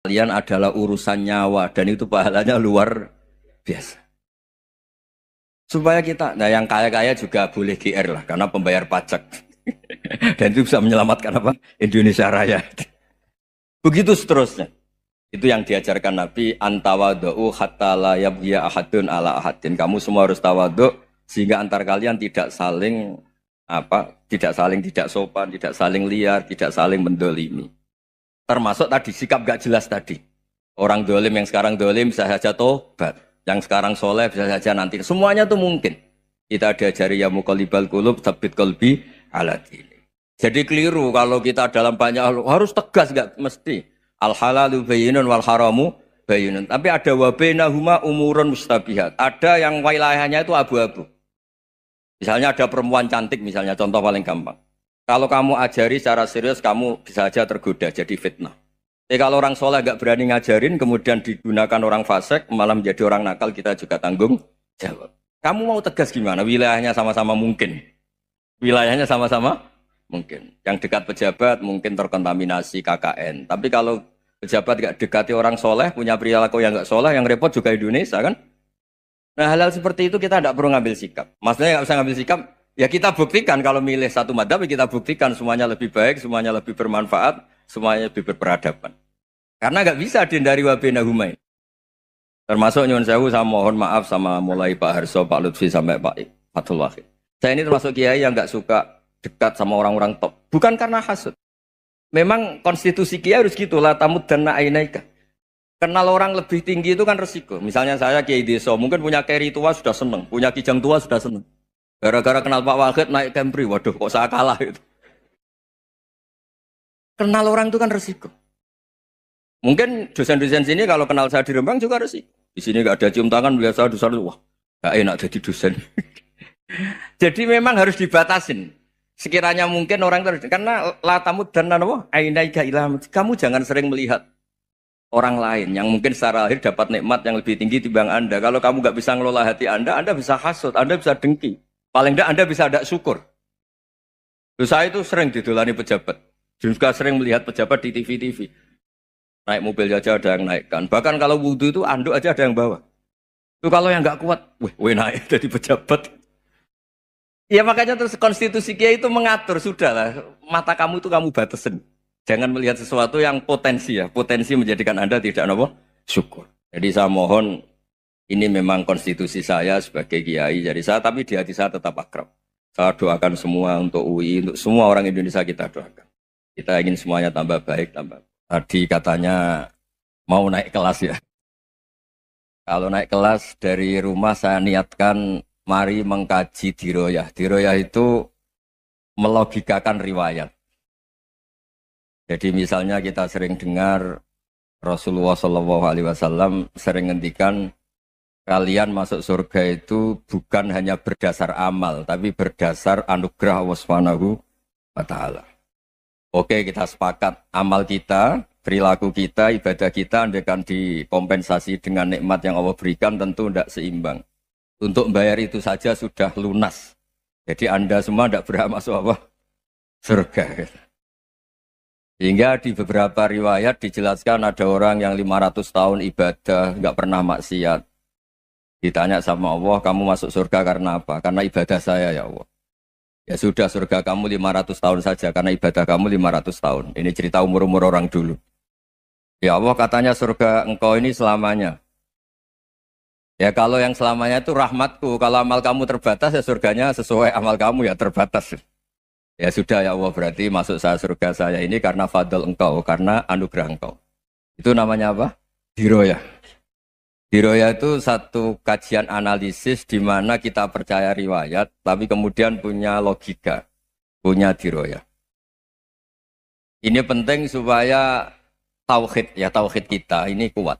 Kalian adalah urusan nyawa dan itu pahalanya luar biasa. Supaya kita, nah yang kaya-kaya juga boleh GR lah karena pembayar pajak. Dan itu bisa menyelamatkan apa? Indonesia Raya. Begitu seterusnya. Itu yang diajarkan Nabi, antawadhu hatta la yabghiya ahadun ala ahadin. Kamu semua harus tawadhu sehingga antar kalian tidak saling tidak sopan, tidak saling liar, tidak saling mendolimi. Termasuk tadi sikap gak jelas tadi. Orang dolim yang sekarang dolim bisa saja tobat, yang sekarang soleh bisa saja nanti. Semuanya itu mungkin. Kita diajari ya muqallibal qulub tsabbit qalbi ala dini. Jadi keliru kalau kita dalam banyak hal harus tegas, gak mesti. Al halalu bayyinun wal haramu bayyinun. Tapi ada wa bainahuma umurun mustabihat. Ada yang wilayahnya itu abu-abu. Misalnya ada perempuan cantik misalnya, contoh paling gampang. Kalau kamu ajari secara serius, kamu bisa saja tergoda jadi fitnah. Tapi kalau orang soleh gak berani ngajarin, kemudian digunakan orang fasik, malah menjadi orang nakal, kita juga tanggung jawab. Kamu mau tegas gimana? Wilayahnya sama-sama mungkin. Wilayahnya sama-sama mungkin. Yang dekat pejabat mungkin terkontaminasi KKN. Tapi kalau pejabat gak dekati orang soleh, punya perilaku yang gak soleh, yang repot juga Indonesia kan? Nah hal-hal seperti itu kita tidak perlu ngambil sikap. Maksudnya nggak usah ngambil sikap, ya kita buktikan kalau milih satu madhab, kita buktikan semuanya lebih baik, semuanya lebih bermanfaat, semuanya lebih berperadaban. Karena nggak bisa dihindari wabena humain. Termasuk nyuwun sewu, saya mohon maaf sama mulai Pak Harso, Pak Lutfi sampai Pak Fathul Wahid. Saya ini termasuk kiai yang nggak suka dekat sama orang-orang top. Bukan karena hasud. Memang konstitusi kiai harus gitu, la tamuddanna ainaika. Kenal orang lebih tinggi itu kan resiko. Misalnya saya kiai desa, mungkin punya keri tua sudah seneng, punya kijang tua sudah seneng. Gara-gara kenal Pak Wahid naik Kempri, waduh kok saya kalah itu. Kenal orang itu kan resiko. Mungkin dosen-dosen sini kalau kenal saya di Rembang juga resiko. Di sini gak ada cium tangan, biasa dosen, wah gak enak jadi dosen. Jadi memang harus dibatasin. Sekiranya mungkin orang terus, karena latamud dan nanawa, ainaika ilham. Kamu jangan sering melihat orang lain yang mungkin secara lahir dapat nikmat yang lebih tinggi timbang Anda. Kalau kamu nggak bisa ngelola hati Anda bisa hasut, Anda bisa dengki. Paling tidak Anda bisa tidak syukur. Saya itu sering didolani pejabat. Juga sering melihat pejabat di TV-TV. Naik mobil aja ada yang naikkan. Bahkan kalau wudhu itu anduk aja ada yang bawa. Itu kalau yang nggak kuat, weh naik jadi pejabat. Ya makanya terus konstitusi kiai itu mengatur, sudahlah. Mata kamu itu kamu batasin. Jangan melihat sesuatu yang potensi ya. Potensi menjadikan Anda tidak apa? Syukur. Jadi saya mohon, ini memang konstitusi saya sebagai kiai. Jadi saya, tapi di hati saya tetap akrab. Saya doakan semua untuk UI, untuk semua orang Indonesia kita doakan. Kita ingin semuanya tambah baik, tambah. Tadi katanya mau naik kelas ya. Kalau naik kelas dari rumah saya niatkan mari mengkaji diroyah. Diroyah itu melogikakan riwayat. Jadi misalnya kita sering dengar Rasulullah SAW sering ngendikan kalian masuk surga itu bukan hanya berdasar amal, tapi berdasar anugerah Allah Subhanahu wa Ta'ala. Oke, kita sepakat amal kita, perilaku kita, ibadah kita andaikan dikompensasi dengan nikmat yang Allah berikan tentu tidak seimbang. Untuk membayar itu saja sudah lunas. Jadi Anda semua tidak berhak masuk apa? Surga. Sehingga di beberapa riwayat dijelaskan ada orang yang 500 tahun ibadah, nggak pernah maksiat. Ditanya sama Allah, kamu masuk surga karena apa? Karena ibadah saya ya Allah. Ya sudah, surga kamu 500 tahun saja, karena ibadah kamu 500 tahun. Ini cerita umur-umur orang dulu. Ya Allah katanya surga engkau ini selamanya. Ya kalau yang selamanya itu rahmatku, kalau amal kamu terbatas ya surganya sesuai amal kamu ya terbatas. Ya sudah ya Allah, berarti masuk saya surga saya ini karena fadl engkau, karena anugerah engkau. Itu namanya apa? Diroyah. Diroyah itu satu kajian analisis di mana kita percaya riwayat, tapi kemudian punya logika, punya diroyah. Ini penting supaya tauhid kita ini kuat.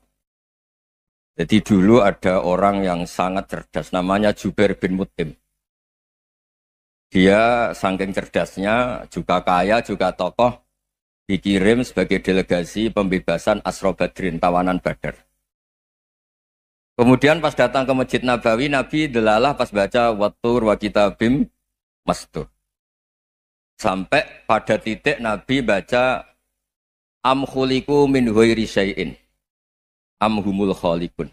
Jadi dulu ada orang yang sangat cerdas, namanya Jubair bin Mut'im. Dia saking cerdasnya, juga kaya, juga tokoh, dikirim sebagai delegasi pembebasan Asra Badrin, tawanan Badar. Kemudian pas datang ke Masjid Nabawi, Nabi delalah pas baca Wattur wa kitabim mastur. Sampai pada titik Nabi baca Am khuliqu min ghairi syai'in. Am humul khaliqun.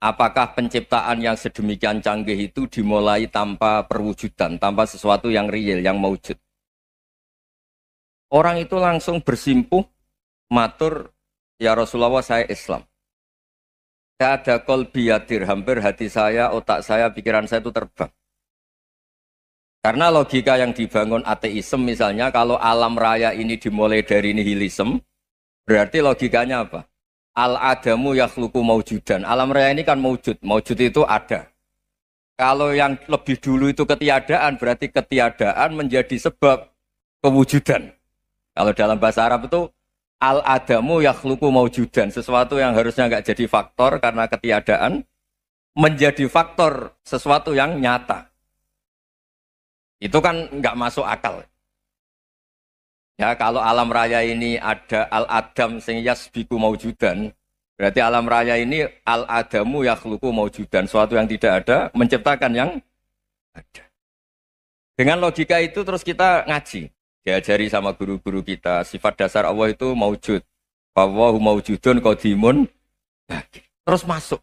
Apakah penciptaan yang sedemikian canggih itu dimulai tanpa perwujudan, tanpa sesuatu yang real, yang maujud? Orang itu langsung bersimpuh, matur, ya Rasulullah saya Islam. Saya ada qalbi yadir, hampir hati saya, otak saya, pikiran saya itu terbang. Karena logika yang dibangun ateisme misalnya, kalau alam raya ini dimulai dari nihilisme, berarti logikanya apa? Al-adamu yakhluqu maujudan. Alam raya ini kan maujud. Maujud itu ada. Kalau yang lebih dulu itu ketiadaan, berarti ketiadaan menjadi sebab kewujudan. Kalau dalam bahasa Arab itu al-adamu yakhluqu maujudan. Sesuatu yang harusnya nggak jadi faktor karena ketiadaan, menjadi faktor sesuatu yang nyata. Itu kan nggak masuk akal. Ya, kalau alam raya ini ada al-adam sing yasbiku maujudan, berarti alam raya ini al-adamu yakhluqu maujudan, sesuatu yang tidak ada menciptakan yang ada. Dengan logika itu terus kita ngaji, diajari sama guru-guru kita, sifat dasar Allah itu maujud. Wallahu maujudun qadimun. Terus masuk.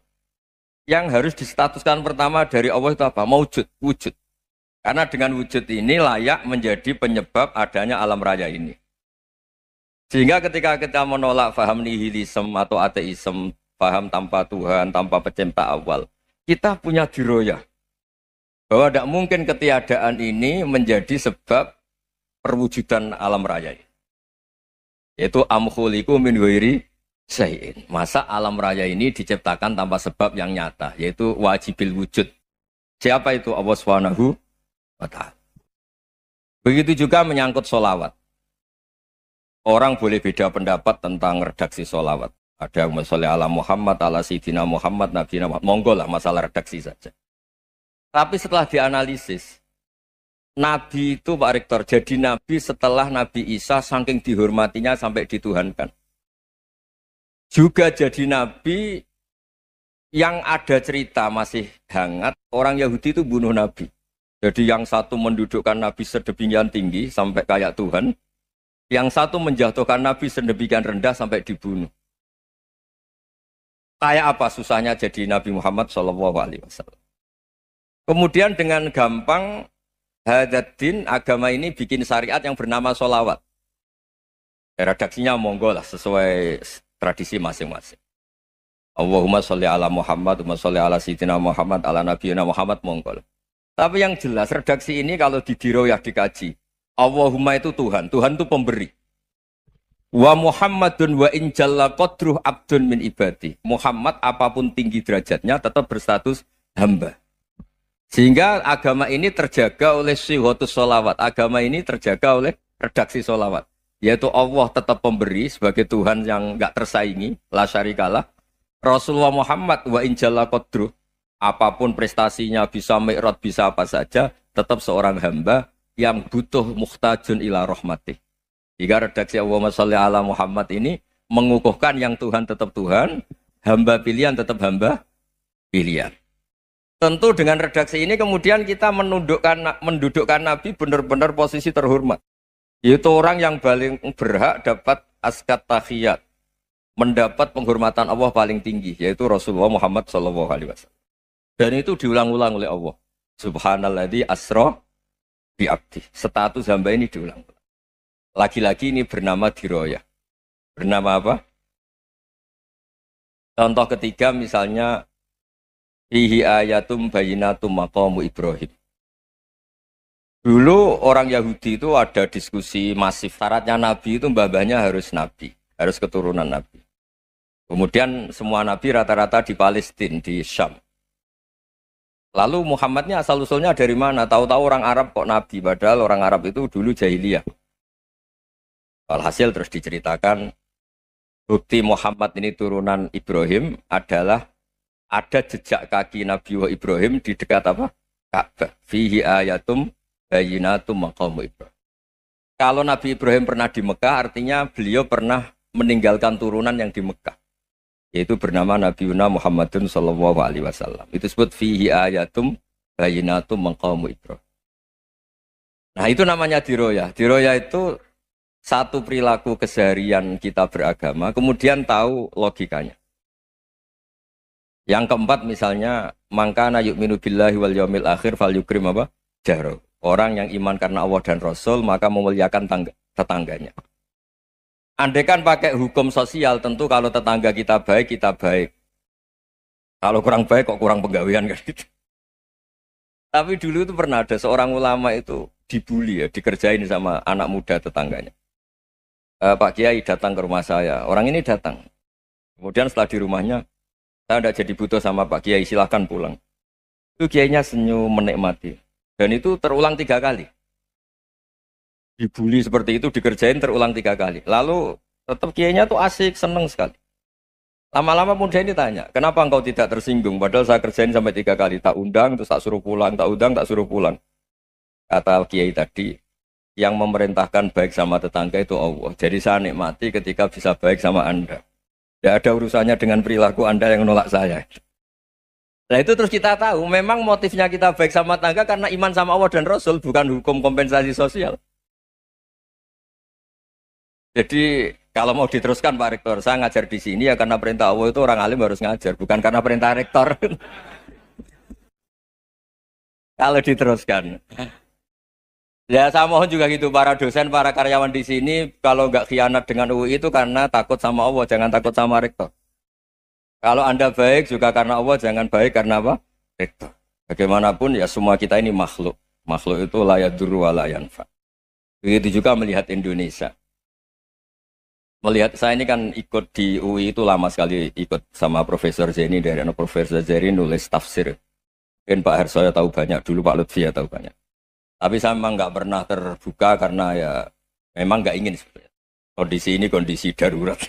Yang harus distatuskan pertama dari Allah itu apa? Maujud, wujud. Karena dengan wujud ini layak menjadi penyebab adanya alam raya ini. Sehingga ketika kita menolak faham nihilisme atau ateisme, faham tanpa Tuhan, tanpa pencipta awal, kita punya diroyah. Bahwa tidak mungkin ketiadaan ini menjadi sebab perwujudan alam raya ini. Yaitu amkhuliku min ghairi syai'in. Masa alam raya ini diciptakan tanpa sebab yang nyata, yaitu wajibil wujud. Siapa itu? Allah Subhanahu wa ta'ala. Begitu juga menyangkut sholawat. Orang boleh beda pendapat tentang redaksi sholawat. Ada masalah ala Muhammad, ala Sayyidina Muhammad, Nabi Muhammad. Monggo lah masalah redaksi saja. Tapi setelah dianalisis, Nabi itu Pak Rektor, jadi Nabi setelah Nabi Isa saking dihormatinya sampai dituhankan. Juga jadi Nabi yang ada cerita masih hangat, orang Yahudi itu bunuh Nabi. Jadi yang satu mendudukkan Nabi sedemikian tinggi sampai kayak Tuhan, yang satu menjatuhkan Nabi sedemikian rendah sampai dibunuh. Kayak apa susahnya jadi Nabi Muhammad SAW. Kemudian dengan gampang Hadaddin agama ini bikin syariat yang bernama sholawat. Redaksinya monggo lah sesuai tradisi masing-masing. Allahumma sholli ala Muhammad, Allahumma sholli ala Sayyidina Muhammad, ala Nabiyina Muhammad, monggo lah. Tapi yang jelas redaksi ini kalau didiroyah dikaji, Allahumma itu Tuhan, Tuhan itu pemberi. Wa Muhammadun wa in jalla qadruh abdun min ibadi. Muhammad apapun tinggi derajatnya tetap berstatus hamba. Sehingga agama ini terjaga oleh syihotus sholawat. Agama ini terjaga oleh redaksi sholawat. Yaitu Allah tetap pemberi sebagai Tuhan yang enggak tersaingi, la syarikalah. Rasulullah Muhammad wa in jalla qadruh. Apapun prestasinya, bisa mi'raj, bisa apa saja, tetap seorang hamba yang butuh muhtajun ila rahmatih. Jika redaksi Allahumma sholli ala Muhammad ini mengukuhkan yang Tuhan tetap Tuhan, hamba pilihan tetap hamba pilihan. Tentu dengan redaksi ini kemudian kita mendudukkan Nabi benar-benar posisi terhormat. Yaitu orang yang paling berhak dapat askat tahiyat, mendapat penghormatan Allah paling tinggi, yaitu Rasulullah Muhammad SAW. Dan itu diulang-ulang oleh Allah. Subhanalladzi asra bi abdi. Status hamba ini diulang-ulang. Lagi-lagi ini bernama diroyah. Bernama apa? Contoh ketiga misalnya fihi ayatum bayyinatum maqamu Ibrahim. Dulu orang Yahudi itu ada diskusi masif. Syaratnya Nabi itu mbah-mbahnya harus Nabi. Harus keturunan Nabi. Kemudian semua Nabi rata-rata di Palestina, di Syam. Lalu Muhammadnya asal-usulnya dari mana? Tahu-tahu orang Arab kok Nabi, padahal orang Arab itu dulu jahiliyah. Alhasil terus diceritakan, bukti Muhammad ini turunan Ibrahim adalah ada jejak kaki Nabi Ibrahim di dekat apa? Ka'bah. Fihi ayatum bayyinatum maqamu Ibrahim. Kalau Nabi Ibrahim pernah di Mekah, artinya beliau pernah meninggalkan turunan yang di Mekah. Yaitu bernama Nabiuna Muhammadun sallallahu alaihi wasallam. Itu disebut fihi ayatum bayyinatum maqamu Ibrahim. Nah, itu namanya diroyah. Diroyah itu satu perilaku keseharian kita beragama, kemudian tahu logikanya. Yang keempat misalnya, mangkana yu'minu billahi wal yaumil akhir fal yukrim apa? Jaro. Orang yang iman karena Allah dan Rasul, maka memuliakan tetangganya. Andai kan pakai hukum sosial, tentu kalau tetangga kita baik, kita baik. Kalau kurang baik, kok kurang penggawean kan gitu. Tapi dulu itu pernah ada seorang ulama itu dibully ya, dikerjain sama anak muda tetangganya. Pak Kiai datang ke rumah saya. Orang ini datang. Kemudian setelah di rumahnya, saya tidak jadi butuh sama Pak Kiai, silahkan pulang. Itu Kiainya senyum menikmati. Dan itu terulang 3 kali. Dibully seperti itu, dikerjain terulang 3 kali. Lalu tetap Kiainya tuh asik, seneng sekali. Lama-lama muda ini tanya, kenapa engkau tidak tersinggung? Padahal saya kerjain sampai 3 kali. Tak undang, terus tak suruh pulang. Tak undang, tak suruh pulang. Kata Kiai tadi, yang memerintahkan baik sama tetangga itu Allah. Jadi saya nikmati ketika bisa baik sama Anda. Tidak ada urusannya dengan perilaku Anda yang menolak saya. Nah itu terus kita tahu, memang motifnya kita baik sama tetangga karena iman sama Allah dan Rasul, bukan hukum kompensasi sosial. Jadi kalau mau diteruskan Pak Rektor, saya ngajar di sini ya karena perintah Allah itu orang alim harus ngajar, bukan karena perintah Rektor. Kalau diteruskan. Ya saya mohon juga gitu, para dosen, para karyawan di sini, kalau nggak khianat dengan UI itu karena takut sama Allah, jangan takut sama Rektor. Kalau Anda baik juga karena Allah, jangan baik karena apa? Rektor. Bagaimanapun ya semua kita ini makhluk. Makhluk itu la yadurru wa la yanfa. Begitu juga melihat Indonesia. Melihat saya ini kan ikut di UI itu lama sekali, ikut sama Profesor Zeni, dari Profesor Zeni nulis tafsir. Mungkin Pak Hersoyo tahu banyak, dulu Pak Lutfi ya tahu banyak. Tapi saya memang nggak pernah terbuka karena ya memang nggak ingin sebenarnya. Kondisi ini kondisi darurat.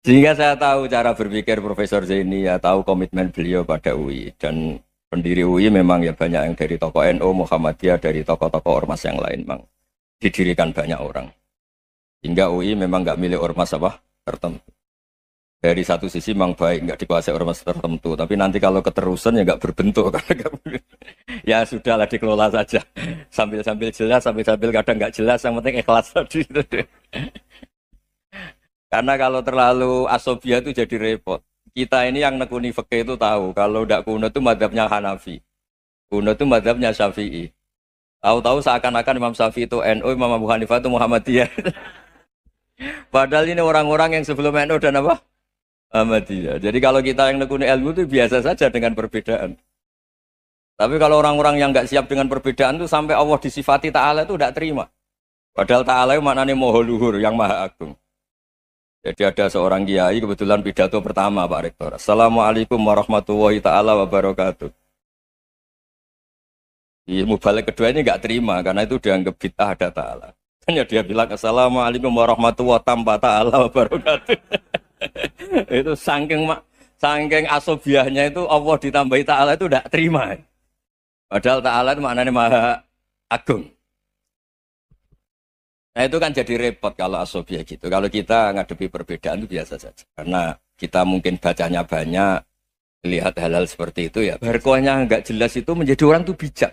Sehingga saya tahu cara berpikir Profesor Zeni, ya tahu komitmen beliau pada UI. Dan pendiri UI memang ya banyak yang dari tokoh NU, Muhammadiyah, dari tokoh-tokoh ormas yang lain memang didirikan banyak orang. Hingga UI memang nggak milik ormas apa tertentu. Dari satu sisi memang baik, nggak dikuasai ormas tertentu. Tapi nanti kalau keterusan ya nggak berbentuk. Ya sudahlah dikelola saja. Sambil-sambil jelas, sambil-sambil kadang nggak jelas. Yang penting ikhlas tadi. Karena kalau terlalu asobia itu jadi repot. Kita ini yang nekuni fikih itu tahu. Kalau tidak kuno itu madhabnya Hanafi. Kuno itu madhabnya Syafi'i. Tahu-tahu seakan-akan Imam Syafi'i itu NU, Imam Abu Hanifah itu Muhammadiyah. Padahal ini orang-orang yang sebelum NU dan apa? Muhammadiyah. Jadi kalau kita yang nekuni ilmu itu biasa saja dengan perbedaan. Tapi kalau orang-orang yang nggak siap dengan perbedaan itu sampai Allah disifati Ta'ala itu tidak terima. Padahal Ta'ala itu maknanya Maha Luhur, yang Maha Agung. Jadi ada seorang kiai kebetulan pidato pertama Pak Rektor. Assalamualaikum warahmatullahi ta'ala wabarakatuh. Ilmu balik kedua ini nggak terima karena itu dianggap bid'ah ada Ta'ala. Hanya dia bilang Assalamualaikum warahmatullahi ta'ala wabarakatuh. Itu saking asobiahnya itu Allah ditambahi Ta'ala itu tidak terima. Padahal Ta'ala itu maknanya Maha Agung. Nah itu kan jadi repot kalau asobiah gitu. Kalau kita ngadepi perbedaan itu biasa saja. Karena kita mungkin bacanya banyak, lihat hal-hal seperti itu ya. Berkohnya nggak jelas itu menjadi orang tuh bijak.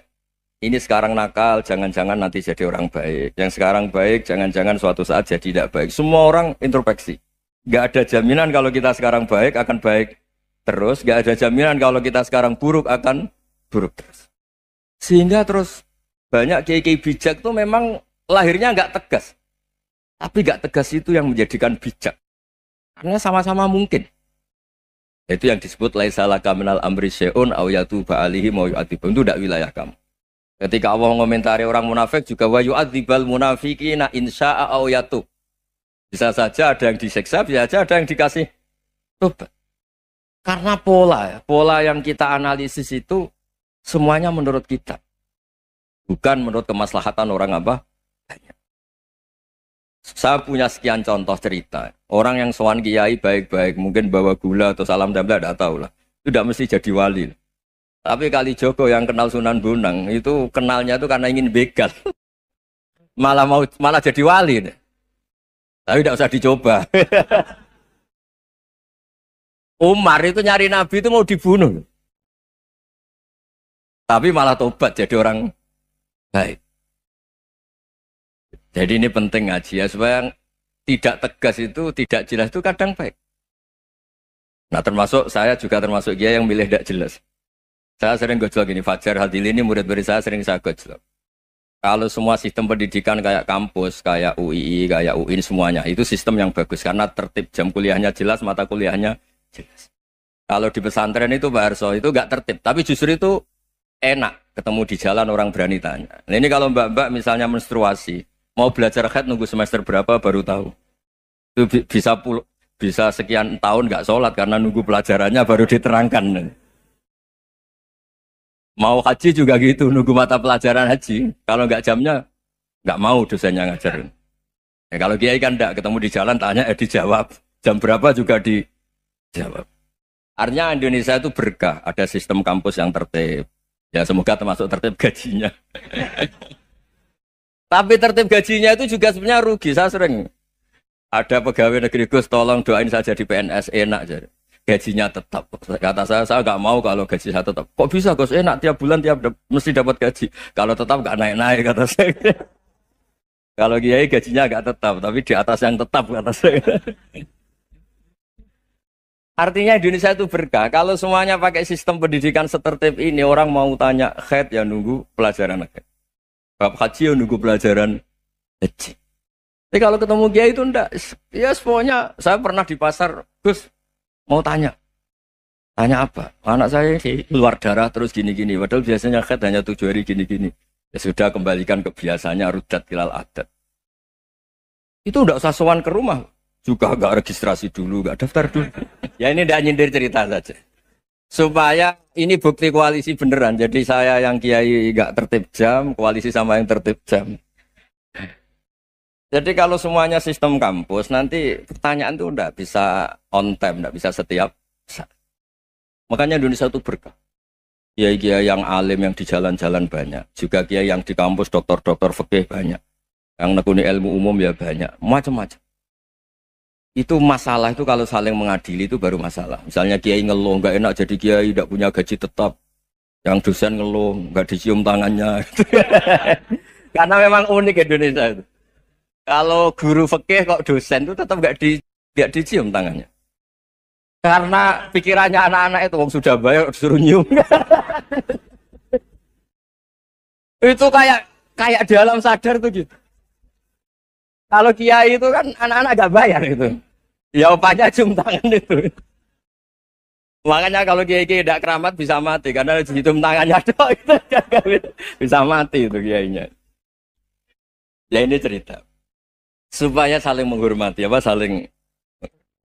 Ini sekarang nakal, jangan-jangan nanti jadi orang baik. Yang sekarang baik, jangan-jangan suatu saat jadi tidak baik. Semua orang introspeksi. Nggak ada jaminan kalau kita sekarang baik akan baik terus. Nggak ada jaminan kalau kita sekarang buruk akan buruk terus. Sehingga terus banyak kiai-kiai bijak itu memang lahirnya nggak tegas. Tapi nggak tegas itu yang menjadikan bijak. Karena sama-sama mungkin. Itu yang disebut laisa laka minal amri syai'un aw yatuba alaihim wa yu'adzibum. Itu tidak wilayah kamu. Ketika Allah mengomentari orang munafik juga wa yu'adzibal munafiqina insya'a aw yatub. Bisa saja ada yang disiksa, bisa saja ada yang dikasih tobat. Karena pola yang kita analisis itu semuanya menurut kita. Bukan menurut kemaslahatan orang apa? Saya punya sekian contoh cerita. Orang yang sowan kiai baik-baik, mungkin bawa gula atau salam tempel, tidak tahu lah. Itu tidak mesti jadi wali. Tapi Kali Jogo yang kenal Sunan Bonang, itu kenalnya itu karena ingin begal. malah jadi wali. Tapi tidak usah dicoba. Umar itu nyari Nabi itu mau dibunuh. Tapi malah tobat jadi orang baik. Jadi ini penting ngaji ya supaya tidak tegas itu, tidak jelas itu kadang baik. Nah termasuk saya juga termasuk dia yang milih tidak jelas. Saya sering gojlok gini, Fajar Hadili ini murid-murid saya sering saya gojlok. Kalau semua sistem pendidikan kayak kampus, kayak UII, kayak UIN semuanya, itu sistem yang bagus karena tertib jam kuliahnya jelas, mata kuliahnya jelas. Kalau di pesantren itu Pak Arso itu nggak tertib, tapi justru itu enak ketemu di jalan orang berani tanya. Nah, ini kalau mbak-mbak misalnya menstruasi, mau belajar haid nunggu semester berapa baru tahu. Itu bisa sekian tahun nggak sholat karena nunggu pelajarannya baru diterangkan. Mau haji juga gitu, nunggu mata pelajaran haji. Kalau nggak jamnya, nggak mau dosennya ngajarin. Ya, kalau kiai kan nggak ketemu di jalan, tanya dijawab. Jam berapa juga dijawab. Artinya Indonesia itu berkah, ada sistem kampus yang tertib. Ya semoga termasuk tertib gajinya. Tapi tertib gajinya itu juga sebenarnya rugi. Saya sering ada pegawai negeri Gus, tolong doain saja di PNS enak jadi. Gajinya tetap. Kata saya nggak mau kalau gaji saya tetap. Kok bisa Gus enak tiap bulan mesti dapat gaji. Kalau tetap nggak naik-naik kata saya. Kalau kiai gajinya nggak tetap, tapi di atas yang tetap kata saya. Artinya Indonesia itu berkah. Kalau semuanya pakai sistem pendidikan setertib ini, orang mau tanya haid ya nunggu pelajaran haid. Bab haji ya nunggu pelajaran haji. Tapi kalau ketemu kiai itu enggak. Ya semuanya saya pernah di pasar, Gus mau tanya. Tanya apa? Anak saya keluar darah terus gini-gini. Padahal biasanya haid hanya 7 hari gini-gini. Ya sudah kembalikan ke biasanya rudat kilal adat. Itu enggak usah sowan ke rumah. Juga enggak registrasi dulu, enggak daftar dulu. Ya ini enggak nyindir cerita saja. Supaya ini bukti koalisi beneran. Jadi saya yang kiai enggak tertib jam, koalisi sama yang tertib jam. Jadi kalau semuanya sistem kampus, nanti pertanyaan itu enggak bisa on time, enggak bisa setiap saat. Makanya Indonesia itu berkah. Kiai-kiai yang alim yang di jalan-jalan banyak. Juga kiai yang di kampus, dokter-dokter fikih banyak. Yang nekuni ilmu umum ya banyak. Macam-macam. Itu masalah itu kalau saling mengadili itu baru masalah. Misalnya kiai ngeluh, nggak enak jadi kiai, tidak punya gaji tetap. Yang dosen ngeluh, nggak dicium tangannya. Karena memang unik Indonesia itu. Kalau guru fikih kok dosen itu tetap nggak dicium tangannya. Karena pikirannya anak-anak itu, wong sudah bayar disuruh nyium. Itu kayak di alam sadar tuh gitu. Kalau kiai itu kan anak-anak gak bayar itu. Ya opanya cium tangan itu. Makanya kalau kiai-kiai tidak keramat bisa mati. Karena cium tangannya doang itu bisa mati itu kiainya. Ya ini cerita. Supaya saling menghormati. Saling.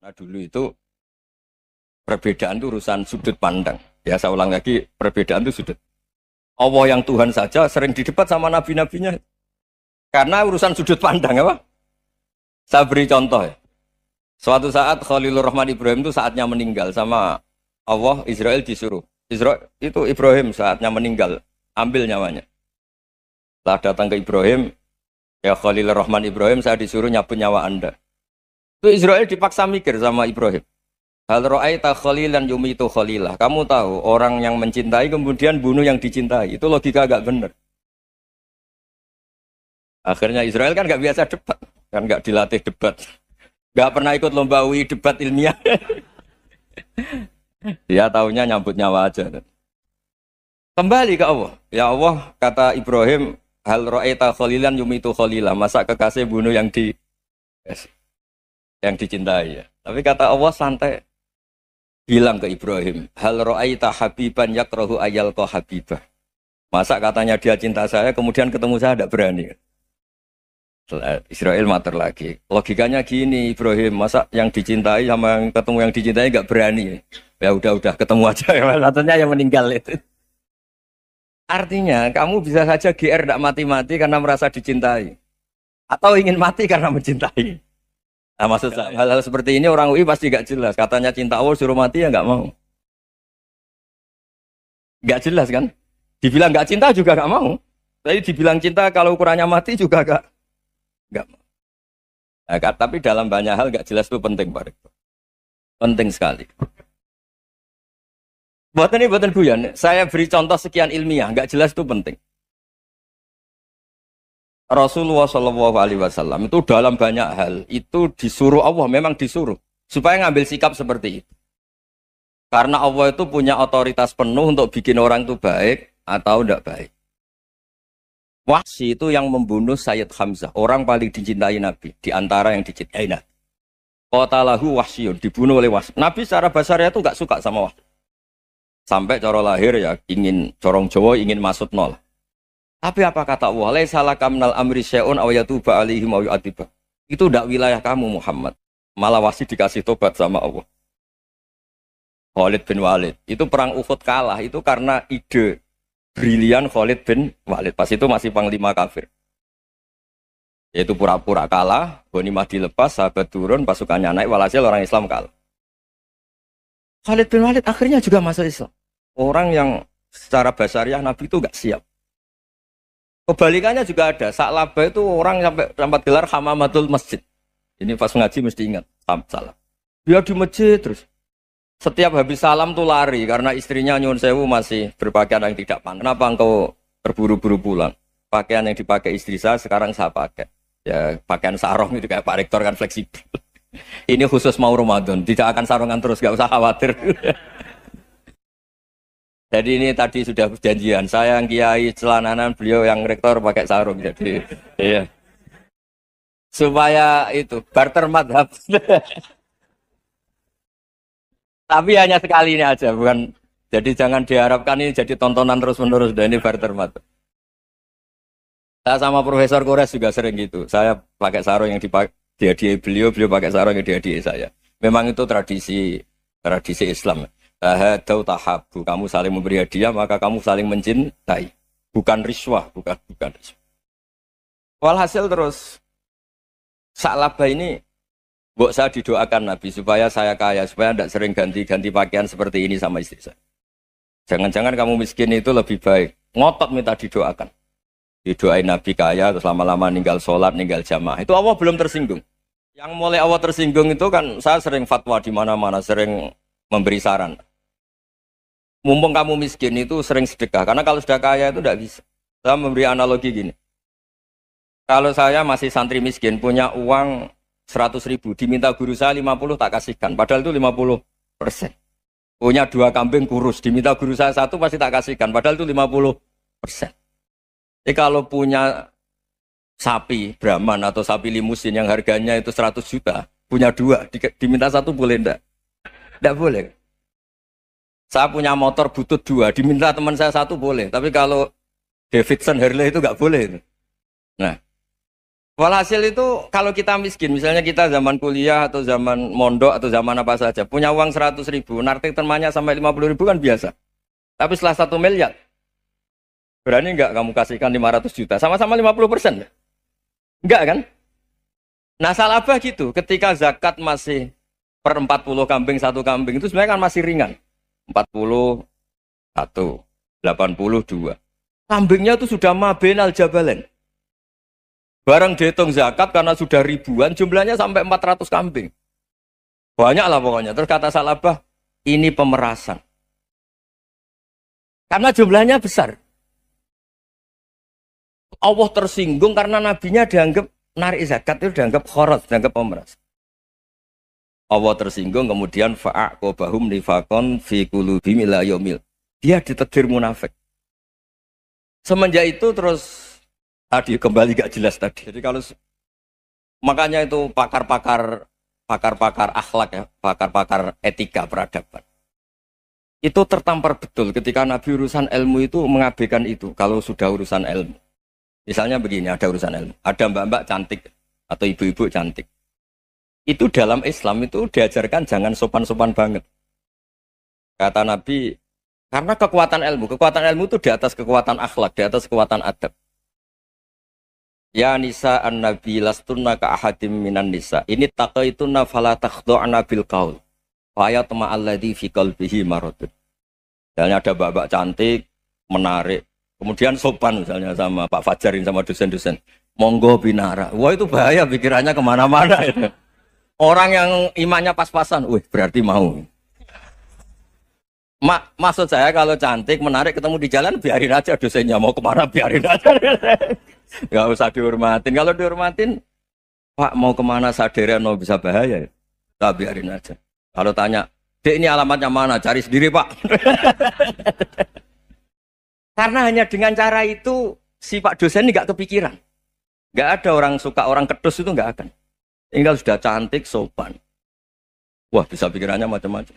Nah dulu itu perbedaan itu urusan sudut pandang. Ya saya ulang lagi, perbedaan itu sudut. Allah yang Tuhan saja sering didebat sama nabi-nabinya. Karena urusan sudut pandang apa? Saya beri contoh ya. Suatu saat Khalilur Rahman Ibrahim itu saatnya meninggal sama Allah, Israel disuruh. Israel itu Ibrahim saatnya meninggal, ambil nyawanya. Setelah datang ke Ibrahim, ya Khalilur Rahman Ibrahim saya disuruh nyabut nyawa Anda. Itu Israel dipaksa mikir sama Ibrahim. Hal ra'aita khalilan yumitu khalilah. Kamu tahu orang yang mencintai kemudian bunuh yang dicintai. Itu logika agak benar. Akhirnya Israel kan nggak biasa debat. Kan nggak dilatih debat, nggak pernah ikut lomba UI debat ilmiah. Dia taunya nyambut nyawa aja. Kembali ke Allah. Ya Allah, kata Ibrahim, hal ra'aita khalilan yumitu khalilah. Masa kekasih bunuh yang dicintai ya. Tapi kata Allah santai. Bilang ke Ibrahim, hal ra'aita habiban yakrahu ayalqa habibah. Masa katanya dia cinta saya, kemudian ketemu saya tidak berani. Israel mater lagi. Logikanya gini, Ibrahim, masa yang dicintai sama yang ketemu yang dicintai nggak berani? Ya udah ketemu aja. Katanya yang meninggal itu. Artinya kamu bisa saja GR tidak mati-mati karena merasa dicintai, atau ingin mati karena mencintai. Nah, maksud saya hal-hal seperti ini orang UI pasti nggak jelas. Katanya cinta Allah suruh mati ya nggak mau. Nggak jelas kan? Dibilang nggak cinta juga nggak mau. Tapi dibilang cinta kalau ukurannya mati juga nggak mau. Nah, tapi dalam banyak hal nggak jelas itu penting, Pak. Penting sekali. Buatan guyon. Saya beri contoh sekian ilmiah, nggak jelas itu penting. Rasulullah Shallallahu Alaihi Wasallam itu dalam banyak hal itu disuruh Allah, memang disuruh supaya ngambil sikap seperti itu. Karena Allah itu punya otoritas penuh untuk bikin orang itu baik atau tidak baik. Wahsy itu yang membunuh Sayyid Hamzah, orang paling dicintai Nabi, di antara yang dicintai Nabi. Qatalahu Wahsyun, dibunuh oleh Wahsy. Nabi secara basarnya itu nggak suka sama Wahsy. Sampai cara lahir ya ingin corong Jawa ingin masuk nol. Tapi apa kata Allah? Laisa laka minal amri syai'un aw yatuba alaihim aw yu'adziba. Itu tidak wilayah kamu Muhammad. Malah Wahsy dikasih tobat sama Allah. Khalid bin Walid. Itu perang Uhud kalah itu karena ide brilian Khalid bin Walid. Pas itu masih panglima kafir. Yaitu pura-pura kalah, ghanimah dilepas, sahabat turun, pasukannya naik, walhasil orang Islam kalah. Khalid bin Walid akhirnya juga masuk Islam. Orang yang secara basariah Nabi itu gak siap. Kebalikannya juga ada. Sa'labah itu orang sampai tempat gelar Hamamatul Masjid. Ini pas ngaji mesti ingat. Salam. Dia di masjid terus. Setiap habis salam tuh lari karena istrinya nyuwun sewu masih berpakaian yang tidak pantas. Kenapa engkau terburu-buru pulang? Pakaian yang dipakai istri saya sekarang saya pakai. Ya pakaian sarung itu kayak Pak Rektor kan fleksibel. Ini khusus mau Ramadan, tidak akan sarungan terus, gak usah khawatir. Jadi ini tadi sudah perjanjian. Saya yang kiai celananan, beliau yang rektor pakai sarung. Jadi iya. Supaya itu barter madhab. Tapi hanya sekali ini aja, bukan. Jadi jangan diharapkan ini jadi tontonan terus-menerus. Dan ini barter mata. Saya sama Profesor Kores juga sering gitu. Saya pakai sarung yang dihadiahi beliau pakai sarung yang dihadiahi saya. Memang itu tradisi Islam. Tahadau tahabu. Kamu saling memberi hadiah, maka kamu saling mencintai. Bukan riswah, bukan riswah. Walhasil terus, Sa'labah ini Mbok saya didoakan Nabi supaya saya kaya, supaya tidak sering ganti-ganti pakaian seperti ini sama istri saya. Jangan-jangan kamu miskin itu lebih baik. Ngotot minta didoakan. Didoain Nabi kaya, terus lama-lama ninggal sholat, ninggal jamaah. Itu Allah belum tersinggung. Yang mulai Allah tersinggung itu kan saya sering fatwa di mana-mana, sering memberi saran. Mumpung kamu miskin itu sering sedekah, karena kalau sudah kaya itu tidak bisa. Saya memberi analogi gini. Kalau saya masih santri miskin, punya uang 100.000, diminta guru saya 50 tak kasihkan, padahal itu 50%. Punya 2 kambing kurus, diminta guru saya 1 pasti tak kasihkan, padahal itu 50%. Jadi kalau punya sapi Brahman atau sapi limusin yang harganya itu 100 juta, punya 2, diminta 1 boleh enggak? Enggak boleh. Saya punya motor butut 2, diminta teman saya 1 boleh, tapi kalau Davidson Harley itu enggak boleh. Nah, walhasil itu kalau kita miskin, misalnya kita zaman kuliah atau zaman mondok atau zaman apa saja, punya uang 100.000, nartik temannya sampai 50.000 kan biasa. Tapi setelah 1 miliar, berani nggak kamu kasihkan 500 juta? Sama-sama 50%. Enggak kan? Nah Sa'labah gitu, ketika zakat masih per 40 kambing, 1 kambing, itu sebenarnya kan masih ringan. 41, 82. Kambingnya itu sudah mabenal jabalen. Barang dihitung zakat karena sudah ribuan, jumlahnya sampai 400 kambing. Banyak lah pokoknya. Terus kata Sa'labah, ini pemerasan. Karena jumlahnya besar. Allah tersinggung karena nabinya dianggap narik zakat itu dianggap khorat, dianggap pemeras. Allah tersinggung kemudian fa'aqobahum nifakon fi qulubihim ila yaumil. Dia ditegur munafik. Semenjak itu terus tadi kembali gak jelas tadi. Jadi kalau makanya itu pakar-pakar akhlak ya, pakar-pakar etika peradaban. Itu tertampar betul ketika Nabi urusan ilmu itu mengabaikan itu kalau sudah urusan ilmu. Misalnya begini, ada urusan ilmu, ada mbak-mbak cantik atau ibu-ibu cantik. Itu dalam Islam itu diajarkan jangan sopan-sopan banget. Kata Nabi, karena kekuatan ilmu itu di atas kekuatan akhlak, di atas kekuatan adab. Ya nisa an-nabi lastunna ka ahadim minan nisa. Ini taqaitunna fala takhdu'na bil qaul. Fa yatma alladhi fi qalbihi maradun. Misalnya ada mbak-mbak cantik, menarik, kemudian sopan misalnya sama Pak Fajarin sama dosen-dosen. Monggo binara. Wah itu bahaya pikirannya kemana-mana itu. Orang yang imannya pas-pasan, wih berarti mau. Maksud saya kalau cantik, menarik, ketemu di jalan, biarin aja dosennya mau kemana, biarin aja. Nggak usah dihormatin. Kalau dihormatin, Pak mau kemana Saderno bisa bahaya ya. Nah, biarin aja. Kalau tanya, Dek ini alamatnya mana? Cari sendiri Pak. Karena hanya dengan cara itu, si Pak dosen ini nggak kepikiran. Nggak ada orang suka orang kedus itu nggak akan. Tinggal sudah cantik, sopan. Wah bisa pikirannya macam-macam.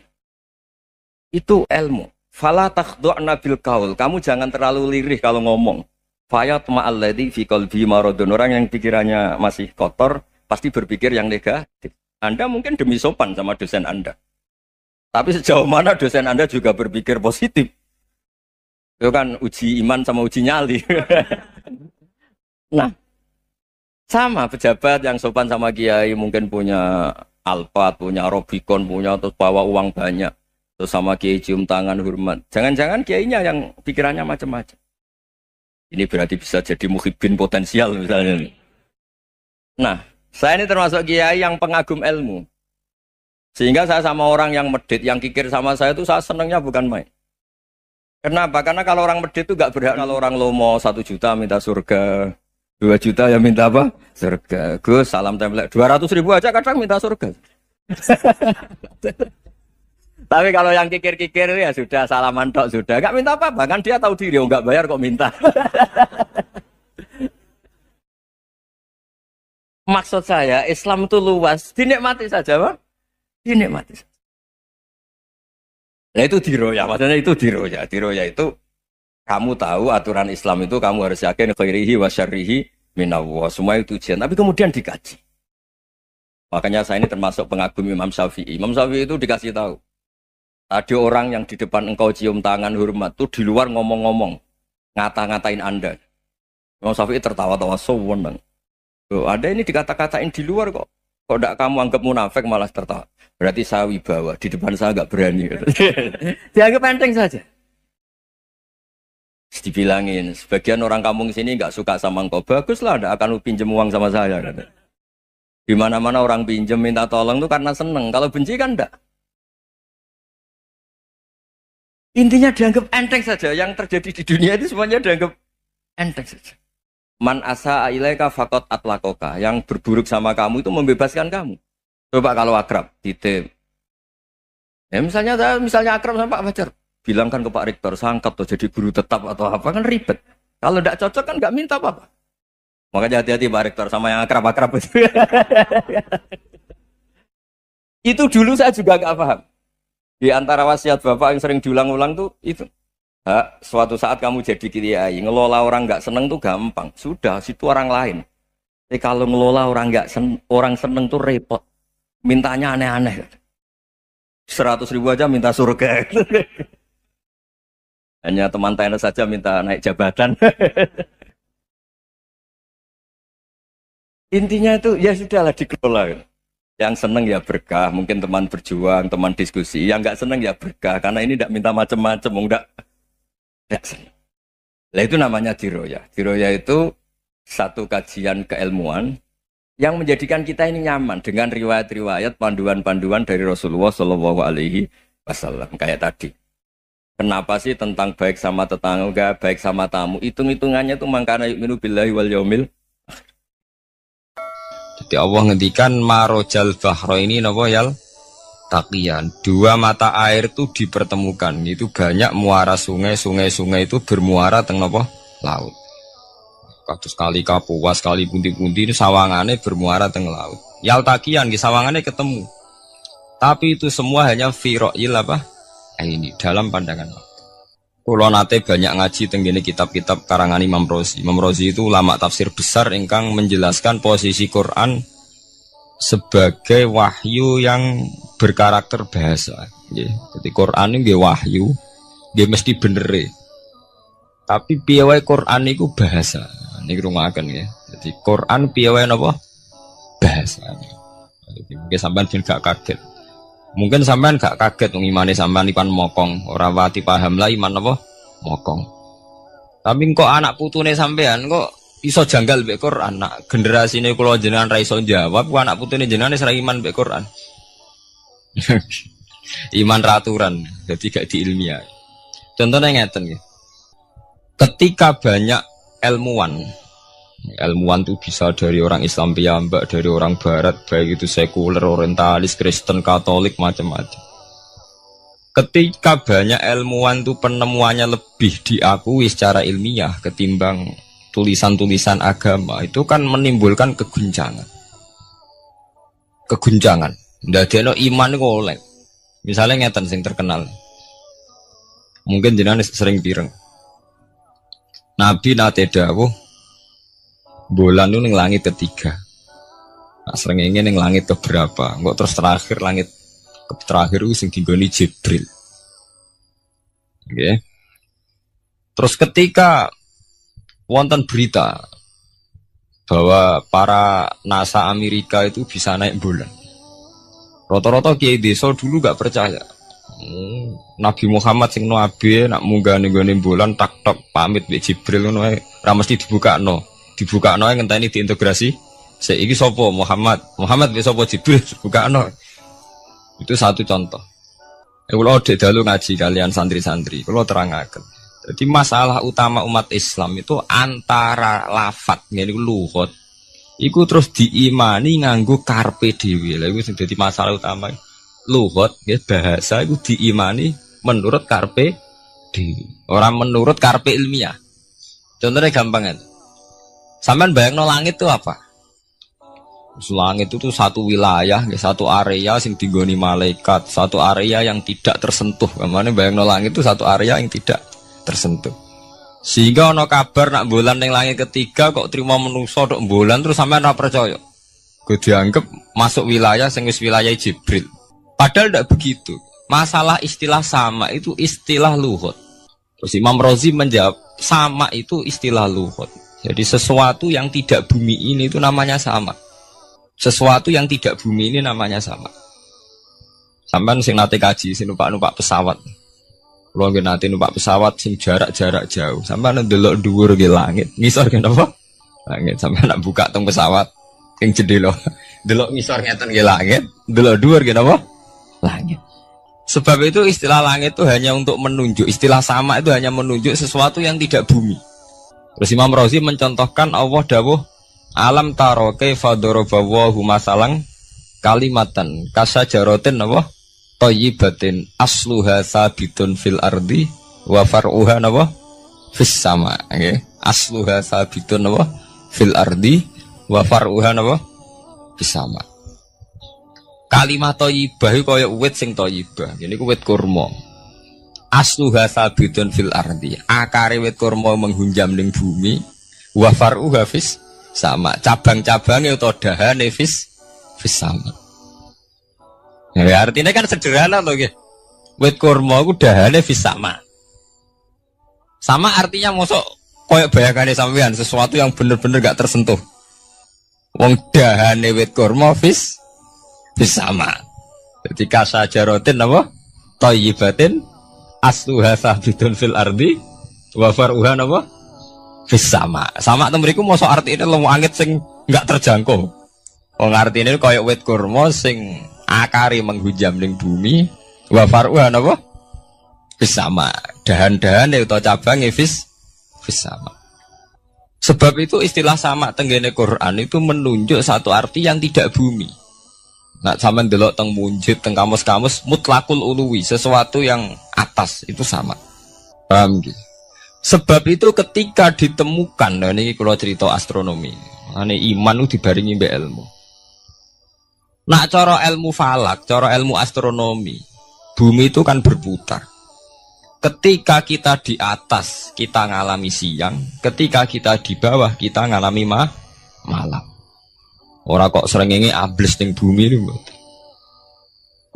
Itu ilmu. Fala takhdu'na bil qaul. Kamu jangan terlalu lirih kalau ngomong. Fayat ma'alladzi fi qalbi maradun. Orang yang pikirannya masih kotor pasti berpikir yang negatif. Anda mungkin demi sopan sama dosen Anda. Tapi sejauh mana dosen Anda juga berpikir positif. Itu kan uji iman sama uji nyali. Nah, sama pejabat yang sopan sama kiai mungkin punya Alphard, punya Robicon, punya terus bawa uang banyak. Terus sama kiai cium tangan hormat. Jangan-jangan kiainya yang pikirannya macam-macam. Ini berarti bisa jadi muhibbin potensial misalnya. Nah, saya ini termasuk kiai yang pengagum ilmu. Sehingga saya sama orang yang medit, yang kikir sama saya itu saya senangnya bukan main. Kenapa? Karena kalau orang medit itu gak berhak. Kalau orang lomo 1 juta minta surga, 2 juta ya minta apa? Surga. Gus, salam template. 200.000 aja kadang minta surga. Tapi kalau yang kikir-kikir ya sudah salaman tok sudah. Gak minta apa-apa, kan dia tahu diri, gak bayar kok minta. Maksud saya, Islam itu luas, dinikmati saja, Pak. Dinikmati saja. Nah itu diroya, maksudnya itu diroya. Diroya itu, kamu tahu aturan Islam itu kamu harus yakin khairihi wa syarrihi minallah. Semua itu ujian, tapi kemudian dikaji. Makanya saya ini termasuk pengagum Imam Syafi'i. Imam Syafi'i itu dikasih tahu. Tadi orang yang di depan engkau cium tangan hormat tuh di luar ngomong-ngomong, ngata-ngatain Anda. Imam Syafi'i tertawa-tawa sewenang. Tuh, ada ini dikata-katain di luar kok. Kok tidak kamu anggap munafik malah tertawa. Berarti saya wibawa, di depan saya nggak berani. Dianggap enteng saja. Dibilangin, sebagian orang kampung sini nggak suka sama engkau. Baguslah, tidak akan pinjam uang sama saya. Di mana-mana orang pinjam minta tolong tuh karena seneng. Kalau benci kan enggak. Intinya dianggap enteng saja. Yang terjadi di dunia itu semuanya dianggap enteng saja. Man asa ilaika faqat atlakoka. Yang berburuk sama kamu itu membebaskan kamu. Coba kalau akrab, titip. Ya misalnya akrab sama Pak Fajar. Bilangkan ke Pak Rektor, sangkap atau jadi guru tetap atau apa, kan ribet. Kalau tidak cocok kan nggak minta apa-apa. Makanya hati-hati Pak Rektor sama yang akrab-akrab itu. Itu dulu saya juga nggak paham. Di antara wasiat Bapak yang sering diulang-ulang tuh itu. Suatu saat kamu jadi kiai, ngelola orang nggak seneng tuh gampang. Sudah, situ orang lain. Tapi kalau ngelola orang orang seneng tuh repot. Mintanya aneh-aneh. 100.000 aja minta surga. Hanya teman tenis saja minta naik jabatan. Intinya itu ya sudahlah dikelola. Yang seneng ya berkah, mungkin teman berjuang, teman diskusi. Yang nggak seneng ya berkah, karena ini tidak minta macam-macam, enggak seneng. Nah itu namanya diroya. Diroya itu satu kajian keilmuan yang menjadikan kita ini nyaman dengan riwayat-riwayat, panduan-panduan dari Rasulullah Shallallahu Alaihi Wasallam. Kayak tadi. Kenapa sih tentang baik sama tetangga, baik sama tamu? Hitung-hitungannya itu mangkana yu'minu billahi wal yaumil. Jadi Allah ngendikan marojal bahro ini napa yal taqiyan. Dua mata air itu dipertemukan. Itu banyak muara sungai itu bermuara teng napa laut. Kados kali Kapuas, kali pundi-pundi ini sawangane bermuara teng laut. Yal taqiyan di sawangane ketemu. Tapi itu semua hanya firoil apa? Ini dalam pandangan Allah. Kulo nate banyak ngaji tenggene kitab-kitab karangan Imam Rozi. Imam Rozi itu ulama tafsir besar ingkang menjelaskan posisi Quran sebagai wahyu yang berkarakter bahasa. Jadi Quran ini wahyu, dia mesti bener. Tapi piye wae Quran itu bahasa. Niki rungaken ya. Jadi Quran piye wae napa? Bahasa. Jadi mungkin sampean ben gak kaget. Mungkin sampean gak kaget wong imane sampean ipan mokong, ora wati paham lah iman apa mokong. Tapi kok anak putune sampean kok iso janggal mbek Quran. Nak generasine kula jenengan ra iso jawab, kok anak putune jenengan wis ra iman mbek Quran. Iman raturan, jadi gak diilmiah. Contohnya ngeten ya. Ketika banyak ilmuwan itu bisa dari orang Islam piyambak, dari orang Barat, baik itu sekuler, orientalis, Kristen, Katolik, macam-macam. Ketika banyak ilmuwan itu penemuannya lebih diakui secara ilmiah ketimbang tulisan-tulisan agama, itu kan menimbulkan keguncangan. Ndadekno iman iku oleh. Misalnya ngeten sing terkenal. Mungkin jenengan sering pireng. Nabi nate dawuh bulan itu ning langit ketiga. Nah, srengenge ning langit keberapa? Kok terus terakhir langit terakhir itu sing dinggoni Jibril. Oke. Terus ketika wonten berita bahwa para NASA Amerika itu bisa naik bulan. Rata-rata kiai desa dulu gak percaya. Nabi Muhammad sing nabi nak munggah ning bulan tak pamit mbek Jibril ngono ae ora mesti dibukakno ae ngenteni diintegrasi. Saiki sapa Muhammad mbek sapa Jibril dibukakno. Itu satu contoh. Kula dek dalu ngaji kalian santri-santri, kula terangaken. Jadi masalah utama umat Islam itu antara lafat ngene iku lugat. Iku terus diimani nganggo karpe dhewe. Lha iku sing dadi masalah utama. Lugat ya bahasa iku diimani menurut karpe dhewe, ora menurut karpe ilmiah. Contohnya gampang kan. Sampeyan bayangno langit itu apa? Langit itu satu wilayah, satu area sing digoni malaikat, satu area yang tidak tersentuh. Kamane bayangno langit itu satu area yang tidak tersentuh. Sehingga ono kabar nak bulan ning langit ketiga kok terima manusa tok bulan terus sampean ora percaya. Gue dianggap masuk wilayah sing wis wilayah Jibril. Padahal tidak begitu. Masalah istilah sama itu istilah lughat. Terus Imam Razi menjawab sama itu istilah lughat. Jadi sesuatu yang tidak bumi ini itu namanya sama. Sesuatu yang tidak bumi ini namanya sama. Sampean sing nate kaji sing numpak pesawat. Kalau nggih nate numpak pesawat sing jarak-jarak jauh, sampean ndelok dhuwur nggih langit. Ngisor nggih napa? Langit. Sampean nak buka teng pesawat sing jendela. Delok ngisor ngeten nggih langit, delok dhuwur nggih napa? Langit. Sebab itu istilah langit itu hanya untuk menunjuk, istilah sama itu hanya menunjuk sesuatu yang tidak bumi. Terus Imam Razi mencontohkan Allah dawuh alam taro kaifa daraballahu masalan kalimatan kasajaratin napa? Thayyibatin asluha sabitun fil ardi wa far'uha napa fis sama. Nggih. Asluha sabitun napa fil ardi wa far'uha napa fis sama. Kalimat thayyibah iku kaya wit sing thayyibah. Ngene iku wit kurma. Asluha sabitun fil ardi. Akare wit kurma menghunjam ning bumi wa far'uha fis sama. Cabang-cabange utawa dahane fis sama. Ya, artinya kan sederhana loh ya. Wit kurma ku dahane fis sama. Sama artinya mosok koyo bayangane sampean sesuatu yang bener-bener gak tersentuh. Wong dahane wit kurma fis sama. Jadi kasajaratin apa? Thayyibatin asluha sabitun fil ardi wa far'uha apa? Fis sama. Sama temriku mosok artine lemu angit sing gak terjangkau. Wong artine koyo wit kurma sing akari menghujam ning bumi wa far'uha napa fis sama. Dahan-dahane utawa cabange fis sama. Sebab itu istilah sama tenggene Quran itu menunjuk satu arti yang tidak bumi. Nah, sampean delok teng munjid teng kamus-kamus mutlakul uluwi, sesuatu yang atas itu sama. Paham gitu? Sebab itu ketika ditemukan, nah ini kalau cerita astronomi, ane iman itu dibaringi mbek ilmu. Nak cara ilmu falak, cara ilmu astronomi, bumi itu kan berputar. Ketika kita di atas, kita ngalami siang. Ketika kita di bawah, kita ngalami malam. Orang kok srengenge ambles ning bumi lho.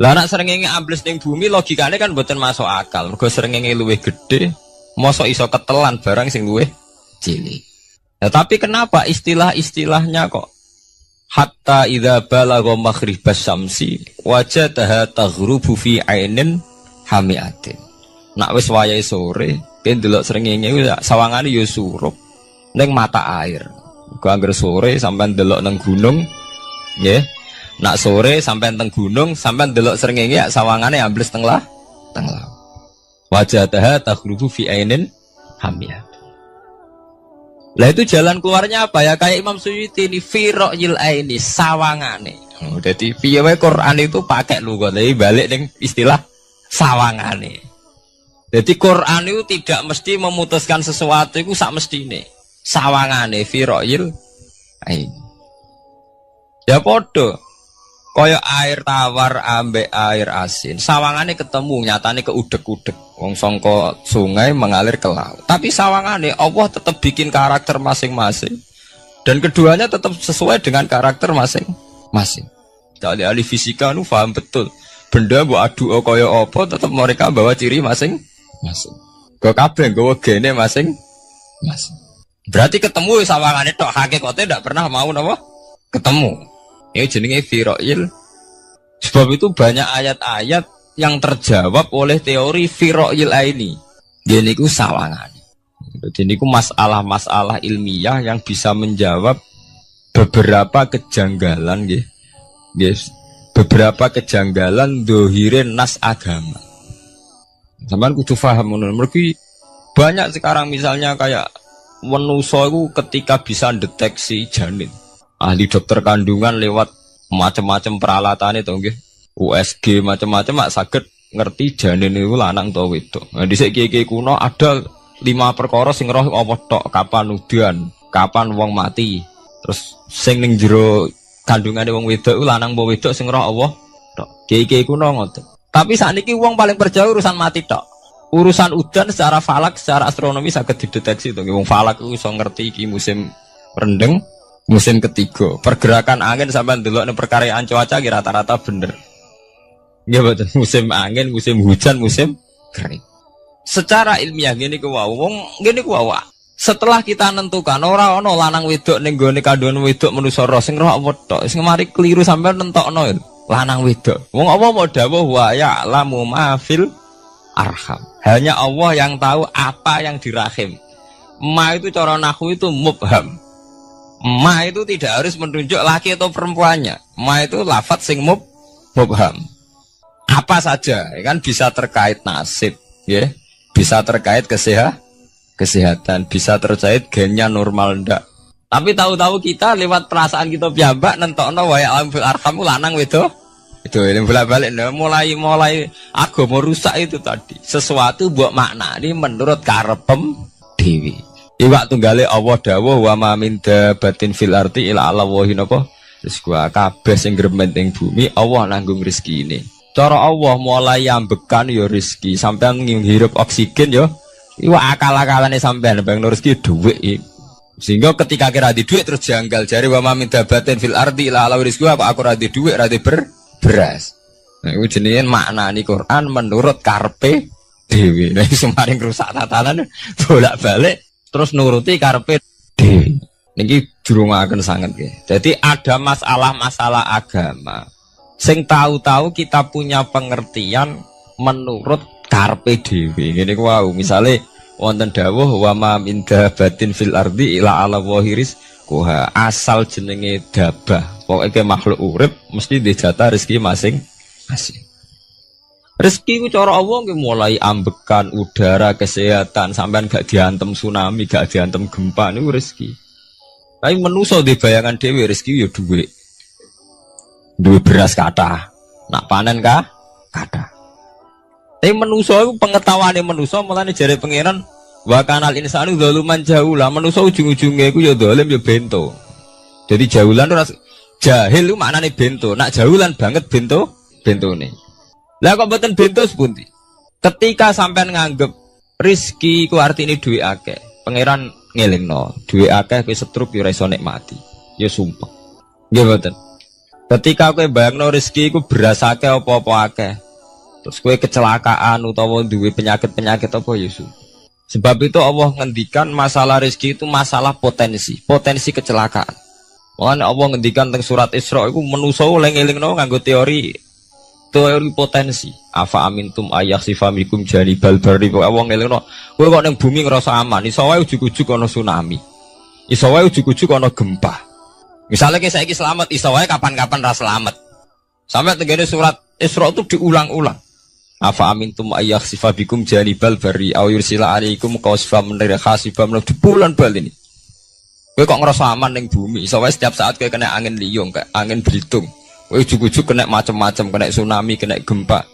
Lah nak srengenge ambles ning bumi logikane kan mboten masuk akal. Mergo srengenge luwih gedhe, mosok iso ketelan barang sing luwih cilik. Nah, tapi kenapa istilah-istilahnya kok hatta idza balagha maghribas syamsi wajadaha taghrubu fi ainin hamiatin. Nak wis wayahe sore, ben delok srengenge kuwi sawangane ya surup ning mata air. Kok anggere sore sampean delok nang gunung, nggih. Nak sore sampai teng gunung, sampai delok srengenge ya sawangane ambles teng laut. Wajadaha taghrubu fi ainin hamiyah. Lah itu jalan keluarnya apa ya? Kayak Imam Suyuti ini firaqil aini sawangane. Jadi piye wae Quran itu pakai lugat, tapi balik ning istilah sawangane. Jadi Quran itu tidak mesti memutuskan sesuatu itu sak mestine. Sawangane firaqil aini. Ya podo. Kaya air tawar ambek air asin. Sawangane ketemu nyatane keudek-udek. Wong sangka sungai mengalir ke laut. Tapi sawangane Allah tetap bikin karakter masing-masing. Dan keduanya tetap sesuai dengan karakter masing-masing. Jadi ahli fisika nu paham betul. Benda mbok adu kaya apa tetap mereka bawa ciri masing-masing. Kok kabeh nggawa gene masing-masing. Berarti ketemu sawangane tok hakikate ndak pernah mau napa? Ketemu. Ini jenenge firaqil. Sebab itu banyak ayat-ayat yang terjawab oleh teori firaqil aini. Jadi itu sawangan. Jadi itu masalah-masalah ilmiah yang bisa menjawab beberapa kejanggalan, yes. Beberapa kejanggalan dohirin nas agama. Sampeyan kudu paham ngono. Mergi banyak sekarang misalnya kayak manusa itu ketika bisa deteksi janin. Ahli dokter kandungan lewat macam-macam peralatan itu nggih. USG macam-macam mak saged ngerti janin itu lanang atau wedok. Nah dhisik kiye-kiye kuno ada 5 perkara sing roh apa tok, kapan udan, kapan wong mati. Terus sing ning jero kandungane wong wedok iku lanang apa wedok sing roh Allah tok. Kiye-kiye kuno ngoten. Tapi sakniki wong paling percaya urusan mati tok. Urusan udan secara falak, secara astronomi saged dideteksi to. Wong falak iku iso ngerti iki musim rendeng. Musim ketiga, pergerakan angin sampai ndelok ning perkaryaan cuaca rata-rata bener. Nggih mboten, musim angin, musim hujan, musim kering. Secara ilmiah ngene ku wae, wong ngene ku wae. Setelah kita nentukan ora ana lanang wedok ning gone kandhane wedok manusa roh sing roh apa tok, sing mari keliru sampean nentokno lanang wedok. Wong apa mau dawuh wa ya'lamu ma fil arham. Hanya Allah yang tahu apa yang di rahim. Ma itu cara nahwu itu mubham. Ma itu tidak harus menunjuk laki atau perempuannya. Ma itu lafadz sing mubham. Apa saja, kan bisa terkait nasib, ya, bisa terkait kesehatan, bisa terkait gennya normal ndak. Tapi tahu-tahu kita lewat perasaan kita piyambak nentokno wa ya'lam fil arham lanang wedok. Itu yang bolak-balik mulai agama rusak itu tadi. Sesuatu buat makna ini menurut karepem dewi. Iwak tunggale Allah dawuh wa ma min dabatin fil ardi ila Allahi napa rizqu kabeh sing gremeng ing bumi Allah nanggung rezeki ini. Cara Allah mulai ambekan ya rezeki sampean ngirup oksigen ya iwak akal-akalane sampean bang rezeki dhuwit. Sehingga ketika kira di dhuwit terus janggal jare wa ma min dabatin fil ardi ila Allahi rizqu aku ora di dhuwit ora di beras. Nah iku jenenge maknani Quran menurut karepe dhewe. Nah semaring rusak tatanan bolak-balik terus nuruti karepe dhewe. Niki jurungaken sanget nggih. Jadi ada masalah-masalah agama sing tahu-tahu kita punya pengertian menurut karepe dhewe. Ngene ku wau, misale wonten dawuh wa ma min dabatin fil ardi ila ala wahiris kuha asal jenenge dabah. Pokoke makhluk urip mesti dijatah rezeki masing-masing. Rezeki ku cara Allah nggih mulai ambekan udara, kesehatan, sampean gak diantem tsunami, gak diantem gempa niku rezeki. Tapi manusa di bayangan dhewe rezeki ya dhuwit. Duwe beras kathah. Nak panen kathah. Tapi manusa iku pengetahuane manusa mulane jare pangeran wa kanal insanu zaluman jahula. Manusa ujung-ujunge iku ya zalim ya bento. Jadi jahulan ora jahil iku maknane bento. Nak jahulan banget bentone. Lah kok mboten bento sepundi? Ketika sampean nganggep rezeki ku artine duwe akeh, pangeran ngelingno, duwe akeh kowe setruk yo ora iso nikmati. Ya sumpah. Nggih mboten. Ketika kowe bayangno rezeki ku beras akeh apa-apa akeh. Terus kowe kecelakaan utawa duwe penyakit-penyakit apa ya sumpah. Sebab itu Allah ngendikan masalah rezeki itu masalah potensi kecelakaan. Makanya Allah ngendikan teng surat Isra iku manusa oleh ngelingno nganggo teori potensi. Afa amintum ayakhsifa mikum janibal barri. Allah ngelingno kowe kok ning bumi ngrasa aman, iso wae ujug-ujug ana tsunami. Iso wae ujug-ujug ana gempa. Misalnya kayak saiki selamat, iso wae kapan-kapan ra selamat. Sampai tegene surat Isra itu diulang-ulang. Afa amintum ayyakhsifa bikum janibal bari aw yursila alaikum qasfam min khasifam di bulan bal ini. Kowe kok ngerasa aman ning bumi, soalnya setiap saat kowe kena angin liung, kayak angin belitung. Kowe ujug-ujug kena macam-macam, kena tsunami, kena gempa.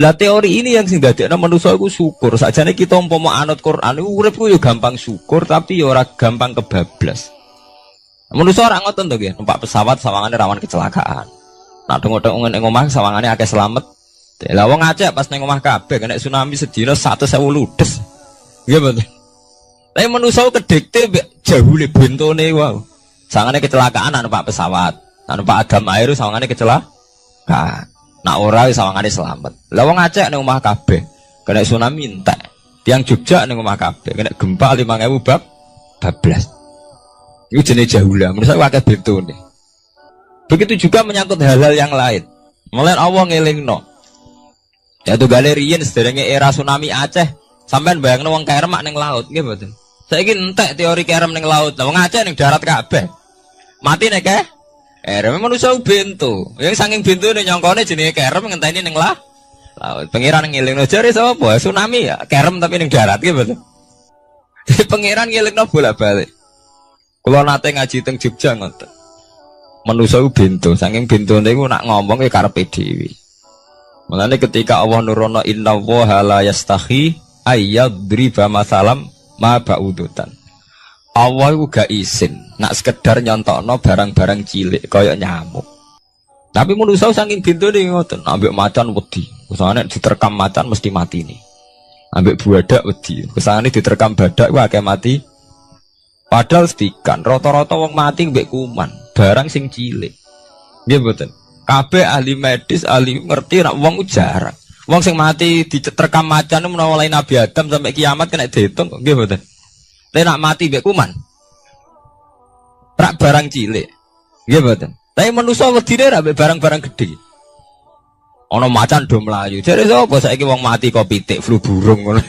Lah teori ini yang sing dadekno manusa iku syukur. Sakjane kita umpama anut Quran iku urip ku yo gampang syukur tapi yo ora gampang kebablas. Manusa ora ngoten to nggih, numpak pesawat sawangane rawan kecelakaan. Nah dong-dong ning omah sawangane akeh slamet. Lah wong Aceh pas ning omah kabeh kena tsunami sedina 100.000 ludes. Nggih betul. Tapi manusa kedekte jahule bentone wae. Sawangane kecelakaan numpak pesawat. Numpak Adam air sawangane kecelakaan. Nah ora sawangane selamat. Lah wong Aceh ning omah kabeh kena tsunami entek. Tiang Jogja ning omah kabeh kena gempa 5.000 bablas. Itu jenis jahula, menurut saya akeh bentone. Begitu juga menyangkut hal-hal yang lain. Mulai Allah ngelingno. Ya tuh galerian sederenge era tsunami Aceh, sampean bayangno wong kerem ning laut, nggih mboten. Saiki entek teori kerem ning laut. Lah wong Aceh ning darat kabeh. Mati nek kerem manusa bento. Yang saking bentone nyongkone jenenge kerem ngenteni ning laut. Pangeran ngelingno jare sapa? Tsunami ya, kerem tapi ning darat nggih mboten. Pangeran ngelingno bolak-balik. Kalau nate ngaji teng Jogja ngoten. Manusa ku bento, saking bentone iku nak ngomong ya karepe dhewe. Mulane ketika Allah nurono inna wa la yastahi ayyadriba masalam ma ba'udutan. Allah iku gak isin nak sekedar nyontokno barang-barang cilik kaya nyamuk. Tapi manusa saking bentone ngoten, ambek macan wedi. Usane diterkam macan mesti mati nih. Ambek buadak wedi. Usane diterkam badak ku akeh mati. Padahal sedikan, rata-rata wong mati mbek kuman, barang sing cilik. Nggih mboten. Kabeh ahli medis, ahli ngerti nek wong jarang. Wong sing mati diterkam macan menawa lain Nabi Adam sampai kiamat kena diitung, nggih mboten. Lek nak mati mbek kuman. Rak barang cilik. Nggih mboten. Tapi manusa wedine rak mbek barang-barang gedhe. Ana macan do mlayu. Jare sapa saiki wong mati kok pitik flu burung ngono.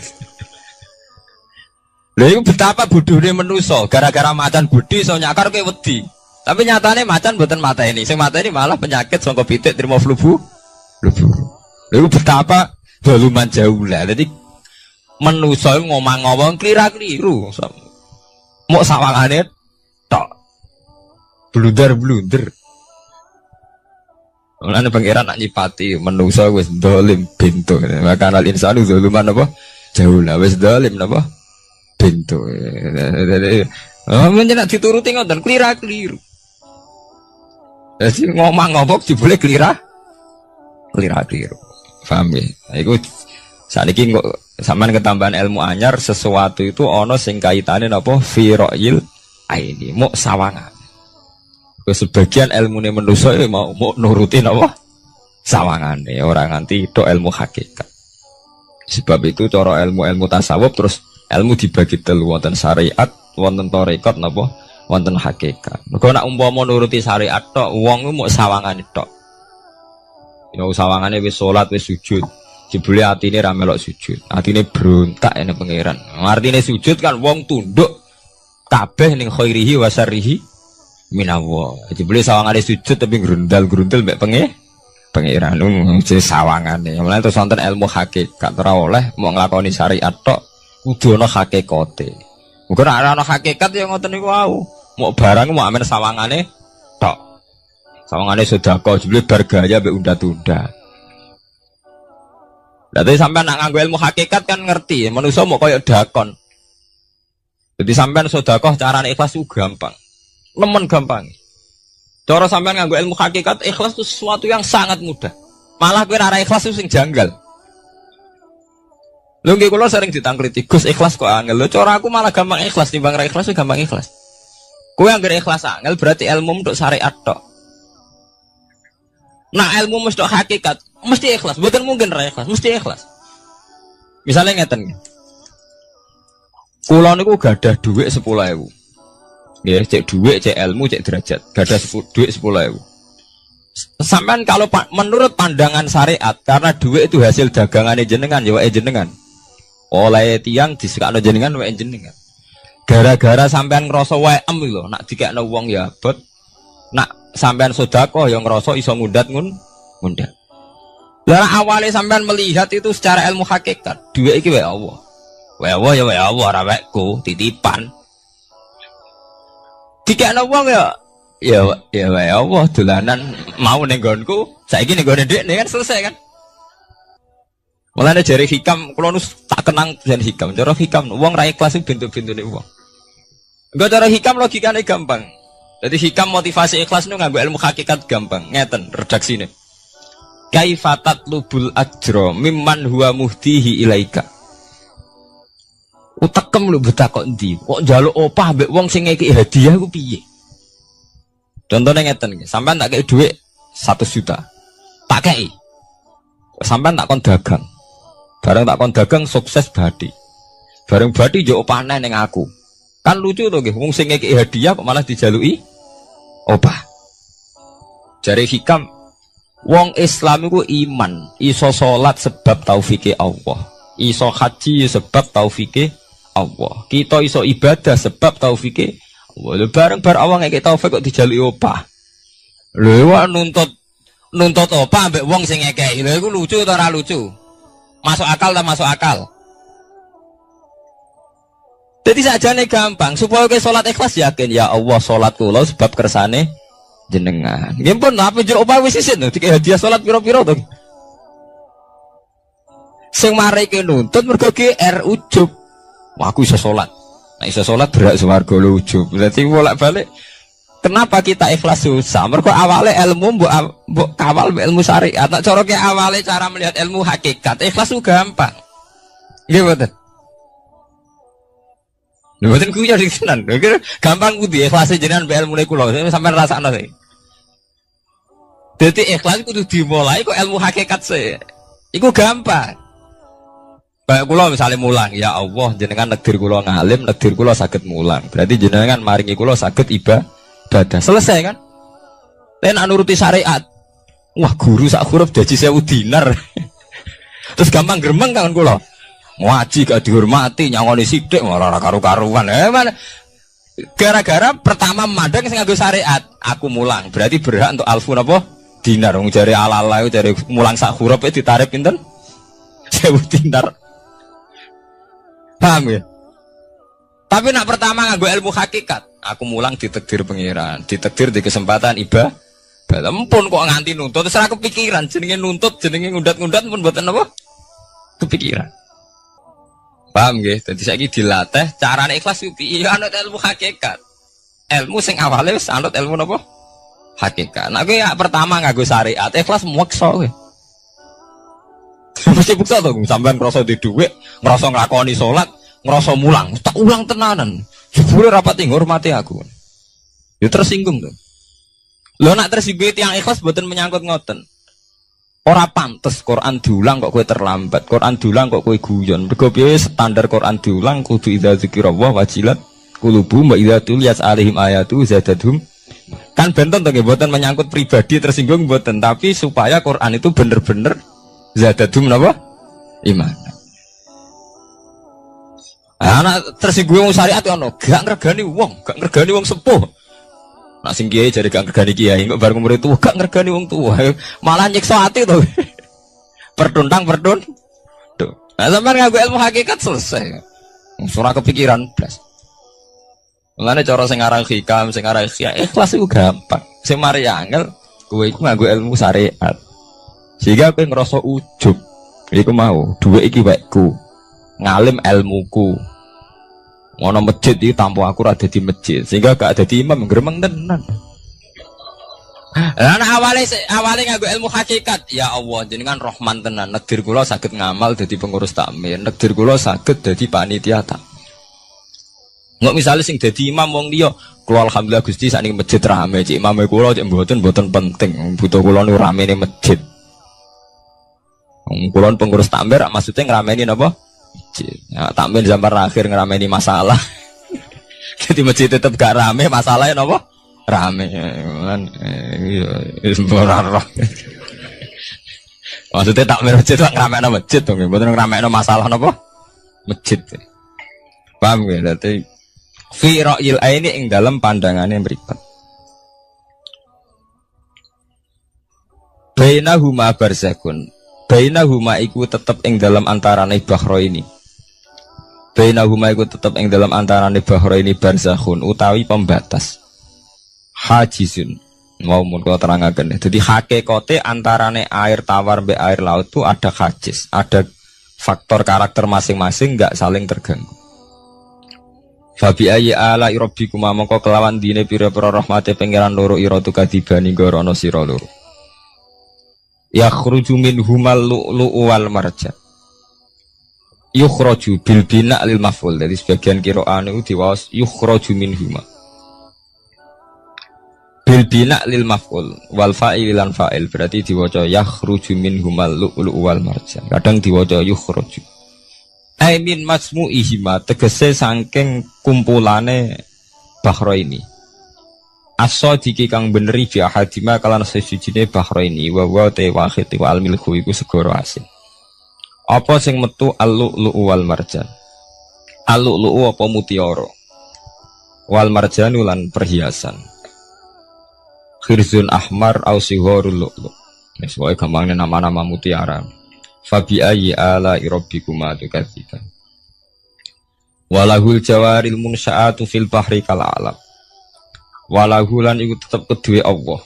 Lha iku betapa bodhone manusa, gara-gara macan budi iso nyakar kowe wedi. Tapi nyatane macan mboten mateni, sing mateni malah penyakit saka pitik trimo flu burung. Lha iku betapa daluman jauh lah. Dadi manusa ngomong-ngomong klira-kliru. Mok sawangane tok. Blunder-blunder. Mulane pangeran nak nyipati manusa wis dolim bento. Maka al insanu zaluman apa? Jauh lah wis dolim napa? Bento. Menjenak dituruti ngoten klira-kliru. Jadi ngomong-ngomong dibule klira-kliru. Paham ya? Iku saniki kok sampean ketambahan ilmu anyar sesuatu itu ana sing kaitane napa fira'il aini muk sawangan. Sebagian ilmune manusa mau nuruti napa sawangane ora nganti tok ilmu hakikat. Sebab itu cara ilmu-ilmu tasawuf terus ilmu dibagi telu, wonten syariat, wonten tarekat napa, wonten hakikat. Mergo nek umpama nuruti syariat tok, wong ku mok sawangane tok. Ya sawangane wis salat, wis sujud. Jebule atine ra melok sujud. Atine brontak ene pangeran. Artine sujud kan wong tunduk kabeh ning khairihi wa syarrihi minallah. Jebule sawangane sujud tapi grundal-grundal mek pangeran. Jenenge sawangane. Mulane terus wonten ilmu hakikat ora oleh mok nglakoni syariat tok. Kudu ana hakikate. Muga nek ana hakikat ya ngoten niku wau. Mok barang mok amen sawangane tok. Sawangane sedekah jebule bar gaya mbek unda-tunda. Lah tapi sampean nak nganggo ilmu hakikat kan ngerti, manusa mok koyo dakon. Jadi sampean sedekah carane ikhlas ku gampang. Nemen gampang. Cara sampean nganggo ilmu hakikat ikhlas itu sesuatu yang sangat mudah. Malah kowe ora ikhlas itu sing janggal. Lho nggih kula sering ditangkliti, Gus ikhlas kok angel. Lho cara aku malah gampang ikhlas timbang ra ikhlas gampang ikhlas. Kowe anggere ikhlas angel berarti ilmu untuk syariat tok. Nah ilmu mesti hakikat, mesti ikhlas. Mboten mungkin ra ikhlas, mesti ikhlas. Misalnya ngeten. Kula niku gadah dhuwit 10.000. Nggih, cek dhuwit, cek ilmu, cek derajat. Gadah dhuwit 10.000. Sampean kalau menurut pandangan syariat karena dhuwit itu hasil dagangane jenengan ya wae jenengan. Oleh tiang disekakno jenengan wae jenengan. Gara-gara sampean ngrasa waem lho, nak dikekno wong ya abot. Nak sampean sedekah ya ngrasa iso ngundat ngundang. Lah awalnya sampean melihat itu secara ilmu hakikat, duwe iki wae Allah. Wae Allah ya wae Allah ora wekku, titipan. Dikekno wong ya wae Allah dolanan mau ning nggonku, saiki ning nggone ndekne kan selesai kan. Mulane jare hikam kula nu tak kenang jan hikam. Cara hikam wong ra ikhlas bentuk-bentune wong. Enggak cara hikam logikane gampang. Jadi hikam motivasi ikhlas nu nganggo ilmu hakikat gampang. Ngeten redaksine. Kaifatat lubul ajro mimman huwa muhtihi ilaika. Utekem lu buta kok endi? Kok njaluk opah mbek wong sing ngeki hadiah ku piye? Contohnya ngeten iki, sampean tak kei dhuwit 1 juta. Tak kei. Sampean tak kon dagang. Bareng tak kon dagang sukses badi. Bareng badi yo opahne ning aku. Kan lucu to nggih, wong sing ngeki hadiah kok malah dijaluki opah. Jare hikam wong Islam iku iman, iso salat sebab taufike Allah. Iso haji sebab taufike Allah. Kita iso ibadah sebab taufike Allah. Bareng awang ngeki taufik kok dijaluki opah. Lho wak nuntut opah ambek wong sing ngekeki. Lha iku lucu ta ora lucu? Masuk akal tak masuk akal. Jadi sakjane gampang supaya ke salat ikhlas yakin ya Allah salat kula sebab kersane jenengan. Nggih pun apa jero opah wis isin to dikek hadiah salat pira-pira to. Sing mareke nuntut mergo GR ujub. Wah aku iso salat. Nek iso salat berak swarga lho ujub. Berarti bolak-balik kenapa kita ikhlas susah? Mergo awale ilmu mbok kawal mbok ilmu syariat. Tak cara ke awale cara melihat ilmu hakikat. Ikhlas ku gampang. Nggih mboten. Lho mboten ku ya tenan. Gampang kudu ikhlas jenengan mbek ilmune kula. Sampeyan rasakno sih. Dadi ikhlas kudu dimulai kok ilmu hakikat sih. Iku gampang. Baik kula misalnya mulang, ya Allah jenengan negdir kula ngalim, negdir kula saged mulang. Berarti jenengan maringi kula saged ibadah. Selesai kan? Nek nuruti syariat. Wah, guru sak huruf jaji 1000 dinar. Terus gampang gremeng kan kula. Ngaji gak dihormati, nyangoni sithik ora karu-karuan. Mana? Gara-gara pertama mandang sing nganggo syariat, aku mulang. Berarti berhak untuk alfu napa? Dinar. Wong jare ala-ala jare mulang sak huruf ditarik pinten? 1000 dinar. Paham ya? Tapi nak pertama nganggo ilmu hakikat, aku mulang ditakdir pengiran, ditakdir di kesempatan ibadah. Ampun kok nganti nuntut, terus aku kepikiran jenenge nuntut, jenenge ngundat-ngundat pun mboten apa? Kepikiran. Paham nggih? Dadi saiki dilatih carane ikhlas piye anut ilmu hakikat. Ilmu sing awale wis anut ilmu napa? Hakikat. Nah kowe pertama nganggo syariat, ikhlas meksa kowe. Mesti bukti tuh, sampean ngerasa di duit, ngerasa ngelakoni sholat, ngerasa mulang, tak ulang tenanan. Jebule rapat ngurmati aku. Ya tersinggung tuh. Lo nak tersinggung yang ikhlas buatan menyangkut ngoten. Ora pantes Quran diulang kok kowe terlambat, Quran diulang kok kowe guyon. Mergo piye standar Quran diulang kudu idza dzikrullah wajilat qulubuhum wa idza tuliyat alaihim ayatu zadatuhum. Kan benten to nggih buatan menyangkut pribadi tersinggung buatan, tapi supaya Quran itu bener-bener zadadum napa? Iman. Anak tersinggung wong syariat ono, gak ngregani wong sepuh. Nak sing kiai jare gak ngregani kiai, kok bareng umur itu gak ngregani wong tua. Malah nyiksa ati to. Perdun. Tuh. Nah, sampeyan nganggo ilmu hakikat selesai. Ora kepikiran blas. Mulane cara sing aran hikam, sing aran ikhlas iku gampang. Sing mari angel kowe iku nganggo ilmu syariat. Sehingga aku ngerasa ujub. Iku mau, duwe iki wekku. Ngalim ilmuku. Ngono masjid iki tanpa aku ora dadi masjid. Sehingga gak dadi imam gremeng tenan. Lah awale nganggo ilmu hakikat, ya Allah jenengan Rahman tenan. Negdir kula saged ngamal dadi pengurus takmir, negdir kula saged dadi panitia tak. Nggak misalnya sing dadi imam wong liya, kula alhamdulillah Gusti sakniki masjid rame, cik imame kula cik mboten penting. Butuh kula nu ramene masjid. Kulon pengurus takmir maksudnya ngerameni apa? Ya, takmir zaman akhir ngerameni masalah. Jadi masjid tetap gak rame, masalahnya apa? Rame. Maksudnya takmir masjid itu ngerameni masjid dong, bukan ngerameni masalah apa? Masjid. Paham ya? Jadi fi ra'yil aini ing dalam pandangannya mripat. Bainahuma barzakhun. Bainahuma iku tetep ing dalam antarane bahro ini. Bainahuma iku tetep ing dalam antarane bahro ini barzakhun utawi pembatas. Hajizun. Mau mun kula terangaken. Dadi hakikate antarane air tawar mbek air laut itu ada hajiz, ada faktor karakter masing-masing enggak saling terganggu. Fabi ayyi ala rabbikum mongko kelawan dine pira-pira rahmate pangeran loro ira tu kadibani gorono sira loro. Yakhruju minhumal lu'lu'u wal marjan. Yukhraju bil bina lil maf'ul. Jadi sebagian qira'ane itu diwaos yukhraju minhuma. Bil bina lil maf'ul wal fa'il lan fa'il berarti diwaca yakhruju minhumal lu'lu'u wal marjan. Kadang diwaca yukhraju. Ai min masmu'ihima tegese saking kumpulane bahro ini. As-sadiqi kang beneri bi ahadima kalan sesujine bahro ini wa te wahid wa al milku iku segoro asin. Apa sing metu al-lu'lu'u wal marjan? Al-lu'lu'u apa mutiara? Wal marjanu lan perhiasan. Khirzun ahmar au sihorul lu'lu'. Wis wae gampangnya nama-nama mutiara. Fabi ayyi ala rabbikuma tukadziban. Walahul jawaril munsya'atu fil bahri kal alam. Walahu lan iku tetep kedue Allah.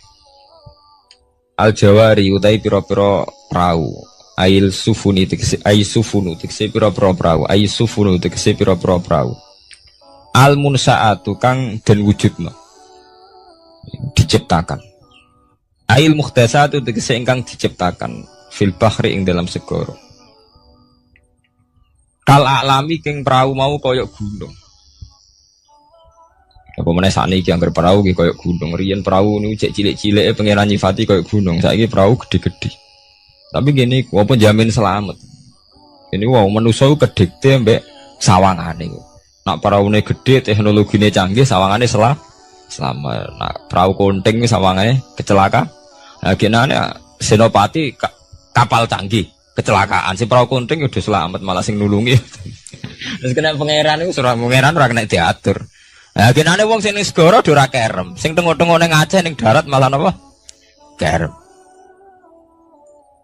Al jawari utai pira-pira prau. Ail sufuni tegese ai sufunu tegese pira-pira prau. Ai sufunu tegese pira-pira prau. Al munsya'atu kang den wujudna. Diciptakan. Ail mukhtasatu tegese ingkang diciptakan. Fil bahri ing dalam segoro. Kal alami king perahu mau koyok gunung. Apa meneh sakniki anggere perahu ki koyok gunung. Riyen perahu niku cek cilik-cilike pangeran nyifati koyok gunung. Saiki perahu gede-gede. Tapi gini, apa jamin selamat. Ini wow manusa kedikte mbek sawangane. Nak peraune gede, teknologine canggih, sawangane selamat. Nak perahu konting sawangane kecelaka. Nah genane senopati kapal canggih kecelakaan si perahu kunting udah selamat malah sing nulungi. Terus kena pangeran itu surah pangeran ora kena diatur. Nah genane wong sing ning segara ora kerem, sing tengok-tengok ning Aceh ning darat malah napa? Kerem.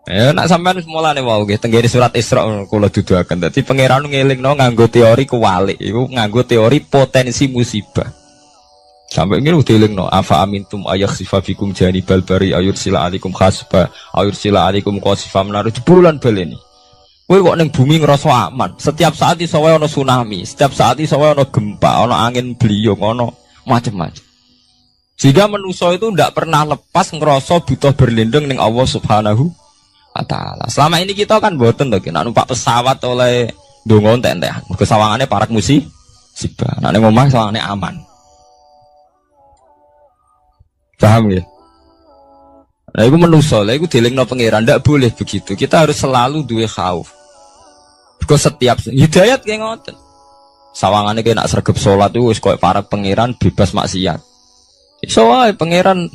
Ya nak sampean mulane wau nggih tenggene surat Isra kula duduaken. Dadi pangeran ngelingno nganggo teori kewalik, iku nganggo teori potensi musibah. Sampai ini udah dilingno afa amintum ayakhsifa fikum janibal bari ayur sila alikum khasba ayur sila alikum qasifa menaruh jebulan baleni. Kowe kok ning bumi ngerasa aman. Setiap saat iso wae ana tsunami, setiap saat iso wae ana gempa, ana angin beliung, ana macam-macam. Jika manusia itu tidak pernah lepas ngerasa butuh berlindung ning Allah Subhanahu wa taala. Selama ini kita kan mboten to nek numpak pesawat oleh ndonga entek-entekan. Mergo sawangane parak musibah. Nek ning omah sawangane aman. Paham ya? Nah itu manusia, itu dilingno pangeran, tidak boleh begitu. Kita harus selalu duwe khauf. Because setiap hidayat kayak ngoten. Sawangannya kayak nak sergap sholat itu wis koyo para pangeran bebas maksiat. Iso wae pangeran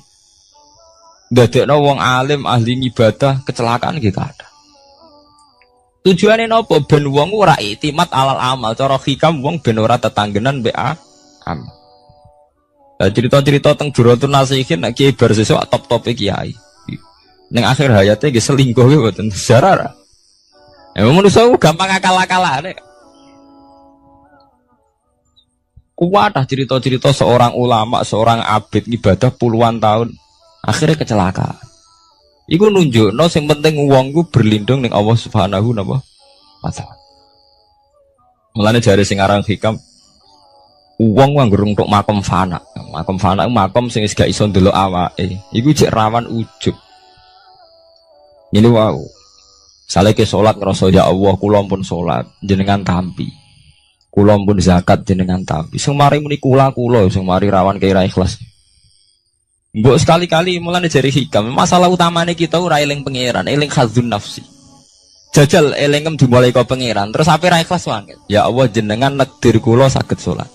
ndadekno wong alim ahli ibadah kecelakaan kita ada. Tujuannya nopo ben wong ora iktimat alal amal, cara hikam wong ben ora tetanggenan mbek amal. Cerita-cerita tentang Duratun Nasihin nek kiai bar sesuk top-top kiai. Ning akhir hayate nggih selingkuh nggih mboten sejarah. Ya manusa gampang akal-akalane. Kuwatah cerita-cerita seorang ulama, seorang abid ibadah puluhan tahun akhirnya kecelakaan. Iku nunjukno sing penting wong ku berlindung ning Allah Subhanahu wa taala. Mulane jare sing aran hikam wong nganggo untuk makom fana. Makom fana makom sing wis gak iso ndelok awake. Iku jek rawan ujub. Ini wow. Saleh ke salat ngrasa ya Allah kula pun salat jenengan tampi. Kula pun zakat jenengan tampi. Sing mari muni kula sing mari rawan kira ikhlas. Mbok sekali-kali mulane jari hikam. Masalah utamane kita ora eling pangeran, eling khadzun nafsi. Jajal elingem dimulai kok pangeran, terus ape ra ikhlas wae. Ya Allah jenengan nekdir kula saged salat.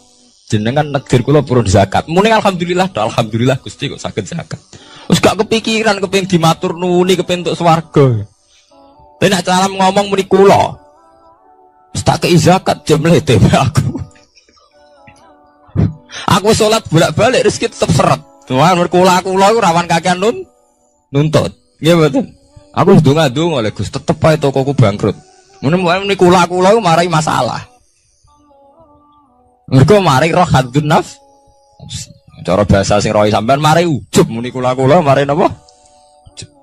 Jenengan negir kula purun zakat. Muni alhamdulillah, alhamdulillah Gusti kok saged zakat. Wis gak kepikiran kepengin dimatur nuni kepengin entuk swarga. Tapi nek cara ngomong muni kula. Wis tak kei zakat jemlete aku. Aku salat bolak-balik rezeki tetep seret. Tuhan kula rawan kakean nuntut. Nggih mboten. Aku wis ndonga-ndonga oleh Gus tetep ae tokoku bangkrut. Muni kula-kula iku marai masalah. Mergo marai roh hadun nafs. Cara bahasa sing rohi sampean marai ujub muni kula-kula marai napa?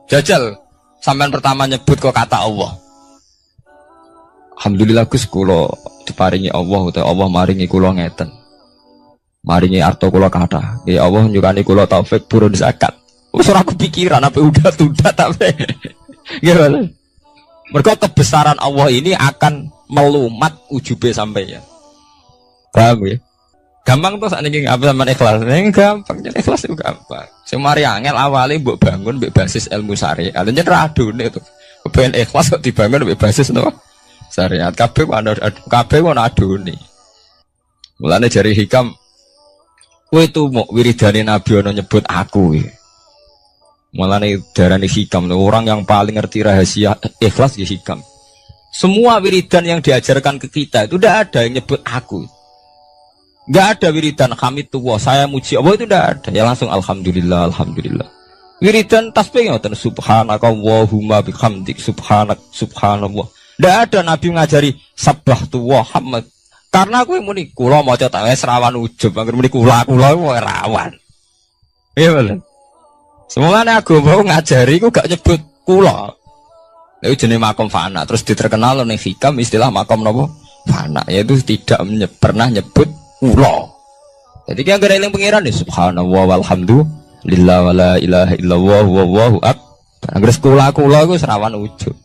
Jajal sampean pertama nyebut kok kata Allah. Alhamdulillah Gus kula diparingi Allah utawa Allah maringi kula ngeten. Maringi arto kula kathah. Ya Allah nyukani kula taufik purun zakat. Wis ora kepikiran apa udah tapi. Gimana? Mergo kebesaran Allah ini akan melumat ujube sampai ya. Paham ya? Gampang tuh sakniki apa sampean ikhlas. Gampang, ikhlas itu gampang. Sing mari angel awale mbok bangun mbek basis ilmu syariat. Lha nyen radone to. Kepen ikhlas kok dibangun mbek basis napa? Syariat. Kabeh ana adone. Mulane jari hikam kowe itu mau wiridane Nabi ana nyebut aku ya. Mulane darani hikam orang yang paling ngerti rahasia ikhlas ya hikam. Semua wiridan yang diajarkan ke kita itu udah ada yang nyebut aku. Enggak ada wiridan hamidullah, saya muji Allah itu udah ada. Ya langsung alhamdulillah, alhamdulillah. Wiridan tasbih ngoten subhanakallahumma bihamdik subhanallah. Enggak ada nabi ngajari sabbahtu wa hamd. Karena aku muni kula maca tak wis rawan ujub, anggere muni kula wae rawan. Iya bener. Semuanya agama ngajari ku gak nyebut kula. Itu jenis makom fana. Terus diterkenal ning hikam istilah makom nopo fana, yaitu tidak pernah nyebut kula. Jadi ki anggere eling pangeran ya subhanallah walhamdulillah wala ilaha illallah wallahu akbar. Anggere kula iku serawan ujub.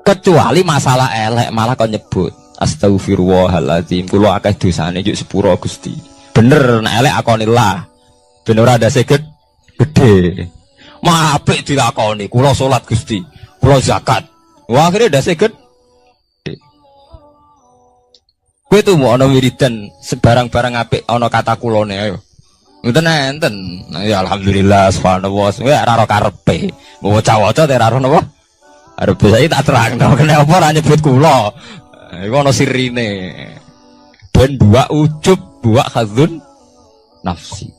Kecuali masalah elek malah kon nyebut astagfirullahaladzim kula akeh dosane juk sepuro Gusti. Bener nek elek akonillah. Ben ora ada seged gede, mah apik dilakoni. Kula salat Gusti, kula zakat. Wah akhirnya udah seged. Kowe tuh mau ana wiridan sebarang-barang apik ana kata kulone ayo. Ngoten enten. Ya alhamdulillah subhanallah. Ya ora karo karepe. Mau waca-waca ora ora napa? Arep saya tak terangno kenapa ora nyebut kula. Iku ana sirine. Ben dua ujub, dua khadzun nafsi.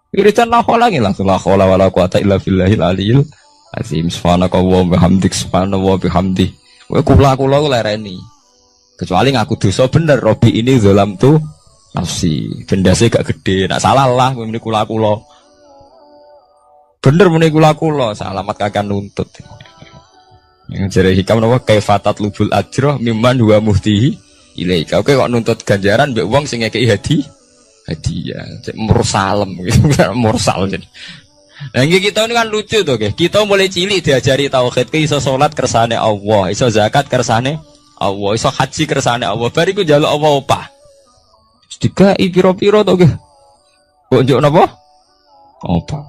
Wiridan la khola nggih langsung la khola wala quwata illa billahil aliyil azim subhanakallahumma bihamdik subhanallah bihamdi. Kowe kula ku lereni. Kecuali ngaku dosa bener Robi ini zalam tu nafsi. Bendase gak gede. Nak salah lah muni kula. Bener muni kula salamat kakan nuntut. Yang jare hikam napa kaifatat lubul ajrah mimman huwa muhtihi ilaika. Kowe kok nuntut ganjaran mbek wong sing ngekeki hadiah, cek mursalem gitu, mursal jadi. Nah kita ini kan lucu tuh, kita mulai cilik diajari tauhid, iso sholat kersane Allah, iso zakat kersane Allah, iso haji kersane Allah. Bariku jaluk Allah opah. Dikai piro-piro tuh, kok njuk napa? Opah.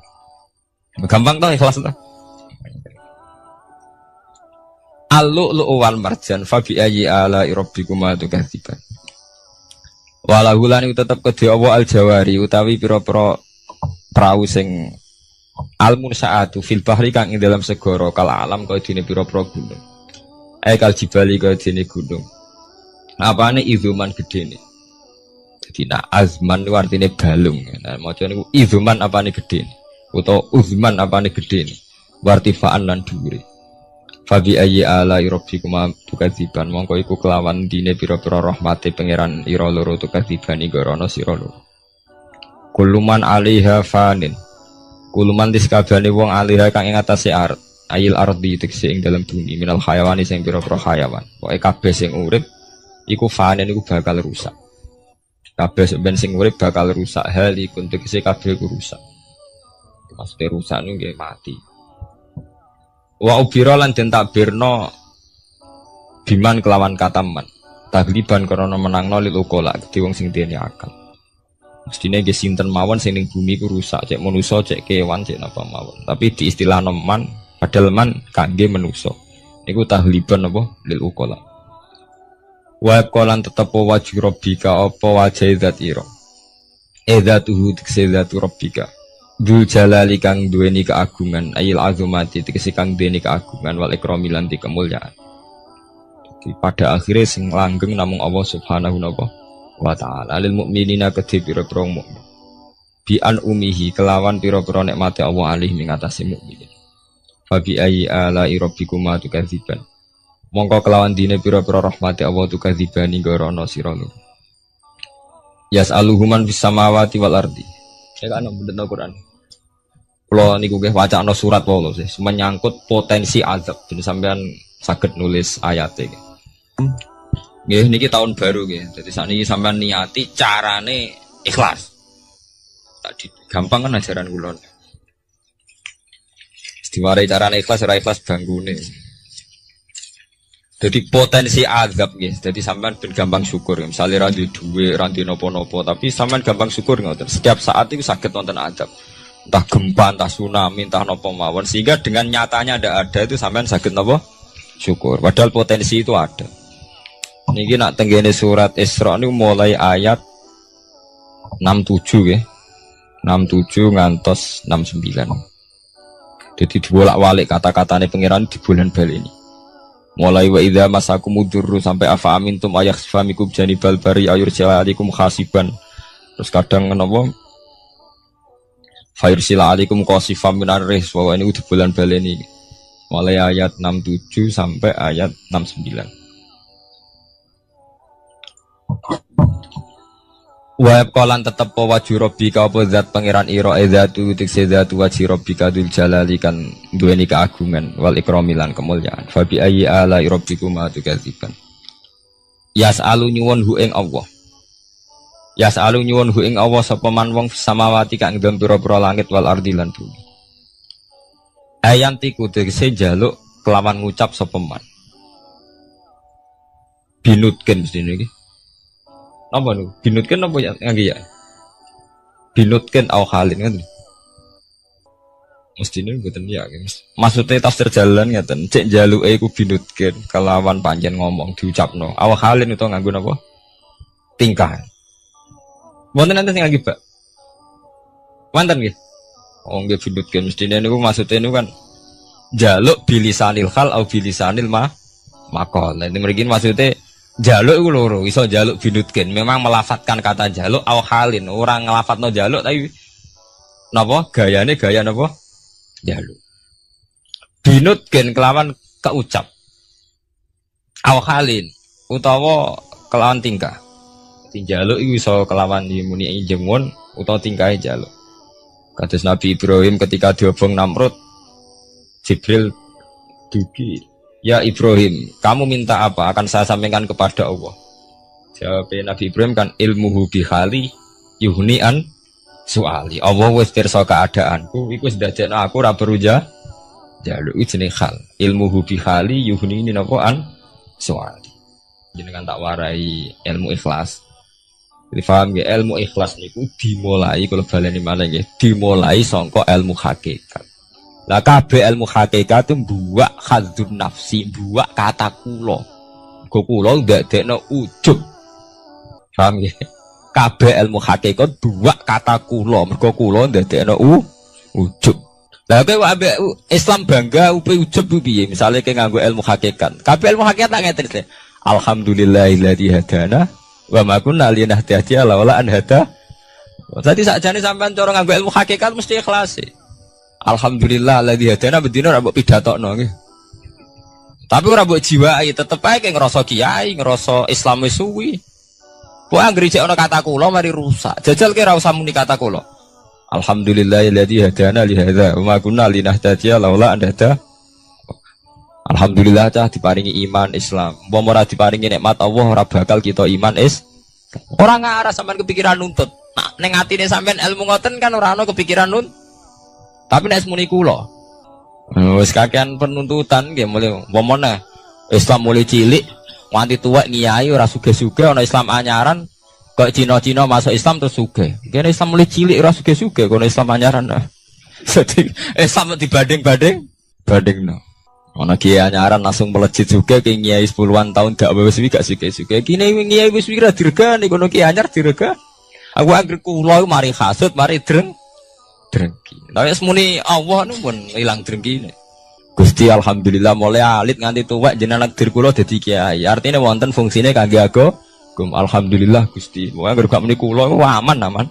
Gampang tuh ikhlas tuh. Al-lu'lu'u wal marjan fa bi ayyi ala'i rabbikuma tukadziban. Walahulani tetap kedhe Allah al-jawari utawi pira-pira prau sing al-munsaatu fil bahri kang ing dalam segara kal alam kaya dene pira-pira gunung. Kal jibali kaya dene gunung. Apane izuman gedene. Dadi azman ku artine balung. Nah maca niku izuman apane gedene utawa uzman apane gedene. Wartifaan lan dhuwure. Fabi ayyi ala rabbikuma tukadziban mongko iku kelawan dine pira-pira rahmate pangeran ira loro tukadziban igorono sira loro. Kuluman alaiha fanin. Kuluman diskabane wong alaiha kang ing atase art. Ayil ardi tekse ing dalem bumi minal hayawani sing pira-pira hayawan. Pokoke kabeh sing urip iku fanin iku bakal rusak. Kabeh sing urip bakal rusak hal iku tekse kabeh iku rusak. Maksudnya rusak niku nggih mati. Wa ubira lan den takbirno biman kelawan kataman tagliban karena menangno lil ukola di wong sing dene akal. Mestine nggih sinten mawon sing ning bumi ku rusak cek manusa cek kewan cek napa mawon. Tapi di istilah man padahal man kangge manusa. Niku tagliban apa lil ukola. Wa qalan tetep wajhi rabbika apa wajhi zat ira. Zatuhu tikzatu rabbika. Dul jalali kang duweni keagungan ayil azumati tegese kang duweni keagungan wal ikrami lan kemuliaan. Pada akhirnya sing langgeng namung Allah Subhanahu wa taala lil mukminina kedhe pira-pira mukmin. Bi an umihi kelawan pira-pira nikmate Allah alih ing atase mukmin. Fabi ayyi ala'i rabbikuma tukadziban. Mongko kelawan dine pira-pira rahmati Allah tukadzibani gorono sira loro. Yas'aluhu man fis samawati wal ardi. Saya kan bener Quran. Kalau niku nggih wacana surat wae sih, menyangkut potensi azab. Jadi sampean saged nulis ayate. Nggih niki tahun baru nggih. Jadi sakniki sampean niati carane ikhlas. Tadi gampang kan ajaran kula. Diwarai carane ikhlas ora ikhlas banggune. Jadi potensi azab nggih. Jadi sampean ben gampang syukur. Misalnya ra duwe dhuwit, ra duwe napa-napa, tapi sampean gampang syukur ngoten. Setiap saat itu saged wonten azab. Entah gempa, entah tsunami, entah napa mawon, sehingga dengan nyatanya ada itu sampean saged napa syukur. Padahal potensi itu ada. Niki nak tenggene surat Isra niku mulai ayat 67 nggih. 67 ngantos 69. Jadi dibolak-balik kata-katane pangeran dibolan-baleni. Mulai wa idza masakumudurru sampai afa amintum ayakhfamikum janibal bari ayurja'alikum khasiban. Terus kadang napa Fairsila alaikum qasifam minar ris. Bahwa ini udah bulan baleni. Mulai ayat 67 sampai ayat 69. Wa qalan tetep wajhu rabbika apa zat pangeran ira idzatu tikse zatu wajhi rabbika dzul jalali kan duweni keagungan wal ikramilan kemuliaan. Fa bi ayyi ala rabbikuma tukadziban. Yas'alu nyuwun hu ing Allah. Yas'alu nyuwun hu ing Allah sapa man wong samawati kang ndang pira-pira langit wal ardi lan bumi. Ayantiku tegese njaluk kelawan ngucap sapa man. Binutken mestine iki. Napa niku? Binutken napa ya ngangge ya? Binutken au halin kan. Mestine mboten ya, Mas. Maksude tafsir jalan ngeten, cek njaluke iku binutken kelawan panjen ngomong diucapno. Au halin utawa nganggo napa? Tingkah. Wonten nanti sing lagi, Pak. Wonten nggih. Oh nggih binutken mestine niku maksude niku kan njaluk bilisanil hal au bilisanil maqal. Nek mriki maksude jaluk iku loro, iso jaluk binutken. Memang melafatkan kata jaluk au halin, orang ngelafatno jaluk tapi napa gayane gaya napa? Jaluk. Binutken kelawan keucap. Au halin utawa kelawan tingkah. Jaluk iku iso kelawan muni jengon utawa tingkahe jaluk. Kados Nabi Ibrahim ketika diobong Namrud, Jibril dugi, "Ya Ibrahim, kamu minta apa? Akan saya sampaikan kepada Allah." Jawab Nabi Ibrahim kan ilmuhu bihali yuhni an suali. Allah wis pirsa keadaanku, iku wis dadekno aku ora perlu jaluk iki jenenge hal. Ilmuhu bihali yuhni ini napa an suali. Jenengan tak warai ilmu ikhlas. Jadi paham ya, ilmu ikhlas niku dimulai kalau baleni malah nggih, dimulai sangka ilmu hakikat. Lah kabeh ilmu hakikat itu buak hadzun nafsi, buak kata kula. Go kula ndadekno ujub. Paham nggih? Kabeh ilmu hakikat buak kata kula, mergo kula ndadekno ujub. Lah kowe ambek Islam bangga upe ujub piye? Misale kowe nganggo ilmu hakikat. Kabeh ilmu hakikat tak ngeten. Alhamdulillahilladzi hadana wa ma kunna linahtadiya laula an hada. Tadi sakjane sampean cara nganggo ilmu hakikat mesti ikhlas. Alhamdulillah alladzi hadana bedino ora mbok pidatokno nggih. Tapi ora mbok jiwai, tetep ae ngrasa kiai, ngrasa Islam wis suwi. Kok anggere jek ana kata kula mari rusak. Jajal ki ora usah muni kata kula. Alhamdulillah alladzi hadana li hadza wa ma kunna linahtadiya laula an hada. Alhamdulillah cah diparingi iman Islam. Mbok ora diparingi nikmat Allah ora bakal kita iman Ora ngarah sampean kepikiran nuntut. Nah, ning atine sampean ilmu ngoten kan ora ana kepikiran nuntut. Tapi nek muni kula wis kakean penuntutan nggih mulai umpamane Islam mulai cilik nganti tuwek ngiyai ora sugih-sugih ana Islam anyaran kok Cina-Cina masuk Islam terus sugih. Kene Islam mulai cilik ora sugih-sugih kono Islam anyaran. Jadi Islam dibanding-bandingno. Ana kiai anyaran langsung melejit juga ke kiai 10-an tahun gak wis gak suke-suke. Kene kiai wis kira diregani kono kiai anyar direga. Aku anggere kula mari hasud, mari drengki. Tapi semuni Allah nu pun ilang drengkine. Gusti alhamdulillah mulai alit nganti tuwek jenengan takdir kula dadi kiai. Artinya wonten fungsine kangge aku. Alhamdulillah Gusti. Pokoke anggere gak muni kula aman.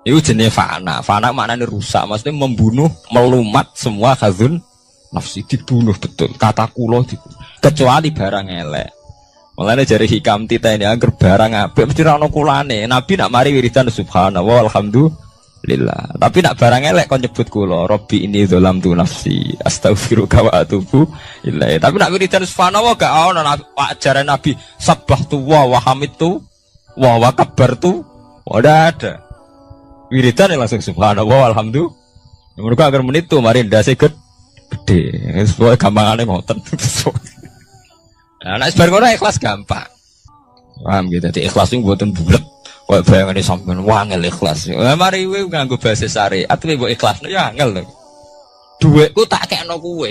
Iku jenenge fana. Fana maknane rusak, maksudnya membunuh, melumat semua khazun nafsi dibunuh betul. Kata kula dibunuh. Kecuali barang elek. Mulane jare hikam tita ini agar barang apik mesti ra ono kulane. Nabi nak mari wiridan subhanallah walhamdulillah. Tapi nak barang elek kon nyebut kula, Rabbi ini dzalamtu nafsi, astaghfiruka wa atubu ilaih. Tapi nak wiridan subhanallah gak ono ajaran Nabi sabbahtu wa hamidtu wa kabbartu. Ora ada. Wiridan langsung subhanallah walhamdulillah. Mergo agar menit tuh mari ndase gede. Sesuai gampangane ngoten. Nah, nek bar ngono ikhlas gampang. Paham gitu. Dadi ikhlas niku mboten bulet. Kok bayangane sampean wangel ikhlas. Lah mari kowe nganggo bahasa syariat kowe mbok ikhlasno ya angel lho. Dhuwitku tak kekno kowe.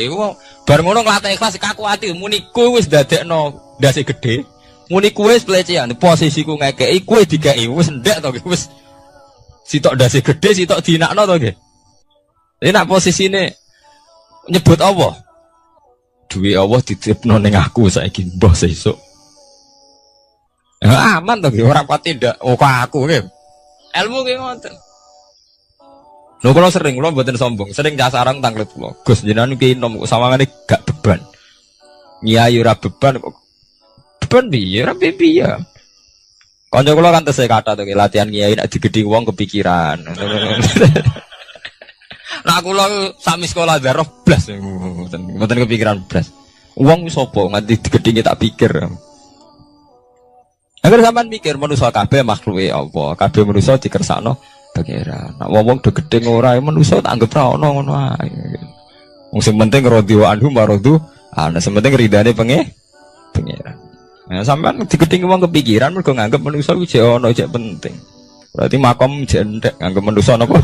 Bar ngono nglatih ikhlas kaku ati muni kowe wis dadekno ndase gede. Muni kowe wis pelecehan. Posisiku ngekeki kowe dikeki wis ndek to wis. Sitok ndase gede sitok dinakno to nggih. Ini nak posisine nyebut Allah. Duwe Allah dititipno ning aku saiki mbah sesuk. Ya aman to ora pati ndak kok aku nggih. Ilmu ki ngoten. Lho kula sering kula mboten sombong, sering nyasarang tanglet kula. Gus jenengan ki nom sawangane gak beban. Nyai ora beban kok. Beban piye? Ora piye. Kanca kula kan tesih kata to latihan kiai nek digedhi wong kepikiran. Nah kula sami sekolah darah blas mboten kepikiran blas. Wong wis sapa nganti digedhinge tak pikir. Agar sampean mikir manusa kabeh makhluke apa? Kabeh manusa dikersakno pangeran. Nek wong do gedhe ora manusa tak anggap ra ono ngono ae. Wong sing penting radhiwa anhu maradu, ana sing penting ridane pangeran. Nah sampean digedhinge wong kepikiran mergo nganggep manusa kuwi jek ono jek penting. Berarti makom jek entek nganggep manusa napa?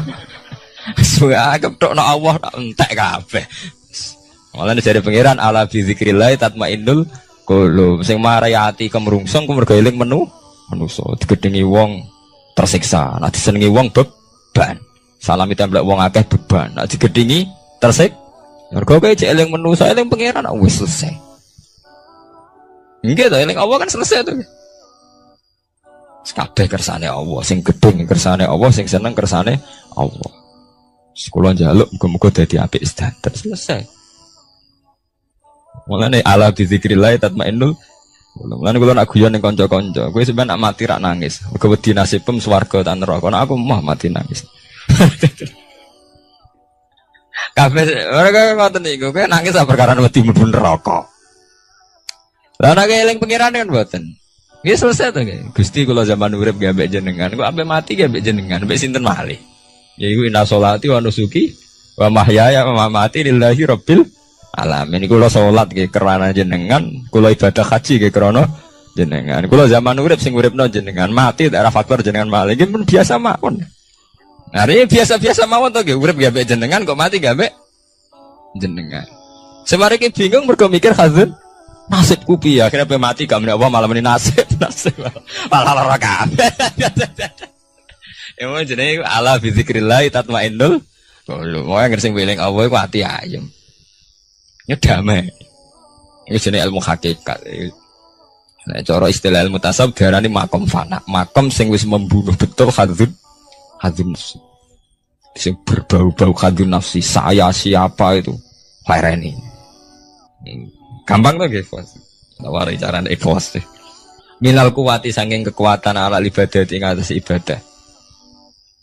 Anggap tok no Allah tak entek kabeh. Malah dari pangeran ala bi zikrillah tatmainnul qulub. Sing marai ati kemrungsung ku mergo eling manusa digedhengi wong tersiksa. Nek disenengi wong beban. Salami templek wong akeh beban. Nek digedhengi mergo kowe jek eling manusa eling pangeran wis selesai. Nggih to eling Allah kan selesai to. Kabeh kersane Allah, sing gedhe kersane Allah, sing seneng kersane Allah. Sekolah njaluk muga-muga dadi apik standar selesai. Mulane ala bi zikrillah tatmainnul. Mulane kula nak guyon ning kanca-kanca, kowe sampeyan nak mati rak nangis. Muga wedi nasibem swarga ta neraka. Nek aku mah mati nangis. Kabeh ora ngoten niku, kowe nangis perkara wedi mlebu neraka. Lah nek eling pengiran kan mboten. Nggih selesai to nggih. Gusti kula zaman urip nggih ambek jenengan, kok ambek mati nggih ambek jenengan, ambek sinten malih. Yaiku inna sholati wa nusuki wa mahyaya wa mamati lillahi rabbil alamin. Kula salat nggih kerana jenengan, kula ibadah haji nggih krana jenengan. Kula zaman urip sing uripno jenengan, mati daerah faktor jenengan malih nggih biasa mawon. Nah, ini biasa-biasa mawon to nggih, urip nggih ambek jenengan kok mati nggih ambek jenengan. Semare ki bingung mergo mikir hazun nasibku piye, akhirnya mati gak menapa malah meni nasib. Malah lara kabeh. Emang jenenge ala bi zikrillah tatmainnul qulub. Moe ngersing weling Allah iku ati ayem. Ya damai. Iki jenenge ilmu hakikat. Nek cara istilah ilmu tasawuf diarani makom fana. Makom sing wis membunuh betul hadzun nafsi. Sing berbau-bau hadzun nafsi. Saya siapa itu? Laireni. Gampang to nggih, Bos. Tawari carane ikhlas. Minal kuwati saking kekuatan ala ibadah ing atas ibadah.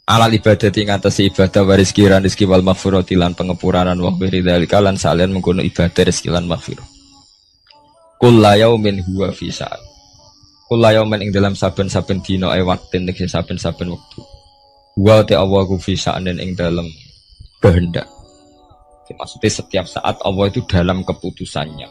Alal ibadah ing atas ibadah waris kiran rezeki wal maghfirati lan pengepuranan wa bidzalika lan salian mengkono ibadah rezeki lan maghfirah. Kullu yaumin huwa fi sa'at. Kullu yaumin ing dalam saben-saben dina waktin ing saben-saben wektu. Wa ta Allah ku fi sa'anin ing dalam kehendak. Maksudnya setiap saat Allah itu dalam keputusannya.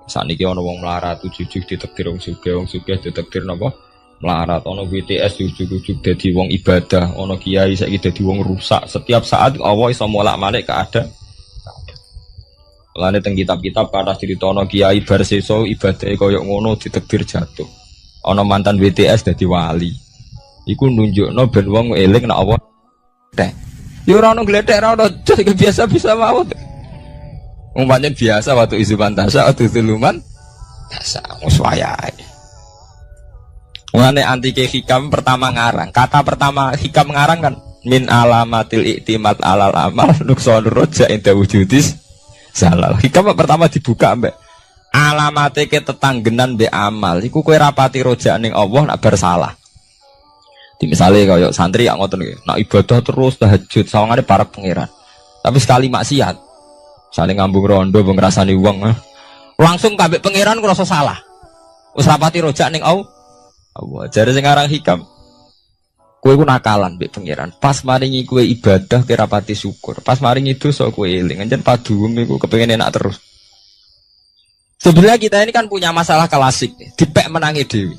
Saat ini ana wong melarat ujug-ujug ditakdir wong sugih ditakdir napa? Melarat, ono BTS ujug-ujug dadi wong ibadah, ono kiai saiki dadi wong rusak. Setiap saat Allah iso molak-malik keadaan. Lane teng kitab-kitab kathah critono kiai bar sesuk ibadahe kaya ngono ditakdir jatuh. Ono mantan BTS dadi wali. Iku nunjukno ben wong eling nek Allah teh. Ya ora ono gledek ora ono jos biasa bisa mawon. Umpamane biasa waktu izuban tasa waktu zuluman biasa wis wayahe. Mulane antike hikam pertama ngarang. Kata pertama hikam ngarang kan min alamatil iktimat alal amal nuksanur roja inda wujudis Salah. Hikam pertama dibuka mbak. Alamate ke tetanggenan mbek amal. Iku kowe rapati rojak ning Allah nak bersalah. Di misalnya kaya santri yang ngoten iki, nak ibadah terus tahajud sawangane para pangeran. Tapi sekali maksiat, saling ngambung rondo mbok ngrasani wong, langsung kabeh pangeran ngrasa salah. Wis rapati rojak ning Allah. Jare sing aran hikam. Kowe ku nakalan mbek pangeran. Pas maringi kowe ibadah kowe rapati syukur. Pas maringi dosa kowe eling. Anjen paduem iku kepengin enak terus. Sebenarnya kita ini kan punya masalah klasik, dipek menangi dewi.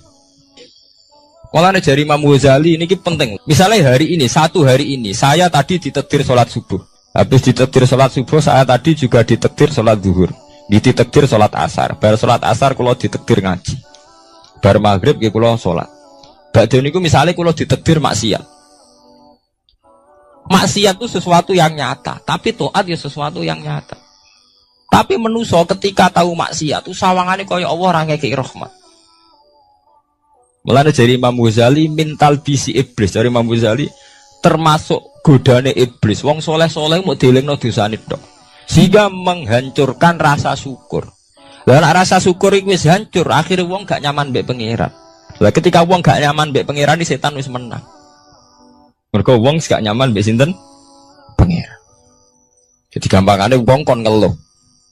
Mulane jari Imam Ghazali ini penting. Misalnya hari ini, satu hari ini, saya tadi ditakdir sholat subuh. Habis ditakdir sholat subuh, saya tadi juga ditakdir sholat zuhur. Ditakdir sholat asar. Bar sholat asar kalau ditakdir ngaji. Bar maghrib ya kalau sholat. Badhe niku misalnya kalau ditakdir maksiat. Maksiat itu sesuatu yang nyata, tapi taat ya sesuatu yang nyata. Tapi menuso ketika tahu maksiat itu sawangane kaya Allah ora ngekeki rahmat. Mulane dari Imam Ghazali mintal bisi iblis, dari Imam Ghazali termasuk godane iblis. Wong soleh-soleh mau dielingno dosane tok. Sehingga menghancurkan rasa syukur. Lah rasa syukur iku wis hancur, akhire wong gak nyaman mbek pangeran. Lah ketika wong gak nyaman mbek pangeran, setan wis menang. Mergo wong gak nyaman mbek sinten? Pangeran. Jadi gampangane wong kon ngeluh.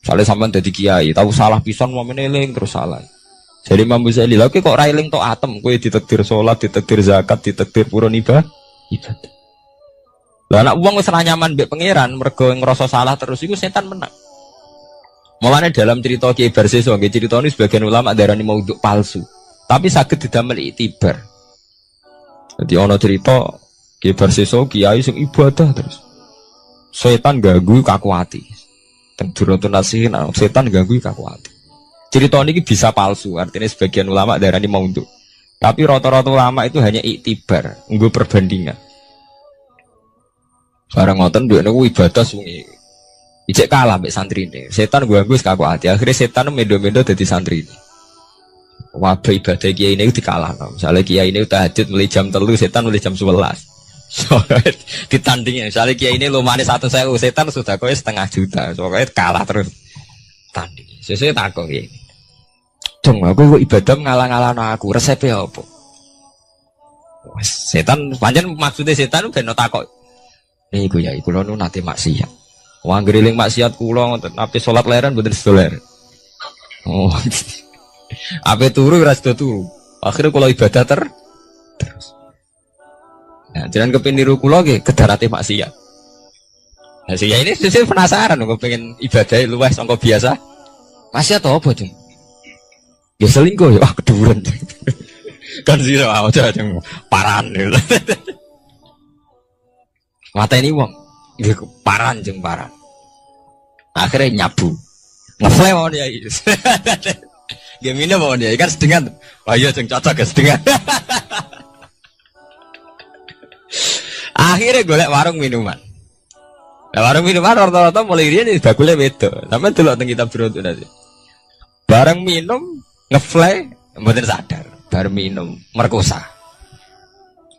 Soalnya sampean dadi kiai, tahu salah pisan mau meneling terus salah. Jadi Imam Ghazali, lha kok ra eling tok atem, kowe ditakdir salat, ditakdir zakat, ditakdir purun ibadah. Lah nek wong wis ra nyaman mbek pangeran, mergo ngrasa salah terus iku setan menang. Mulane dalam cerita Kiai Barseso, nggih cerita ini sebagian ulama darani maudhu palsu. Tapi saged didamel iktibar. Jadi ana cerita Kiai Barseso kiai sing ibadah terus. Setan ganggu kaku ati. Dan durutun nasihin, setan ganggu kaku hati. Cerita ini bisa palsu, artinya sebagian ulama darani maudhu. Tapi rata-rata ulama itu hanya iktibar, nggo perbandingan. Barang ngoten duwe niku ibadah sungi. Ijek kalah mbek santrine. Setan ganggu kaku hati. Akhirnya setan mendo-mendo dadi santrine. Wabah ibadah kiai ini dikalahno. Misalnya kiai ini tahajud mulai jam 3, setan mulai jam 11. Soalnya ditandingnya, misalnya kiai ini lumane 1.000, setan sudah kowe 500 juta, soalnya kalah terus tanding. Sesuai takok ya. Dong, aku ibadah ngalang-alang aku, resepnya apa? Setan, pancen maksudnya setan ben takok. Nih gue ya, kula nu nate maksiat. Wong griling maksiat kula ngoten, ape salat leren mboten sedoler. Oh. Ape turu ora sedo turu. Akhirnya kula ibadah terus. Nah, jangan kepin niru kula nggih kedarate maksiat. Nah, saya ini sesuk penasaran kok pengen ibadah luwih sangka biasa. Maksiat apa, Jung? Ya selingkuh ya, keduren. Kan sira aja jeng paran. Mateni wong. Nggih paran jeng paran. Akhirnya nyabu. Ngefle mawon ya. Nggih minum mawon ya, kan sedengan. Wah iya jeng cocok ya sedengan. Akhirnya golek warung minuman. Nah, warung minuman rata-rata mulai riyen bakule wedok. Sampe delok teng kitab Burut nanti. Bareng minum ngefly mboten sadar. Bar minum merkosa.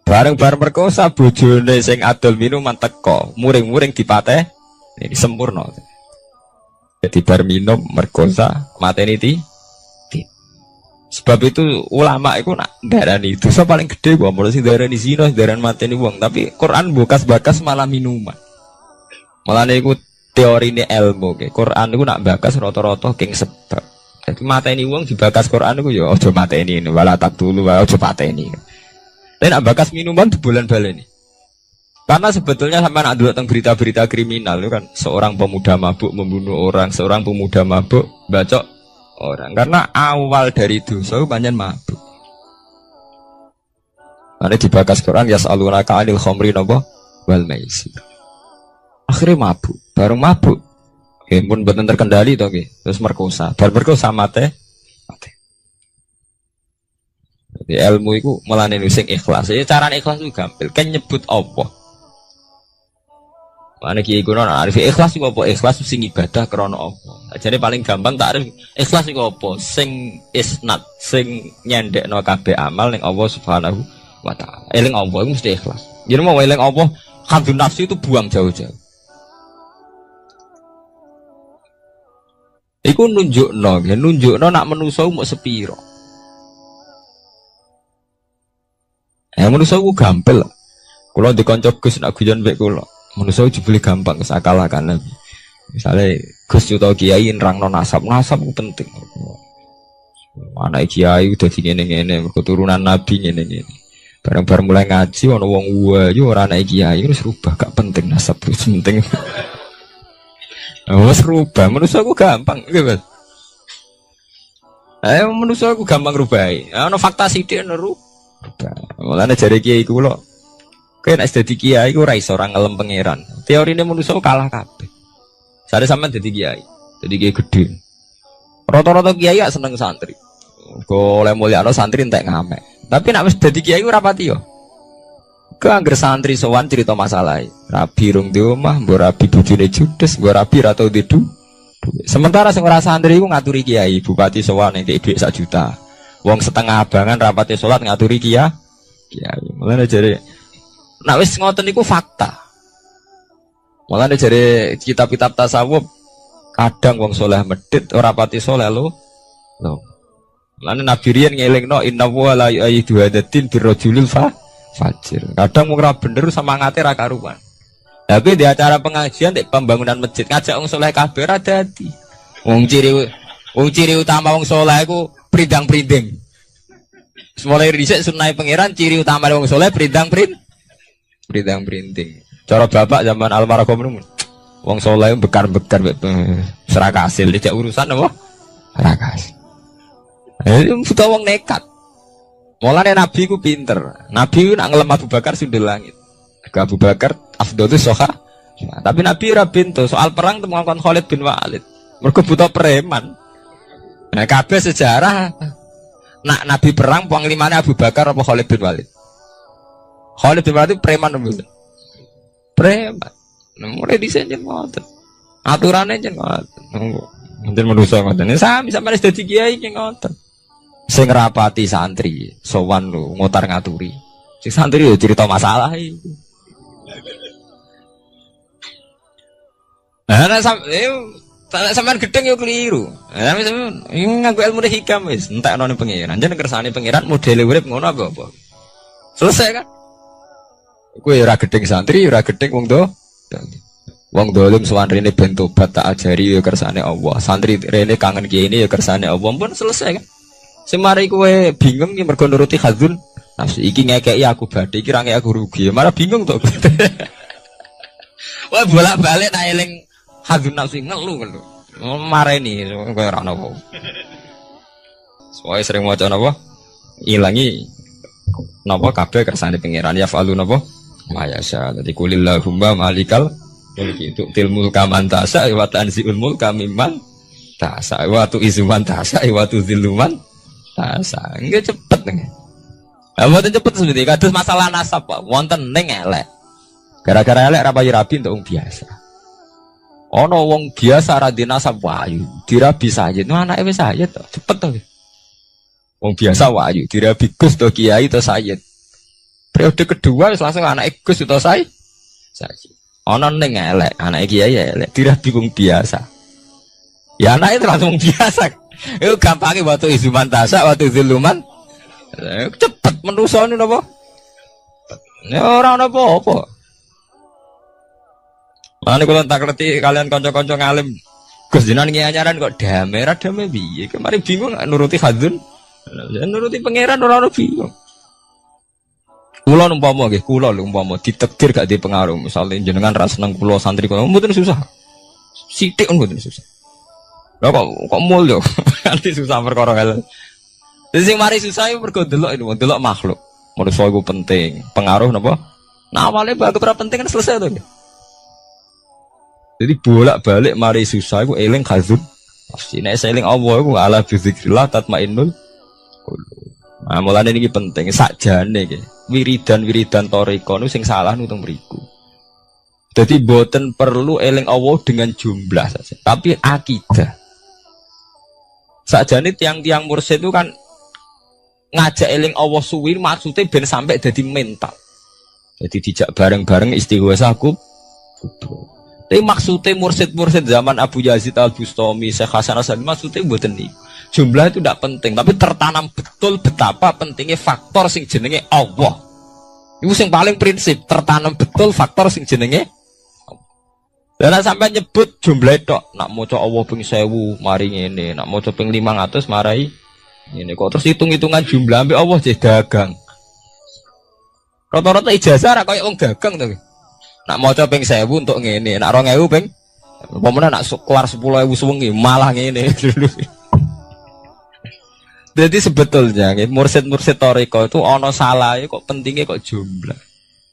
Bareng merkosa bojone sing adol minuman teko, muring-muring dipateh. Ini sempurna. Jadi bar minum merkosa mateni ti. Sebab itu ulama itu nak darani dosa paling gede gua mulai sing darani zina, darani mateni wong, tapi Quran bakas malah minuman. Malah niku teorine ilmu ke. Quran niku nak bakas rata-rata king sebab. Jadi mateni wong dibakas Quran niku ya aja mateni wala taqtulu wa aja pateni. Tapi nak bakas minuman bulan baleni. Karena sebetulnya sampai nak dulu tentang berita-berita kriminal itu kan seorang pemuda mabuk membunuh orang, seorang pemuda mabuk bacok orang, karena awal dari dosa panjen mabuk. Nanti dibakas Quran yas'alunaka 'anil khamri napa wal maisir. Akhirnya mabuk, baru mabuk. Pun boten terkendali to nggih, terus merkosa. Bar merkosa mate. Jadi ilmu iku melane sing ikhlas. Ya cara ikhlas itu gampil, kan nyebut Allah. Mana kiai kuno arif ikhlas iku apa? Ikhlas sing ibadah krana apa? Jadi paling gampang tak arif ikhlas iku apa? Sing isnad, sing nyendekno kabeh amal ning Allah Subhanahu wa taala. Eling Allah iku mesti ikhlas. Yen mau eling Allah, hadun nafsu itu buang jauh-jauh. Iku nunjukno nak manusa mau sepiro. Manusa ku gampil. Kula dikonco Gus nak guyon mbek kula. Manusa jebule gampang sakalakan Nabi. Misale Gus utawa kiai nerangno nasab ku penting. Anak kiai udah ngene-ngene, keturunan Nabi ngene-ngene. Bareng-bareng mulai ngaji ana wong wayu ora anak kiai wis rubah gak penting nasab penting. Wis rubah, manusa ku gampang, nggih, Mas. Manusa ku gampang rubahi. Ana fakta sithik neru. Mulane jare kiai kula, kowe nek dadi kiai ku ora iso ora ngelem pangeran. Teorine manusa kalah kabeh. Sare sampean dadi kiai gede. Rata-rata kiai gak seneng santri. Go oleh mulyano santri entek ngamek. Tapi nek wis dadi kiai ora pati yo. Ke angger santri sowan cerita masalah. Rabi rung di omah, mbok rabi bojone judes, mbok rabi ra tau didu. Sementara sing ora santri iku ngaturi kiai, bupati sowan nek dhuwit 1 juta. Wong setengah abangan rapate salat ngaturi kiai. Mulane jare nek wis ngoten niku fakta. Mulane jare kitab-kitab tasawuf kadang wong soleh medhit ora pati soleh lho. Mulane Nabi riyen ngelingno inna wa la yu'ayyidu hadatin birrajulil fajir. Kadang wong ora bener semangate ra karuan. Tapi di acara pengajian di pembangunan masjid ngajak wong soleh kabeh ra dadi. Wong ciri utama wong soleh iku prindang-prinding. Mulai dhisik sunah pangeran ciri utama wong soleh prindang-prinding. Cara bapak zaman almarhum niku wong soleh bekar-bekar serak hasil tidak urusan apa? Serak hasil. Buta wong nekat. Mulane Nabi ku pinter. Nabi nak ngelem Abu Bakar sundul langit. Abu Bakar afdhalus soha. Tapi Nabi ora pintu soal perang temu ngkon Khalid bin Walid. Mergo buta preman. Nah kabeh sejarah nak Nabi perang panglimane Abu Bakar apa Khalid bin Walid? Khalid bin Walid preman mboten. Preman. Mulai disenjen ngoten. Aturane jen ngoten. Mungkin manusa ngoten. Sami sampeyan wis dadi kiai ki ngoten. Sing rapati santri, sowan lho ngotar ngaturi. Sing santri yo cerita masalah iki. Nah, sampeyan gedeng yo keliru. Sampeyan nganggo ilmu hikam wis, entekno ning pangeran. Jeneng kersane pangeran modele urip ngono apa? Selesai kan? Kowe ora gedeng santri, ora gedeng wong do. Wong dolim sowan rene ben tobat tak ajari ya kersane Allah. Santri rene kangen kiai ini ya kersane Allah. Pun selesai kan? Semari kowe bingung ya mergo nuruti hadzun nafsu. Iki ngekeki aku badhe, iki ra ngekeki aku rugi. Malah bingung to. Wah bolak-balik tak eling hadzun nafsu ngelu. Mareni kowe ora ono. Soale sering maca napa? Ilangi napa kabeh kersane pangeran ya falu napa? Mayasa. Dadi kulillahumma malikal mulki tu'til mulka man tas'a wa tanzi'ul mulka mimman tas'a wa tu'izuman tas'a wa tudzilluman tas'a. Nggih cepet nggih. Lah mboten cepet sebenarnya kados masalah nasab Pak. Wonten ning elek. Gara-gara elek ra payu rabi untuk wong biasa. Ana wong biasa ra di nasab wayu, dirabi sayyid. Nah anake wis sayyid to, cepet to. Wong biasa wayu, dirabi Gus to kiai to sayyid. Periode kedua wis langsung anake Gus to sayyid. Ana ning elek, anake kiai elek, dirabi wong biasa. Ya anake langsung biasa. Itu gampangnya waktu izuman tasak, waktu ziluman cepet menusa ini apa? Ini orang apa-apa. Mana kalau tak ngerti kalian konco-konco ngalim Gus Dinan nganyaran kok damai biye. Kemarin bingung nuruti hadzun. Nuruti pangeran orang bingung. Kulo umpama nggih, kulo lho umpama ditakdir gak dipengaruh. Misalnya jenengan ra seneng kulo santri kulo mboten susah. Sithik mboten susah. Lah kok mulya. Nanti susah perkara hal. Jadi sing mari susah iku mergo delok makhluk. Manusa iku penting, pengaruh napa? Nah awalnya bagus ora penting kan selesai to. Jadi bolak-balik mari susah iku eling khazun. Pasti nek eling Allah iku ala bizikrillah tatmainnul qulub. Nah mulane niki penting sakjane iki. Wiridan toriko niku sing salah nutung mriku. Jadi boten perlu eling Allah dengan jumlah saja, tapi akidah. Sakjane tiang-tiang mursyid itu kan ngajak eling Allah suwi maksudnya ben sampai jadi mental. Jadi dijak bareng-bareng istighosah kubur. Tapi maksudnya mursid-mursid zaman Abu Yazid Al-Bustami, Syekh Hasan Asy-Syadzili maksudnya mboten niku. Jumlah itu tidak penting, tapi tertanam betul betapa pentingnya faktor sing jenenge Allah. Itu yang paling prinsip, tertanam betul faktor sing jenenge Allah. Dan sampai nyebut jumlah itu, nak maca Allah ping 1000 mari ngene, nak maca ping 500 marai ngene. Kok terus hitung-hitungan jumlah ambek Allah jadi dagang. Rata-rata ijazah ra koyo wong dagang to. Nak maca ping 1000 untuk ngene, nak 2000 ping pemene nak keluar 10.000 suwengi malah ngene. Jadi sebetulnya mursid-mursid toriko itu ono salah kok pentingnya kok jumlah.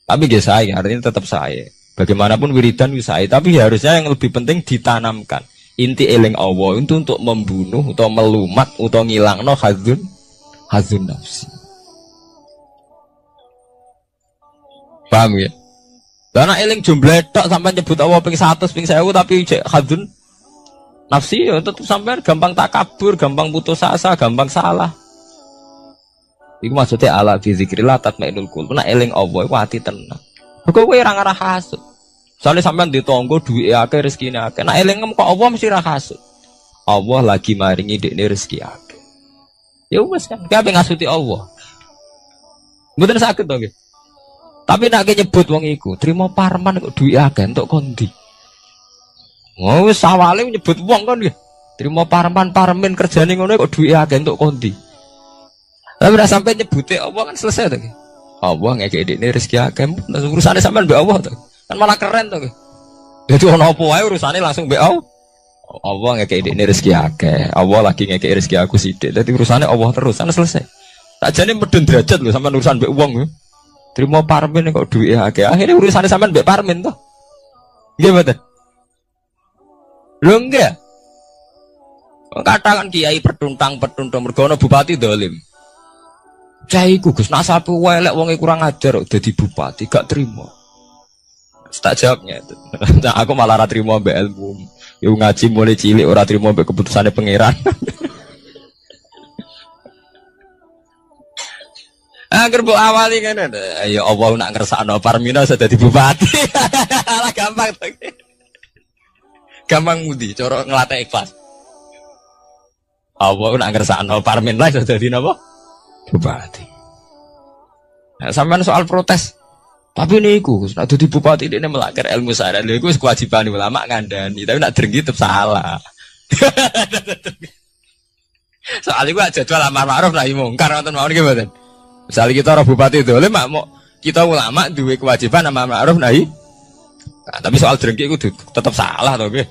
Tapi nggih saya artinya tetap saya. Bagaimanapun wiridan saya, tapi harusnya yang lebih penting ditanamkan. Inti eling Allah itu untuk membunuh atau melumat atau ngilangno hadzun nafsi. Paham ya? Karena eling jumlah tok sampai nyebut Allah ping 100 ping 1000 tapi cek hadzun nafsi ya tetap sampai gampang takabur, gampang putus asa, gampang salah. Iku maksudnya ala fi zikrillah tatmainul qulub. Nek eling Allah iku ati tenang. Kok kowe ora ngarah hasud. Soale sampean ditonggo duwe akeh rezekine akeh. Nek eling kok Allah mesti ra hasud. Allah lagi maringi dekne rezeki akeh. Ya wis kan, kabeh ngasuti Allah. Mboten saged to nggih. Tapi nek nyebut wong iku, trimo parman kok duwe akeh entuk kondi. Oh wis awale nyebut wong kan nggih. Trimo parman kerjane ngono kok duwe akeh entuk kondi. Tapi ora sampai nyebute Allah kan selesai to nggih. Allah ngekek dekne rezeki akeh, urusane sampean mbek Allah to. Kan malah keren to. Dadi ono apa wae urusane langsung mbek Allah. Allah ngekek dekne rezeki akeh. Allah lagi ngekek rezeki aku sithik. Dadi urusane Allah terus, kan selesai. Sakjane medun derajat lho sampean urusan mbek wong lho. Trimo parmen kok duwe akeh. Akhire urusane sampean mbek parmen to. Nggih mboten? Lho enggak. Katakan kiai pertuntang mergo ana bupati dolim. Cai ku Gus nasape welek wonge kurang ajar kok dadi bupati gak trimo. Tak jawabnya itu. Nah, aku malah ora trimo mbek ilmu. Yo ngaji mulai cilik ora trimo mbek keputusane pangeran. Angger mbok awali ngene. Ya Allah nak ngersakno Parmina sudah dadi bupati. Lah gampang to. Gampang mudi cara nglatih ikhlas. Allah nak ngersakno Parmina sudah dadi napa? Bupati. Nah, sampean soal protes. Tapi niku nek dadi bupati ini melanggar ilmu syariat. Lha iku wis kewajiban ulama ngandani, tapi nek drengki tetep salah. Soal iku jadwal amar ma'ruf nahi mungkar wonten mawon nggih mboten. Misale kita ora bupati dolim mak kita ulama duwe kewajiban amar ma'ruf nahi. Nah, tapi soal drengki iku tetep salah to nggih.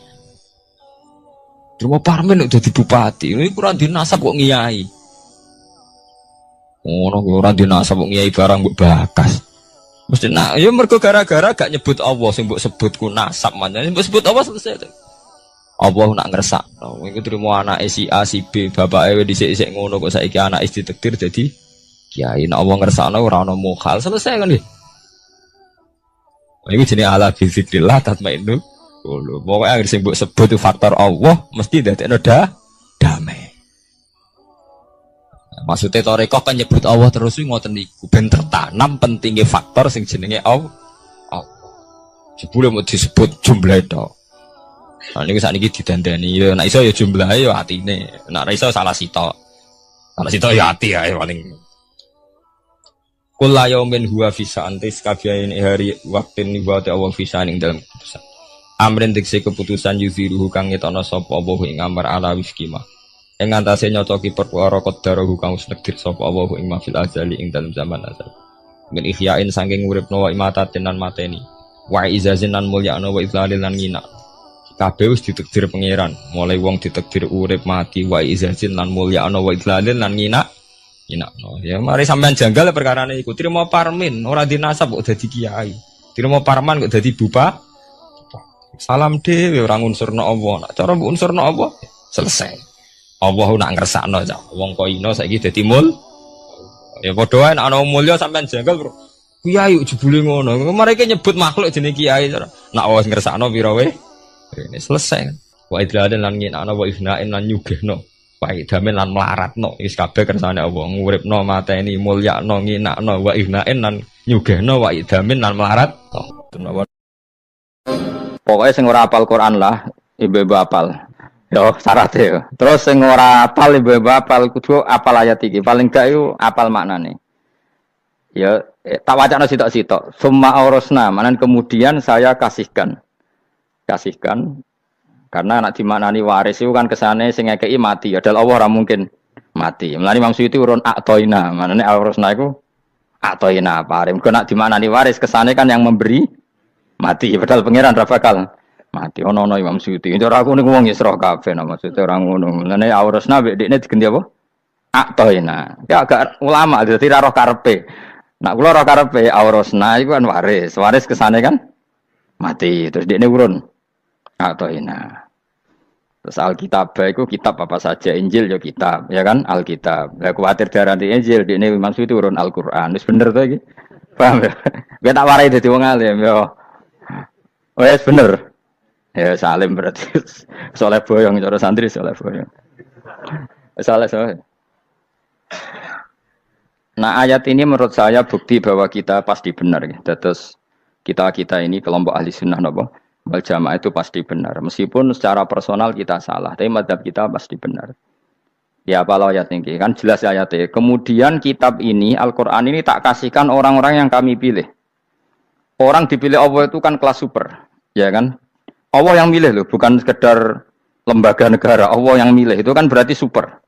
Cuma parmen nek dadi bupati, ini kurang dinasab kok ngiyai. Ngono ora dinasab kok ngiyai barang mbok bakas. Mesti nak ya mergo gara-gara gak nyebut Allah sing mbok sebut ku nasab manane mbok sebut Allah selesai. Allah nak ngersakno. Iku trimo anake si A si B, bapake dhisik-dhisik ngono kok saiki anake ditakdir dadi kiai. Nek Allah ngersakno ora ana mukhal, selesai kan nggih. Iku jenenge ala fi zikrillah tatmainul qulub. Pokoke anggere sing mbok sebut itu faktor Allah mesti dadekno damai. Maksudnya toreko kan nyebut Allah terus ngoten niku ben tertanam pentingnya faktor sing jenenge Allah. Jebule mau disebut jumlah itu. Nah niku sakniki didandani ya nek iso ya jumlahe ya atine. Nek ora iso salah sitok. Salah sitok ya ati ae paling. Kullu yaumin huwa fi sa'antis kabiyain hari waktin niwate Allah fi sa'aning dalam keputusan. Amrin dikse keputusan yuziruhu kang ngetono sapa Allah ing amar ala wiskima. Ing antase nyocoki perkara qadarahu kang wis nekdir sapa Allah ing mafil azali ing dalam zaman azal. Min ihyain saking uripno wa imatatin lan mateni. Wa izazin lan mulyana wa idlalil lan ngina. Kabeh wis ditakdir pangeran, mulai wong ditakdir urip mati wa izazin lan mulyana wa idlalil lan ngina. No. Ya mari sampean janggal perkarane iku. Trimo parmin ora dinasab kok dadi kiai. Trimo parman kok dadi bupati. Salam dhewe ora ngunsurno Allah. Nek cara mbok unsurno Allah selesai. Allah nak ngersakno cah. Wong kok ino saiki dadi mul. Ya padha wae nek ana mulya sampean janggal, Bro. Kiai jebule ngono. Mereka nyebut makhluk jenenge kiai. Nak wis ngersakno pira wae. Ini selesai. Wa idladan lan ngina wa ifna'in lan nyugehno. Wa idamen lan melaratno. Wis kabeh kersane Allah. Nguripno mateni mulyakno nginakno wa ifna'in lan nyugehno wa idamen lan melarat. Pokoknya sing ora hafal Quran lah, ibu-ibu hafal. Yo syaratnya yo. Terus sing ora hafal ibu-ibu hafal kudu hafal ayat iki. Paling gak yo hafal maknane. Ya tak wacana sitok-sitok. Summa aurasna, manan kemudian saya kasihkan. Kasihkan karena anak dimaknani waris itu kan kesane sing ngekeki mati. Padahal Allah ora mungkin mati. Mulane Imam Suyuti urun atoina. Manane aurasna iku atoina paring. Kok nak dimaknani waris kesane kan yang memberi mati. Padahal pangeran ra bakal mati. Ono Imam Suyuti. Cara aku niku wong Isra kabeh maksudnya ora ngono. Mulane aurasna mek dekne diganti apa? Atoina. Ya agak ulama dadi ra roh karepe. Nak kula ora karepe aurasna iku kan waris. Waris kesane kan mati. Terus dekne urun atoina. Terus Alkitab itu kitab apa saja, Injil ya kitab, ya kan Alkitab. Lah kuwatir darani Injil, dene maksud itu urun Al-Qur'an. Wis bener to iki? Paham ya? Kowe tak warai dadi wong alim ya. Oh ya bener. Ya salim berarti. Soleh boyong cara santri soleh boyong. Soleh. Nah, ayat ini menurut saya bukti bahwa kita pasti benar ya. Terus kita ini kelompok ahli sunnah napa? Wal jamaah itu pasti benar. Meskipun secara personal kita salah, tapi mazhab kita pasti benar. Ya apa ayat ini? Kan jelas ayatnya. Kemudian kitab ini, Al-Quran ini tak kasihkan orang-orang yang kami pilih. Orang dipilih Allah itu kan kelas super. Ya kan? Allah yang milih loh, bukan sekedar lembaga negara. Allah yang milih, itu kan berarti super.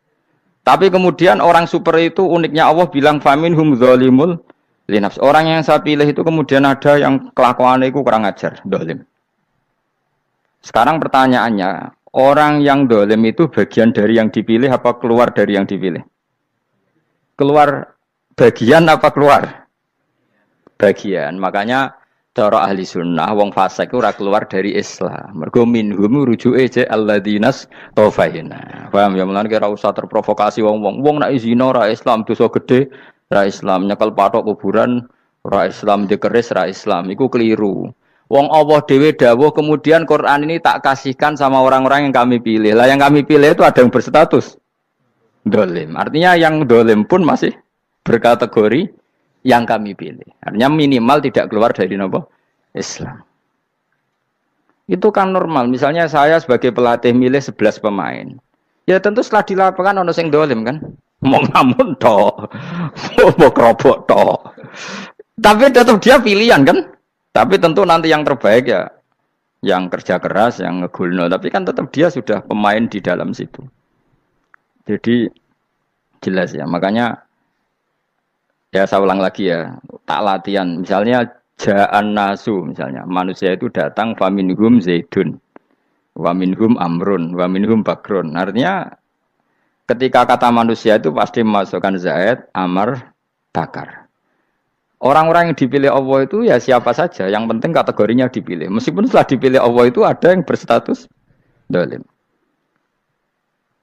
Tapi kemudian orang super itu uniknya Allah bilang, faminhum zalimul linafs. Orang yang saya pilih itu kemudian ada yang kelakuannya itu kurang ajar, zalim. Sekarang pertanyaannya, orang yang dolim itu bagian dari yang dipilih apa keluar dari yang dipilih? Keluar bagian apa keluar? Bagian. Makanya cara ahli sunnah, wong fasik itu keluar dari Islam. Mergo minhum rujuke je alladinas taufaina. Paham ya? Mulane kira usah terprovokasi wong-wong. Wong nek zina ra Islam, dosa gede ra Islam, nyekel patok kuburan ra Islam, dikeris ra Islam. Iku keliru. Wong Allah dhewe dawuh kemudian Quran ini tak kasihkan sama orang-orang yang kami pilih. Lah yang kami pilih itu ada yang berstatus dolim. Artinya yang dolim pun masih berkategori yang kami pilih. Artinya minimal tidak keluar dari nopo Islam. Itu kan normal. Misalnya saya sebagai pelatih milih 11 pemain. Ya tentu setelah di lapangan ono sing dolim kan. Mau ngamun tok. Mau kerobok tok. Tapi tetap dia pilihan kan. Tapi tentu nanti yang terbaik ya yang kerja keras, yang ngegulno. Tapi kan tetap dia sudah pemain di dalam situ. Jadi jelas ya. Makanya ya saya ulang lagi ya. Tak latihan. Misalnya ja'an nasu. Misalnya manusia itu datang. Faminhum zaidun. Waminhum amrun. Waminhum bakrun. Artinya ketika kata manusia itu pasti memasukkan zaid, amar, bakar. Orang-orang yang dipilih Allah itu ya siapa saja, yang penting kategorinya dipilih. Meskipun setelah dipilih Allah itu ada yang berstatus dolim.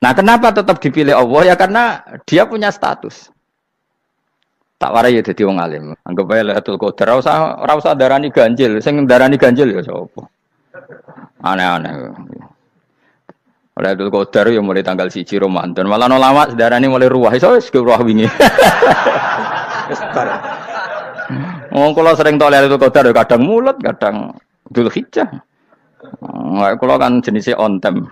Nah kenapa tetap dipilih Allah? Ya karena dia punya status. Tak warai ya jadi wong alim. Anggap aja Lailatul Qadar. Ora usah darani ganjil. Sing darani ganjil ya sapa? Aneh-aneh. Lailatul Qadar ya mulai tanggal 1 Ramadan. Malah ulama darani mulai ruwah. Iso wis ruwah wingi. Oh, kalau sering tolak itu Qadar ya kadang mulut, kadang Dzulhijjah. Kalau kan jenisnya on time.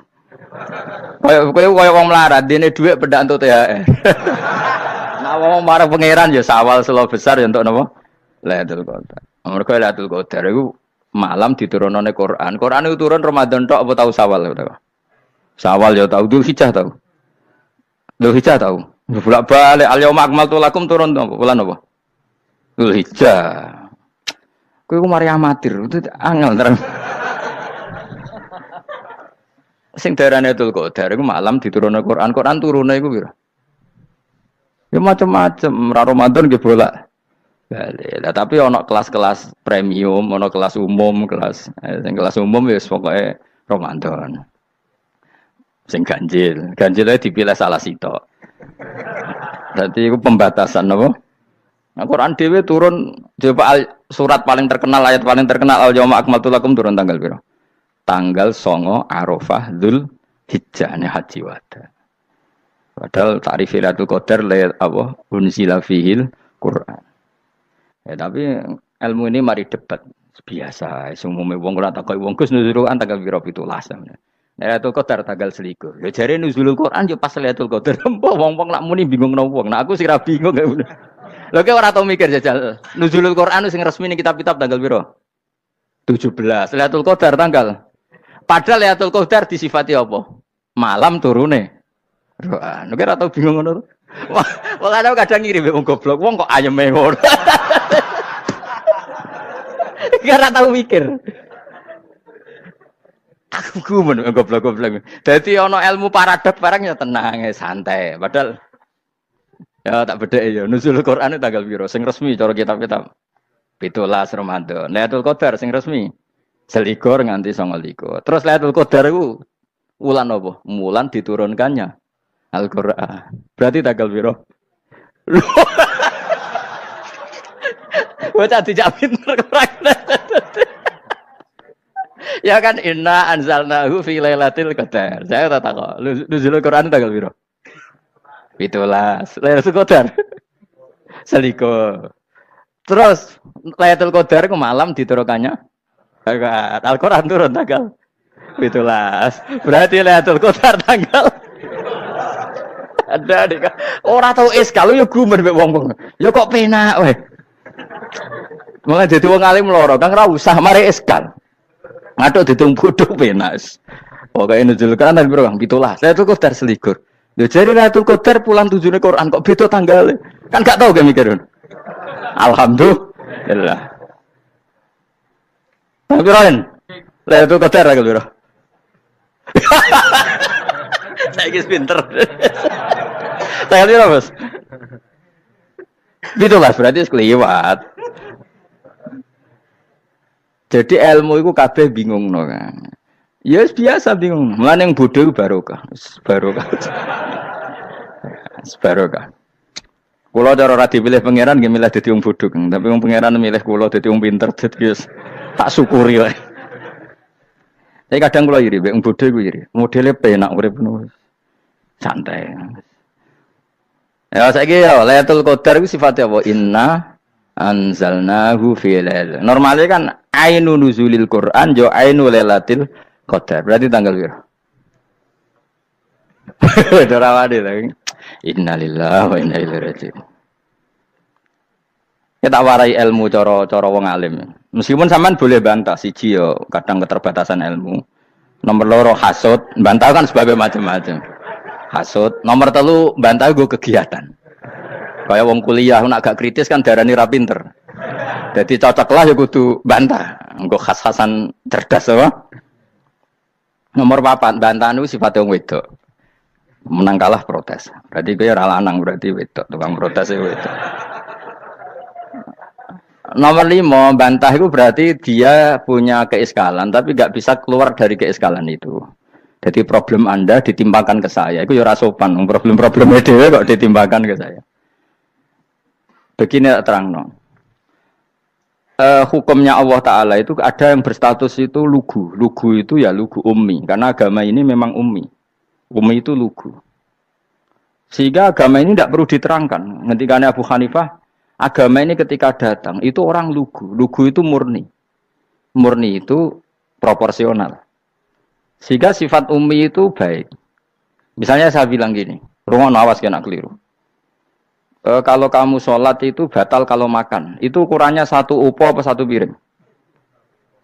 Kayak wong melarat, dene dhuwit pendak entuk THR. Nah, wong marang pangeran ya sawal selo besar ya untuk napa? Lailatul Qadar. Mergo Lailatul Qadar iku malam diturunane Quran. Quran itu turun Ramadan tok apa tahu sawal ya? Sawal ya tahu, Dzulhijjah tahu. Dzulhijjah tahu. Bolak-balik al-yauma akmaltu lakum turun bulan apa? Dzulhijjah. Kowe ku mari amatir, itu angel terang. Sing darane Lailatul Qadar iku malam diturunne Quran. Quran turune iku piro? Ya macam-macam, ra Ramadan nggih bolak. Lah tapi ana kelas-kelas premium, ana kelas umum, sing kelas umum ya pokoke Ramadan. Sing ganjil dipilih salah sitok. Dadi iku pembatasan napa? Nah, Quran dhewe turun coba surat paling terkenal, ayat paling terkenal al-yauma akmaltu lakum turun tanggal piro? Tanggal 9 Arafah Dzulhijjah haji wada. Padahal ta'rif Lailatul Qadar unzila fihil Quran. Ya tapi ilmu ini mari debat. Biasa, semuanya wong ora takoi wong Gus nuzulul Quran tanggal piro 17. Lailatul Qadar tanggal selikur. Ya jare nuzulul Quran yo pas Lailatul Qadar. Mbok wong-wong lak muni bingung no wong. Nah aku sing ra bingung gak ngono. Lho ki ora tau mikir jajal. Nuzulul Quran sing resmi ning kitab-kitab tanggal piro? 17. Lailatul Qadar tanggal. Padahal Lailatul Qadar disifati apa? Malam turune. Quran. Nek ora tau bingung ngono. Wong kadang ngirim wong goblok, wong kok ayeme ngono. Ora tau mikir. Aku gumun goblok-goblok. Dadi ana ilmu paradok barang ya tenang, santai. Padahal ya tak bedhek ya. Nuzul Quran tanggal piro? Sing resmi cara kitab-kitab 17 Ramadan. Lailatul Qadar sing resmi 21 nganti 29. Terus Lailatul Qadar iku wulan apa? Wulan diturunkannya Al-Qur'an. Berarti tanggal piro? Bocah dijak pinter kurang. Ya kan inna anzalnahu fi lailatul qadar. Saya tak kok. Nuzul Quran tanggal piro? 17. Lailatul Qadar. Seliko. Terus Lailatul Qadar ku malam diturunkannya Al-Qur'an turun tanggal 17. Berarti Lailatul Qadar tanggal ada dik. Ora tau kalau ya gumen mek wong-wong. Ya kok penak weh. Mulai dadi wong alim loro, Kang ra usah mari eskal. Ngaduk ditung bodho penas. Pokoke nuzul Quran tanggal piro Kang? 17. Lailatul Qadar selikur. Lho jare Lailatul Qadar pulang tujune Quran kok beda tanggale. Kan gak tau ge mikir. Alhamdulillah. Tapi Ren, Lailatul Qadar tanggal piro? Saiki pinter. Tanggal piro, Bos? 17 berarti sekeliwat. Jadi ilmu itu kabeh bingung no kan. Ya biasa bingung. Mulane yang bodoh barokah. Barokah. Barokah. Kula cara ora dipilih pangeran nggih milih dadi wong bodoh, tapi wong pangeran milih kula dadi wong pinter dadi tak syukuri wae. Tapi kadang kula iri, wong bodoh iku iri. Modele penak urip ngono. Santai. Ya saiki ya Lailatul Qadar iku sifatnya apa? Inna anzalnahu fi lailatul. Normalnya kan ainu nuzulil Quran jo ainu lailatul qadar. Berarti tanggal piro? Dorawade lagi. Innalillahi wa inna ilaihi raji'un. Kita warai ilmu cara wong alim. Meskipun sampean boleh bantah siji yo kadang keterbatasan ilmu. Nomor loro hasud, bantah kan sebagai macam-macam. Hasud, nomor 3 bantah go kegiatan. Kayak wong kuliah nak gak kritis kan darani ra pinter. Jadi cocoklah ya kudu bantah. Engko khas-khasan cerdas apa? Nomor 4 bantah niku sifate wong wedok. Menang kalah protes. Berarti kowe ora lanang berarti wedok, tukang protes wedok. Nomor 5 bantah itu berarti dia punya keiskalan tapi gak bisa keluar dari keiskalan itu. Jadi problem Anda ditimpakan ke saya. Itu ya ora sopan. Problem-problemnya dhewe kok ditimpakan ke saya. Begini terang hukumnya Allah Ta'ala itu ada yang berstatus itu lugu. Lugu itu ya lugu ummi. Karena agama ini memang ummi. Ummi itu lugu. Sehingga agama ini tidak perlu diterangkan. Ketika Abu Hanifah, agama ini ketika datang, itu orang lugu. Lugu itu murni. Murni itu proporsional. Sehingga sifat ummi itu baik. Misalnya saya bilang gini, rungon awas kena keliru. Kalau kamu sholat itu batal kalau makan. Itu ukurannya 1 upo apa 1 piring?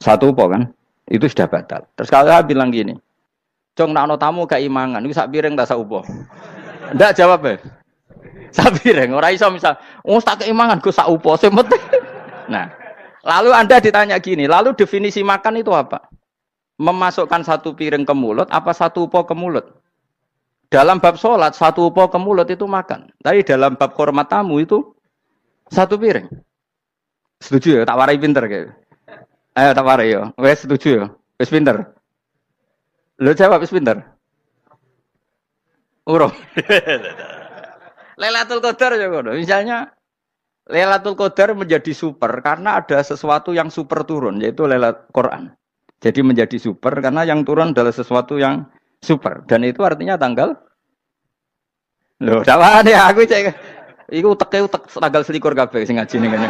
1 upo kan? Itu sudah batal. Terus kalau saya bilang gini, Cong, nak tamu gak imangan, itu 1 piring tak 1 upo. Nggak jawab ya? 1 piring, orang iso misal, tak keimangan, gue 1 upo. Nah, lalu Anda ditanya gini, lalu definisi makan itu apa? Memasukkan 1 piring ke mulut, apa 1 upo ke mulut? Dalam bab sholat, 1 upo ke mulut itu makan. Tapi dalam bab hormat tamu itu 1 piring. Setuju ya? Tak warai pinter kayak. Ayo tak warai ya. Wes setuju ya? Wes pinter. Lo jawab wes pinter. Urung. Lailatul Qadar ya ngono. Misalnya Lailatul Qadar menjadi super karena ada sesuatu yang super turun yaitu Lailatul Quran. Jadi menjadi super karena yang turun adalah sesuatu yang super dan itu artinya tanggal. Loh, dawane aku cek. Iku utek tanggal 21 kabeh sing ngaji ning kene.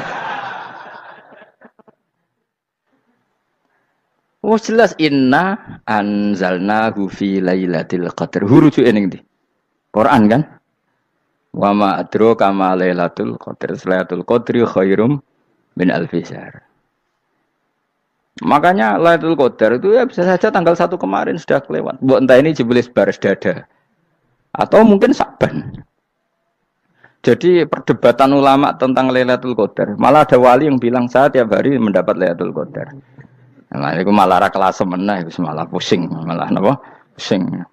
Oh jelas inna anzalnahu fi lailatul qadar. Huruju ning ndi? Quran kan? Wa ma adraka ma lailatul qadar. Lailatul qadri khairum min alfi syahr. Makanya Lailatul Qadar itu ya bisa saja tanggal 1 kemarin sudah kelewat. Mbok entah ini jebelis baris dada. Atau mungkin Sa'ban. Jadi perdebatan ulama tentang Lailatul Qadar. Malah ada wali yang bilang saya tiap hari mendapat Lailatul Qadar. Nah, itu malah ra kelas meneh, itu malah pusing, malah napa? Pusing.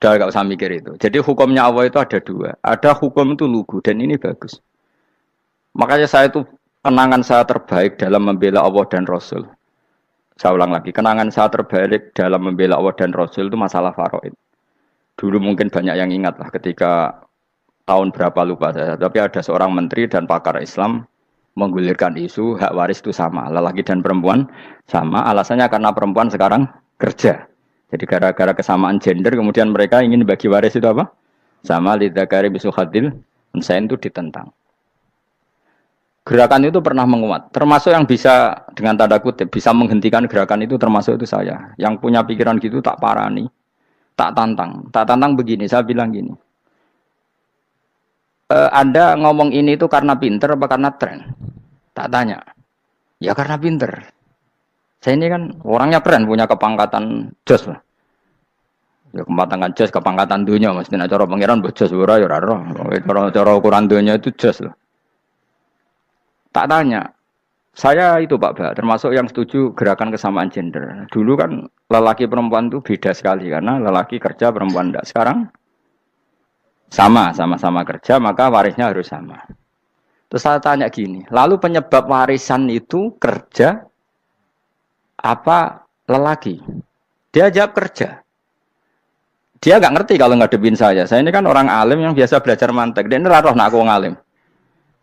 Udah gak usah mikir itu. Jadi hukumnya Allah itu ada dua. Ada hukum itu lugu dan ini bagus. Makanya saya itu kenangan saya terbaik dalam membela Allah dan Rasul. Saya ulang lagi, kenangan saya terbaik dalam membela Allah dan Rasul itu masalah faraid. Dulu mungkin banyak yang ingat lah ketika tahun berapa lupa saya. Tapi ada seorang menteri dan pakar Islam menggulirkan isu hak waris itu sama. Lelaki dan perempuan sama. Alasannya karena perempuan sekarang kerja. Jadi gara-gara kesamaan gender kemudian mereka ingin bagi waris itu apa? Sama lidzakari bisul hadil. Saya itu ditentang. Gerakan itu pernah menguat, termasuk yang bisa dengan tanda kutip bisa menghentikan gerakan itu termasuk itu saya. Yang punya pikiran gitu tak parani, tak tantang begini. Saya bilang gini, Anda ngomong ini itu karena pinter apa karena tren? Tak tanya, ya karena pinter. Saya ini kan orangnya keren, punya kepangkatan jos lah. Ya kepangkatan jos, kepangkatan dunia, mestinya cara pangeran bojos ora ya ora. Cara ukuran dunia itu jos lah. Tak tanya, saya itu Pak Ba, termasuk yang setuju gerakan kesamaan gender. Dulu kan lelaki perempuan itu beda sekali karena lelaki kerja perempuan tidak. Sekarang sama-sama kerja maka warisnya harus sama. Terus saya tanya gini, lalu penyebab warisan itu kerja apa lelaki? Dia jawab kerja. Dia nggak ngerti kalau ngadepin saya. Saya ini kan orang alim yang biasa belajar mantek. Dia ini roh nak aku ngalim.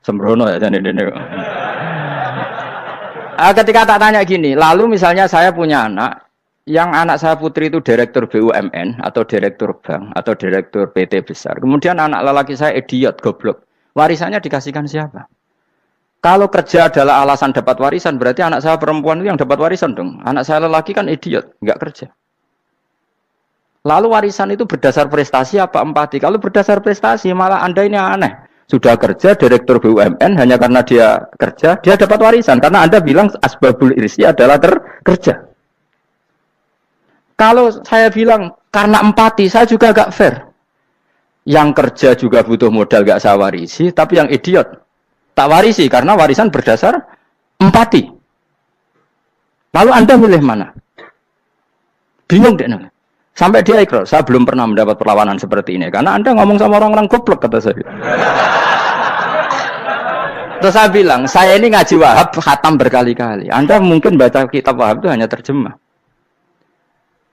Sembrono ya jadi ini. Ketika tak tanya gini, lalu misalnya saya punya anak, yang anak saya putri itu direktur BUMN atau direktur bank atau direktur PT besar. Kemudian anak lelaki saya idiot, goblok. Warisannya dikasihkan siapa? Kalau kerja adalah alasan dapat warisan, berarti anak saya perempuan itu yang dapat warisan dong. Anak saya lelaki kan idiot, nggak kerja. Lalu warisan itu berdasar prestasi apa empati? Kalau berdasar prestasi malah Anda ini aneh. Sudah kerja direktur BUMN hanya karena dia kerja, dia dapat warisan. Karena Anda bilang asbabul irsi adalah kerja. Kalau saya bilang karena empati, saya juga agak fair. Yang kerja juga butuh modal gak saya warisi, tapi yang idiot tak warisi karena warisan berdasar empati. Lalu Anda milih mana? Bingung deh. Sampai dia ikrar, saya belum pernah mendapat perlawanan seperti ini. Karena Anda ngomong sama orang-orang goblok, kata saya. Terus saya bilang, saya ini ngaji Wahab, khatam berkali-kali. Anda mungkin baca kitab Wahab itu hanya terjemah.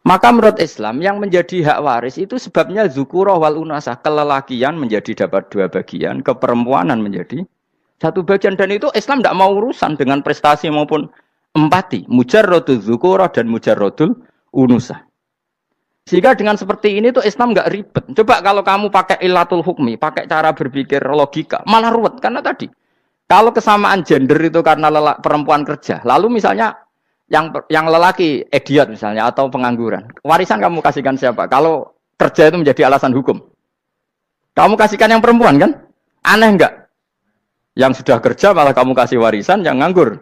Maka menurut Islam, yang menjadi hak waris itu sebabnya zukurah wal unasah. Kelelakian menjadi dapat 2 bagian, keperempuanan menjadi 1 bagian. Dan itu Islam tidak mau urusan dengan prestasi maupun empati. Mujarrodul zukurah dan mujarrodul unusah. Sehingga dengan seperti ini tuh Islam nggak ribet. Coba kalau kamu pakai ilatul hukmi, pakai cara berpikir logika, malah ruwet. Karena tadi, kalau kesamaan gender itu karena perempuan kerja, lalu misalnya yang lelaki idiot misalnya atau pengangguran, warisan kamu kasihkan siapa? Kalau kerja itu menjadi alasan hukum, kamu kasihkan yang perempuan kan? Aneh nggak? Yang sudah kerja malah kamu kasih warisan, yang nganggur?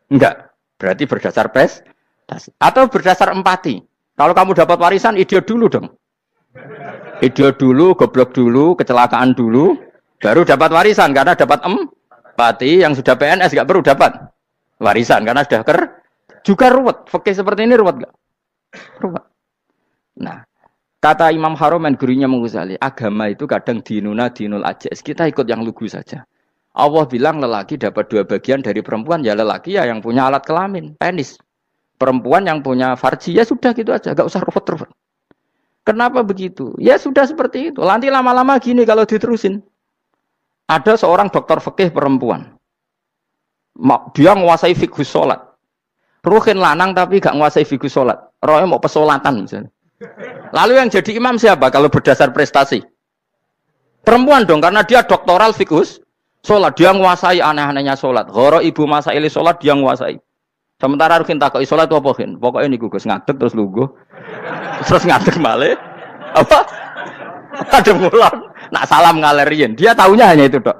Enggak. Berarti berdasar prestasi atau berdasar empati. Kalau kamu dapat warisan, idiot dulu dong. Idiot dulu, goblok dulu, kecelakaan dulu, baru dapat warisan. Karena dapat empati, yang sudah PNS gak perlu dapat warisan. Karena sudah juga ruwet. Fikih seperti ini ruwet gak? Ruwet. Nah, kata Imam Haromen, gurunya Ghazali, agama itu kadang dinuna dinul ajaz. Kita ikut yang lugu saja. Allah bilang lelaki dapat 2 bagian dari perempuan, ya lelaki ya yang punya alat kelamin, penis. Perempuan yang punya farji, ya sudah gitu aja, gak usah ruwet-ruwet. Kenapa begitu? Ya sudah seperti itu. Nanti lama-lama gini kalau diterusin. Ada seorang dokter fikih perempuan. Dia menguasai fikih sholat. Ruhin lanang tapi gak menguasai fikih sholat. Rohnya mau pesolatan misalnya. Lalu yang jadi imam siapa kalau berdasar prestasi? Perempuan dong, karena dia doktoral fikih sholat. Dia menguasai aneh-anehnya sholat. Goro ibu masaili sholat, dia menguasai. Sementara Rukin takoki salat apa Kin? Pokoke niku Gus ngadeg terus lungguh. Terus ngadeg malih. Apa? Ada ngulang. Nak salam ngaler riyen. Dia taunya hanya itu, Dok.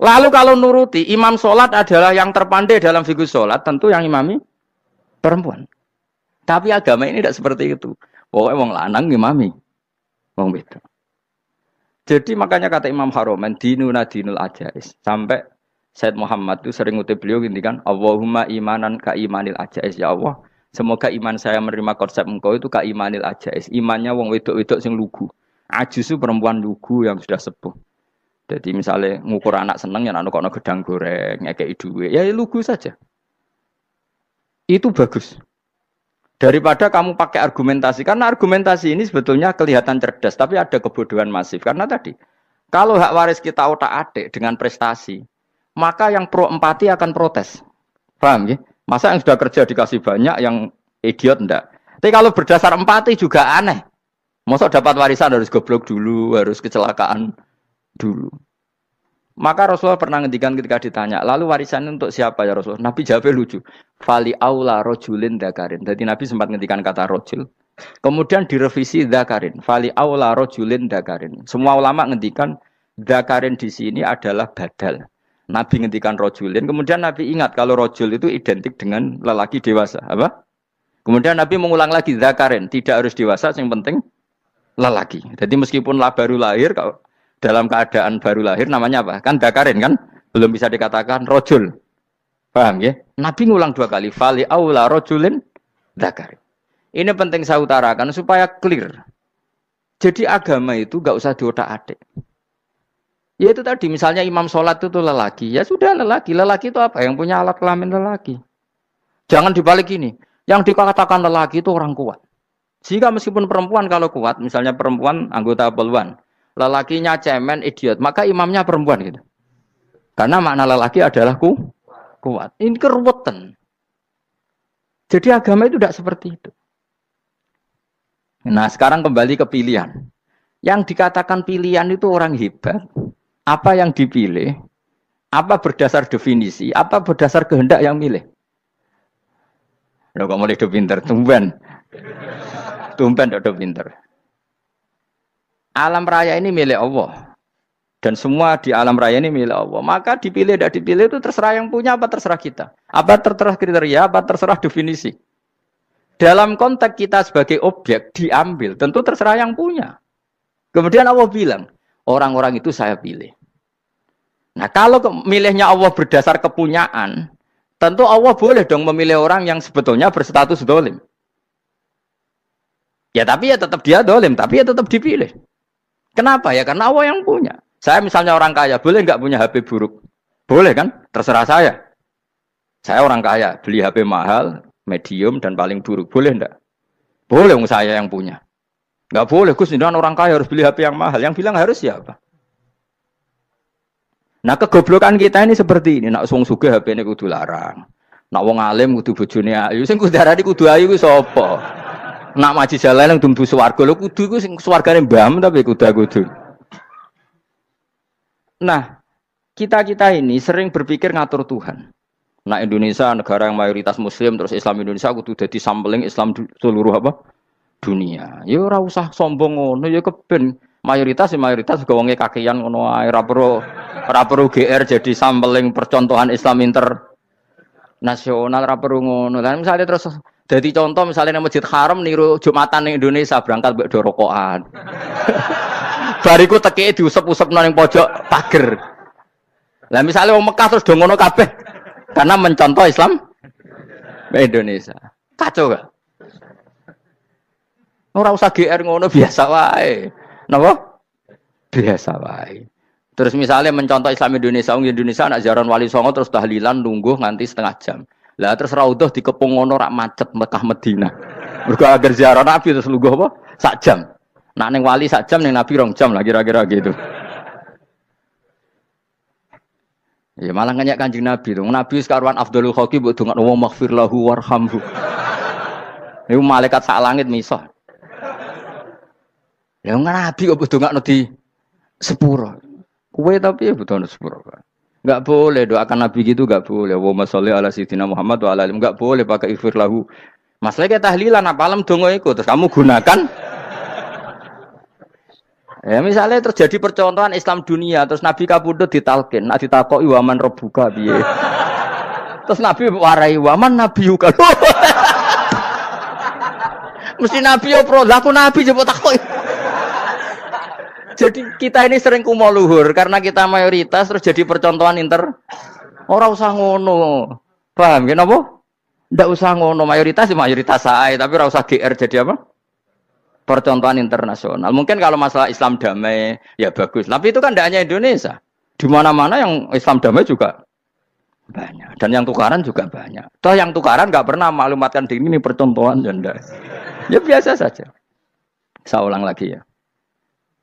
Lalu kalau nuruti imam salat adalah yang terpandai dalam fikih salat, tentu yang imami perempuan. Tapi agama ini tidak seperti itu. Pokoknya wong lanang imami. Wong beda. Jadi makanya kata Imam Haromen dinuna dinul ajais. Sampai Said Muhammad itu sering ngutip beliau ngendikan Allahumma imanan ka imanil ajais ya Allah. Semoga iman saya menerima konsep engkau itu ka imanil ajais. Imannya wong wedok-wedok sing lugu. Ajusu perempuan lugu yang sudah sepuh. Jadi misalnya ngukur anak seneng ya anak kono gedang goreng, ngekei duwe, ya lugu saja. Itu bagus. Daripada kamu pakai argumentasi, karena argumentasi ini sebetulnya kelihatan cerdas, tapi ada kebodohan masif. Karena tadi, kalau hak waris kita otak-atik dengan prestasi, maka yang pro empati akan protes. Paham ya? Masa yang sudah kerja dikasih banyak, yang idiot enggak. Tapi kalau berdasar empati juga aneh. Masa dapat warisan harus goblok dulu, harus kecelakaan dulu. Maka Rasulullah pernah ngendikan ketika ditanya, lalu warisan untuk siapa ya Rasulullah? Nabi jawabnya lucu. Fali aula rojulin dzakarin. Jadi Nabi sempat ngendikan kata rojul. Kemudian direvisi dzakarin. Fali aula rojulin dzakarin. Semua ulama ngendikan dzakarin di sini adalah badal. Nabi ngendikan rojulin. Kemudian Nabi ingat kalau rojul itu identik dengan lelaki dewasa. Apa? Kemudian Nabi mengulang lagi dzakarin. Tidak harus dewasa, yang penting lelaki. Jadi meskipun baru lahir, kalau dalam keadaan baru lahir namanya apa? Kan dzakarin kan? Belum bisa dikatakan rojul. Paham ya? Nabi ngulang 2 kali. Fali aula rojulin dzakarin. Ini penting saya utarakan supaya clear. Jadi agama itu gak usah diotak-atik. Ya itu tadi misalnya imam sholat itu lelaki. Ya sudah lelaki. Lelaki itu apa? Yang punya alat kelamin lelaki. Jangan dibalik ini. Yang dikatakan lelaki itu orang kuat. Jika meskipun perempuan kalau kuat, misalnya perempuan anggota poluan, lelakinya cemen, idiot, maka imamnya perempuan gitu. Karena makna lelaki adalah kuat. Ini keruwetan. Jadi agama itu tidak seperti itu. Nah sekarang kembali ke pilihan. Yang dikatakan pilihan itu orang hebat. Apa yang dipilih? Apa berdasar definisi? Apa berdasar kehendak yang milih? Loh kok mulai pinter, tumben udah pinter. Alam raya ini milik Allah. Dan semua di alam raya ini milik Allah. Maka dipilih tidak dipilih itu terserah yang punya apa terserah kita. Apa terserah kriteria, apa terserah definisi. Dalam konteks kita sebagai objek diambil, tentu terserah yang punya. Kemudian Allah bilang, orang-orang itu saya pilih. Nah kalau milihnya Allah berdasar kepunyaan, tentu Allah boleh dong memilih orang yang sebetulnya berstatus dolim. Ya tapi ya tetap dia dolim, tapi ya tetap dipilih. Kenapa ya? Karena Allah yang punya. Saya misalnya orang kaya, boleh nggak punya HP buruk? Boleh kan? Terserah saya. Saya orang kaya, beli HP mahal, medium, dan paling buruk. Boleh nggak? Boleh, saya yang punya. Nggak boleh, Gus, ini orang kaya harus beli HP yang mahal. Yang bilang harus siapa? Nah kegoblokan kita ini seperti ini. Nak wong sugih HP ini kudu larang. Nak wong alim kudu bojone ayu. Sing kudu darani kudu ayu ku sapa? Nak maji jalan yang dumbu swarga lho kudu iku sing swargane mbam tapi kudu. Nah, kita ini sering berpikir ngatur Tuhan. Nah, Indonesia negara yang mayoritas muslim terus Islam Indonesia kudu dadi sampling Islam seluruh apa? Dunia. Ya ora usah sombong ngono ya keben mayoritas juga wonge kakean ngono ae ora perlu GR jadi sampling percontohan Islam internasional ora perlu ngono. Lah misalnya terus jadi contoh misalnya di Masjid Haram niru Jumatan di Indonesia berangkat mbek rokokan. Bariku teki diusep-usep nang pojok pager. Lah misalnya wong Mekah terus do ngono kabeh karena mencontoh Islam Indonesia. Kacau gak? Ora usah GR ngono biasa wae. Napa? Biasa wae. Terus misalnya mencontoh Islam Indonesia, Indonesia anak ziarah Wali Songo terus tahlilan nunggu nganti setengah jam. Lah terus raudhah dikepung ngono rak macet Mekah Madinah. Mergo agar ziarah Nabi terus lungguh apa? Sak jam. Nak ning wali sak jam ning Nabi 2 jam lah kira-kira gitu. Ya malah nganyak Kanjeng Nabi tuh. Nabi sekaruan Afdhalul Khalqi mbok dongakno wa maghfir lahu warhamhu. Niku malaikat sak langit misah. Ya Nabi kok mbok dongakno di sepuro. Kowe tapi ya butuh sepuro. Enggak boleh doakan Nabi gitu, enggak boleh. Allahumma sholli ala sayyidina Muhammad wa ala alihi. Enggak boleh pakai ighfir lahu. Masalahnya kayak tahlilan apalam donga iku terus kamu gunakan. Ya misalnya terjadi percontohan Islam dunia terus Nabi kapundhut ditalkin, nek ditakoki waman rabbuka piye. Terus Nabi warai waman nabiyuka. Mesti Nabi yo pro, lah aku Nabi coba takoki. Jadi kita ini sering kumo luhur karena kita mayoritas terus jadi percontohan ora usah ngono. Paham ya napa? Ndak usah ngono, mayoritas sae, tapi ora usah GR jadi apa? Percontohan internasional. Mungkin kalau masalah Islam damai ya bagus, tapi itu kan tidak hanya Indonesia. Di mana-mana yang Islam damai juga banyak dan yang tukaran juga banyak. Toh yang tukaran nggak pernah maklumatkan diri ini percontohan janda. Ya biasa saja. Saya ulang lagi ya.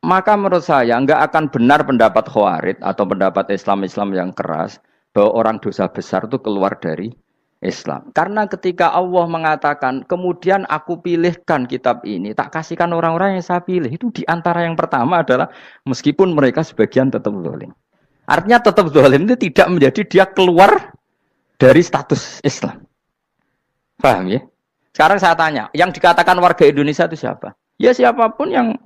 Maka menurut saya nggak akan benar pendapat Khawarij atau pendapat Islam yang keras bahwa orang dosa besar itu keluar dari Islam. Karena ketika Allah mengatakan, kemudian aku pilihkan kitab ini, tak kasihkan orang-orang yang saya pilih. Itu diantara yang pertama adalah meskipun mereka sebagian tetap zalim. Artinya tetap zalim itu tidak menjadi dia keluar dari status Islam. Paham ya? Sekarang saya tanya, yang dikatakan warga Indonesia itu siapa? Ya siapapun yang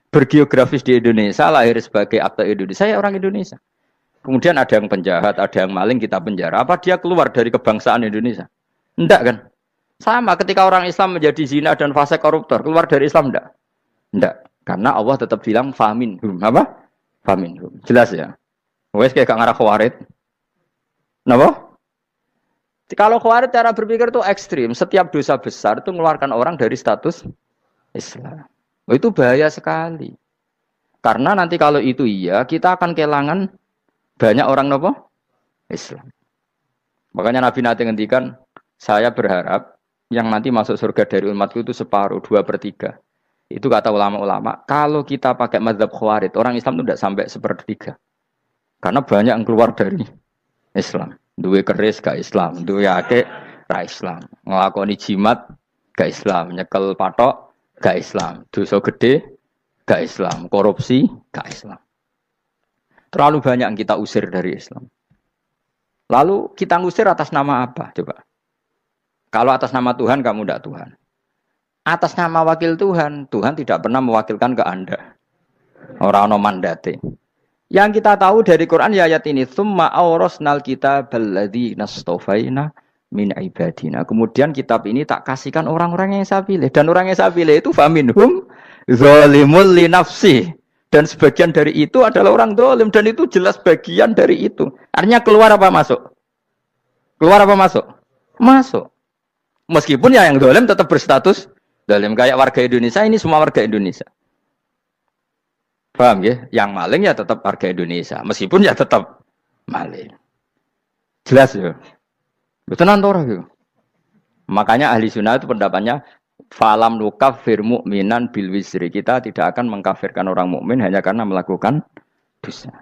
bergeografis di Indonesia, lahir sebagai akta Indonesia, saya orang Indonesia. Kemudian ada yang penjahat, ada yang maling, kita penjara. Apa dia keluar dari kebangsaan Indonesia? Enggak kan? Sama ketika orang Islam menjadi zina dan fase koruptor, keluar dari Islam enggak? Enggak. Karena Allah tetap bilang faminhum. Apa? Faminhum. Jelas ya? Wes kayak gak ngarah Khawarij. Napa? Kalau Khawarij cara berpikir itu ekstrim. Setiap dosa besar itu mengeluarkan orang dari status Islam. Oh, itu bahaya sekali. Karena nanti kalau itu iya, kita akan kehilangan banyak orang nopo Islam. Makanya Nabi nanti ngendikan, saya berharap yang nanti masuk surga dari umatku itu separuh, 2/3. Itu kata ulama-ulama. Kalau kita pakai mazhab Khawarij, orang Islam itu tidak sampai 1/3. Karena banyak yang keluar dari Islam. Duwe keris gak Islam, duwe akeh ra Islam. Nglakoni jimat gak Islam, nyekel patok gak Islam, dosa gede gak Islam, korupsi gak Islam. Terlalu banyak yang kita usir dari Islam. Lalu kita ngusir atas nama apa? Coba. Kalau atas nama Tuhan, kamu tidak Tuhan. Atas nama wakil Tuhan, Tuhan tidak pernah mewakilkan ke Anda. Orang-orang mandate. Yang kita tahu dari Quran ya ayat ini, tsumma awrasnal kitabal ladzina astafaina min ibadina. Kemudian kitab ini tak kasihkan orang-orang yang saya pilih. Dan orang yang saya pilih itu faminhum zalimul li nafsi. Dan sebagian dari itu adalah orang zalim. Dan itu jelas bagian dari itu. Artinya keluar apa masuk? Keluar apa masuk? Masuk. Meskipun ya yang zalim tetap berstatus zalim. Kayak warga Indonesia, ini semua warga Indonesia. Paham ya? Yang maling ya tetap warga Indonesia. Meskipun ya tetap maling. Jelas ya? Betul nanti ya? Makanya ahli sunnah itu pendapatnya falam nukafir mu'minan bil wisri. Kita tidak akan mengkafirkan orang mukmin hanya karena melakukan dosa.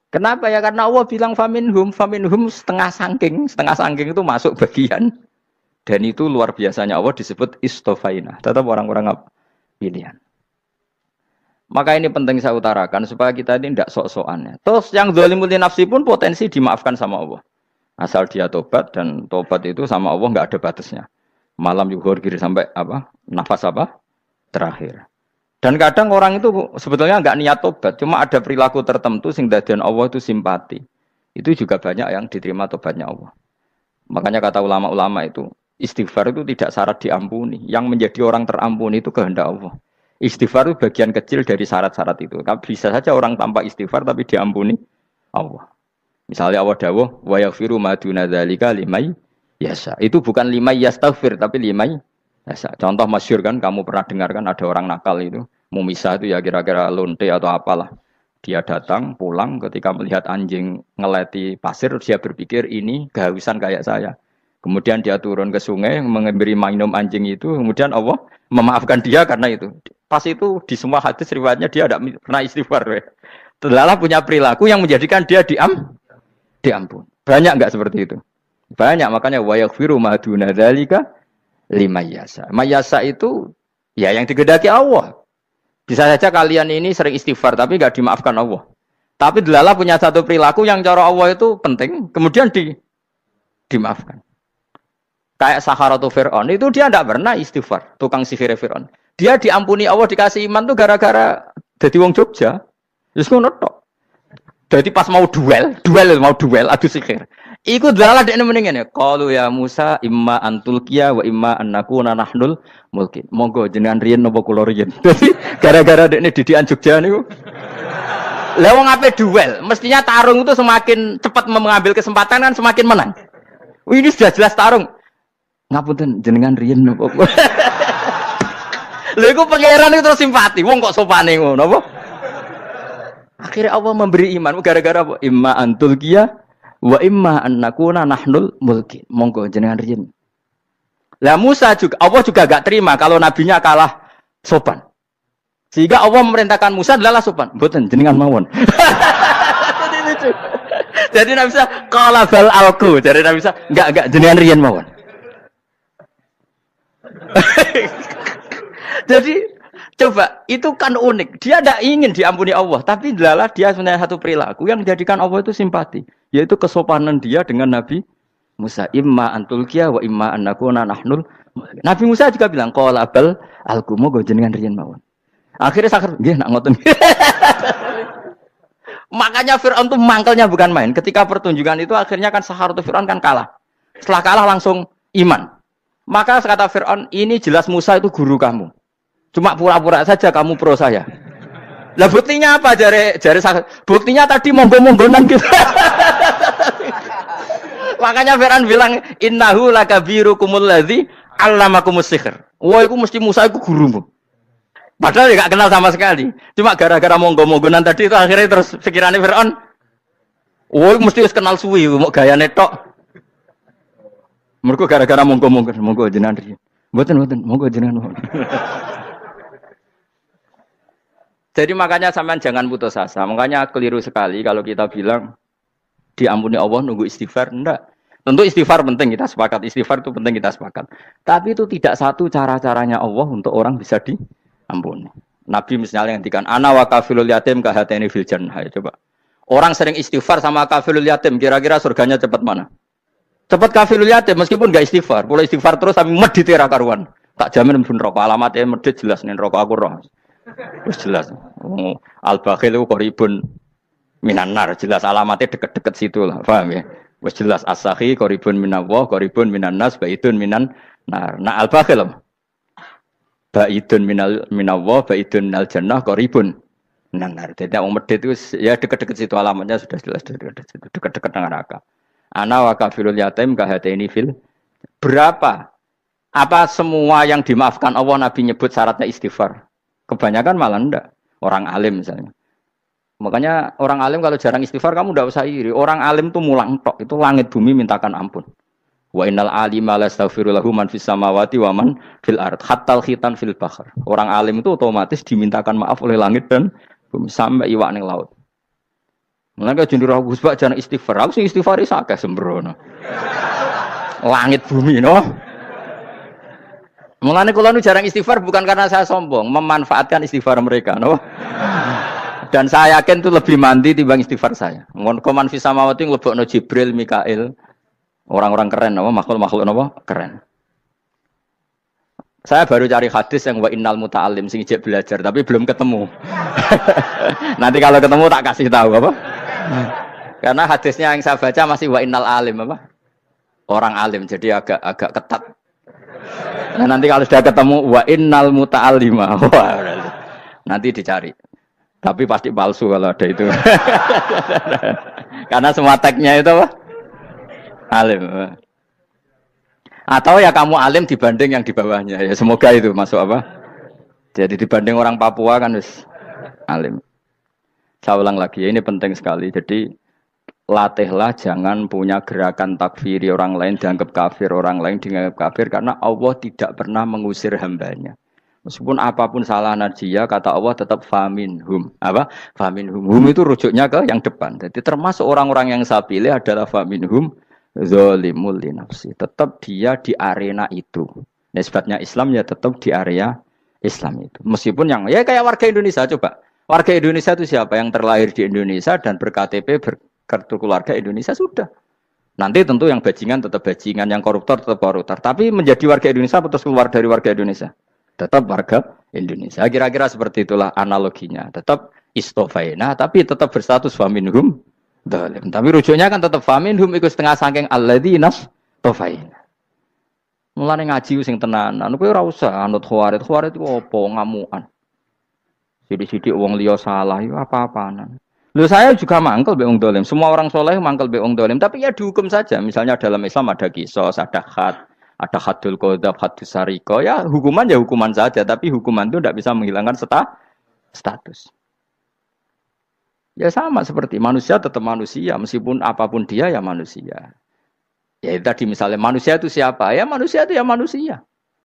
Kenapa ya? Karena Allah bilang faminhum setengah sangking itu masuk bagian. Dan itu luar biasanya Allah disebut istofaina. Tetap orang-orang pilihan. Maka ini penting saya utarakan supaya kita ini tidak sok-sokan. Terus yang zalimul li nafsi pun potensi dimaafkan sama Allah. Asal dia tobat, dan tobat itu sama Allah nggak ada batasnya. Malam yuhur kiri sampai apa? Nafas apa? Terakhir. Dan kadang orang itu sebetulnya nggak niat tobat, cuma ada perilaku tertentu sehingga dadian Allah itu simpati. Itu juga banyak yang diterima tobatnya Allah. Makanya kata ulama-ulama itu, istighfar itu tidak syarat diampuni. Yang menjadi orang terampuni itu kehendak Allah. Istighfar itu bagian kecil dari syarat-syarat itu. Bisa saja orang tanpa istighfar tapi diampuni Allah. Misalnya Allah dawuh wa yaghfiru ma duna dzalika liman yasha. Itu bukan liman yastaghfir tapi liman yasha. Contoh masyhur kan, kamu pernah dengar kan, ada orang nakal itu mau misah itu ya kira-kira lonte atau apalah. Dia datang pulang ketika melihat anjing ngeleti pasir, dia berpikir ini kehausan kayak saya. Kemudian dia turun ke sungai memberi minum anjing itu, kemudian Allah memaafkan dia karena itu. Pas itu di semua hadis riwayatnya dia tidak pernah istighfar. Telah punya perilaku yang menjadikan dia diampun. Banyak enggak seperti itu? Banyak, makanya wa yaghfiru ma duna dzalika liman yasha. Mayasa itu ya yang digedaki Allah. Bisa saja kalian ini sering istighfar tapi enggak dimaafkan Allah. Tapi delala punya satu perilaku yang cara Allah itu penting, kemudian dimaafkan. Kayak Saharatu Fir'aun, itu dia tidak pernah istighfar, tukang sihir Fir'aun. Dia diampuni Allah, dikasih iman tuh gara-gara jadi wong Jogja. Terus ngono tok. Jadi pas mau duel adu sihir. Iku delala dekne mending ngene. Qalu ya Musa imma antulqiya wa imma annakuna nahnul mulkin. Monggo jenengan riyen napa kula riyen. Dadi gara-gara dekne didikan Jogja niku. Lah wong ape duel, mestinya tarung itu semakin cepat mengambil kesempatan kan semakin menang. Ini sudah jelas tarung. Ngapunten jenengan riyen napa. Lha iku pangeran itu terus simpati. Wong kok sopane ngono apa? Akhirnya Allah memberi iman gara-gara apa? Imma antulqiya wa imma annakuna nahnul mulkin. Monggo jenengan riyen. Lah Musa juga Allah juga gak terima kalau nabinya kalah sopan. Sehingga Allah memerintahkan Musa adalah sopan. Mboten jenengan mawon. Jadi Nabi Musa qala bal alqu. Jadi Nabi Musa enggak jenengan riyen mawon. Jadi coba itu kan unik. Dia tidak ingin diampuni Allah, tapi adalah dia sebenarnya satu perilaku yang menjadikan Allah itu simpati, yaitu kesopanan dia dengan Nabi Musa. Imma antulqiya wa imma annakuna nahnul. Nabi Musa juga bilang qala bal alqu moga jenengan riyen mawon. Akhirnya sakar nggih nak ngoten. Makanya Fir'aun tuh mangkelnya bukan main. Ketika pertunjukan itu akhirnya kan Saharatu Fir'aun kan kalah. Setelah kalah langsung iman. Maka kata Fir'aun, ini jelas Musa itu guru kamu. Cuma pura-pura saja kamu pro saya. Lah buktinya apa jare Saharatu? Buktinya tadi monggo-monggonan gitu. Makanya Fir'aun bilang innahu lakabirukumul ladzi 'allamakumus sihr. Wah, iku mesti Musa iku gurumu. Padahal dia gak kenal sama sekali. Cuma gara-gara monggo-monggonan tadi itu akhirnya terus pikirannya Fir'aun. Oh, mesti harus kenal suwi, mau gaya netok. Mereka gara-gara monggo-monggon, monggo jenengan riyen. Mboten, monggo jenengan. Jadi makanya sampean jangan putus asa. Makanya keliru sekali kalau kita bilang diampuni Allah nunggu istighfar. Enggak. Tentu istighfar penting, kita sepakat. Istighfar itu penting, kita sepakat. Tapi itu tidak satu cara-caranya Allah untuk orang bisa ampun. Nabi misalnya yang ngendikan ana wa kafilul yatim kahateni fil jannah. Coba. Orang sering istighfar sama kafilul yatim, kira-kira surganya cepat mana? Cepat kafilul yatim meskipun enggak istighfar. Kalau istighfar terus sampai medit ra karuan. Tak jamin pun rokok alamatnya medit jelas nih rokok aku roh. Wis jelas. Al-bakhil itu qaribun minan nar, jelas alamatnya deket-deket situ lah. Paham ya? Wis jelas as-sakhi qaribun minallah, qaribun minan nas, baitun minan nar. Nah al-bakhil baidun minallah, baidun minal jannah, qaribun minan nar. Jadi wong medhit itu ya dekat-dekat situ alamatnya sudah jelas dekat-dekat dengan neraka. Ana wa kafilul yatim kahataini fil. Berapa? Apa semua yang dimaafkan Allah Nabi nyebut syaratnya istighfar? Kebanyakan malah enggak. Orang alim misalnya. Makanya orang alim kalau jarang istighfar kamu enggak usah iri. Orang alim tuh mulang tok, itu langit bumi mintakan ampun. Wa innal alima lastaghfiru lahu man fis samawati wa man fil ard hatta khitan fil bahr. Orang alim itu otomatis dimintakan maaf oleh langit dan bumi sampai iwak ning laut. Mulane jendur aku sebab jarang istighfar. Aku sing istighfar iso akeh sembrono. Langit bumi no. Mulane kula nu jarang istighfar bukan karena saya sombong, memanfaatkan istighfar mereka no. Dan saya yakin itu lebih mandi timbang istighfar saya. Ngon koman fis samawati nglebokno Jibril, Mikail. Orang-orang keren, apa makhluk-makhluk apa keren. Saya baru cari hadis yang wa innal muta'allim sing ijek belajar, tapi belum ketemu. Nanti kalau ketemu tak kasih tahu apa. Karena hadisnya yang saya baca masih wa innal alim apa. Orang alim, jadi agak ketat. Nah, nanti kalau sudah ketemu wa innal muta'allima, nanti dicari. Tapi pasti palsu kalau ada itu. Karena semua tagnya itu apa? Alim. Atau ya kamu alim dibanding yang di bawahnya. Ya semoga itu masuk apa? Jadi dibanding orang Papua kan wis alim. Saya ulang lagi, ini penting sekali. Jadi latihlah jangan punya gerakan takfiri orang lain dianggap kafir, orang lain dianggap kafir karena Allah tidak pernah mengusir hambanya. Meskipun apapun salah najiyah, kata Allah tetap faminhum. Apa? Faminhum. Hum itu rujuknya ke yang depan. Jadi termasuk orang-orang yang saya pilih adalah faminhum zalimul li nafsi. Tetap dia di arena itu. Nisbatnya Islam ya tetap di area Islam itu. Meskipun yang ya kayak warga Indonesia coba. Warga Indonesia itu siapa? Yang terlahir di Indonesia dan berKTP berkartu keluarga Indonesia sudah. Nanti tentu yang bajingan tetap bajingan, yang koruptor tetap koruptor. Tapi menjadi warga Indonesia atau keluar dari warga Indonesia? Tetap warga Indonesia. Kira-kira seperti itulah analoginya. Tetap istofaina, tapi tetap berstatus faminhum dhalim. Tapi rujuknya kan tetap faminhum ikut setengah saking alladzinas tofaina. Mulane ngaji sing tenanan, kowe ora usah anut khawarit. Khawarit itu apa ngamukan. Sidik-sidik wong liya salah itu apa-apaan. Loh saya juga mangkel be wong dhalim. Semua orang soleh mangkel be wong dhalim, tapi ya dihukum saja. Misalnya dalam Islam ada qisas, ada had. Ada hadul qadzaf, hadus sariko, ya hukuman saja, tapi hukuman itu tidak bisa menghilangkan status. Ya sama seperti manusia tetap manusia, meskipun apapun dia ya manusia. Ya tadi misalnya manusia itu siapa? Ya manusia itu ya manusia.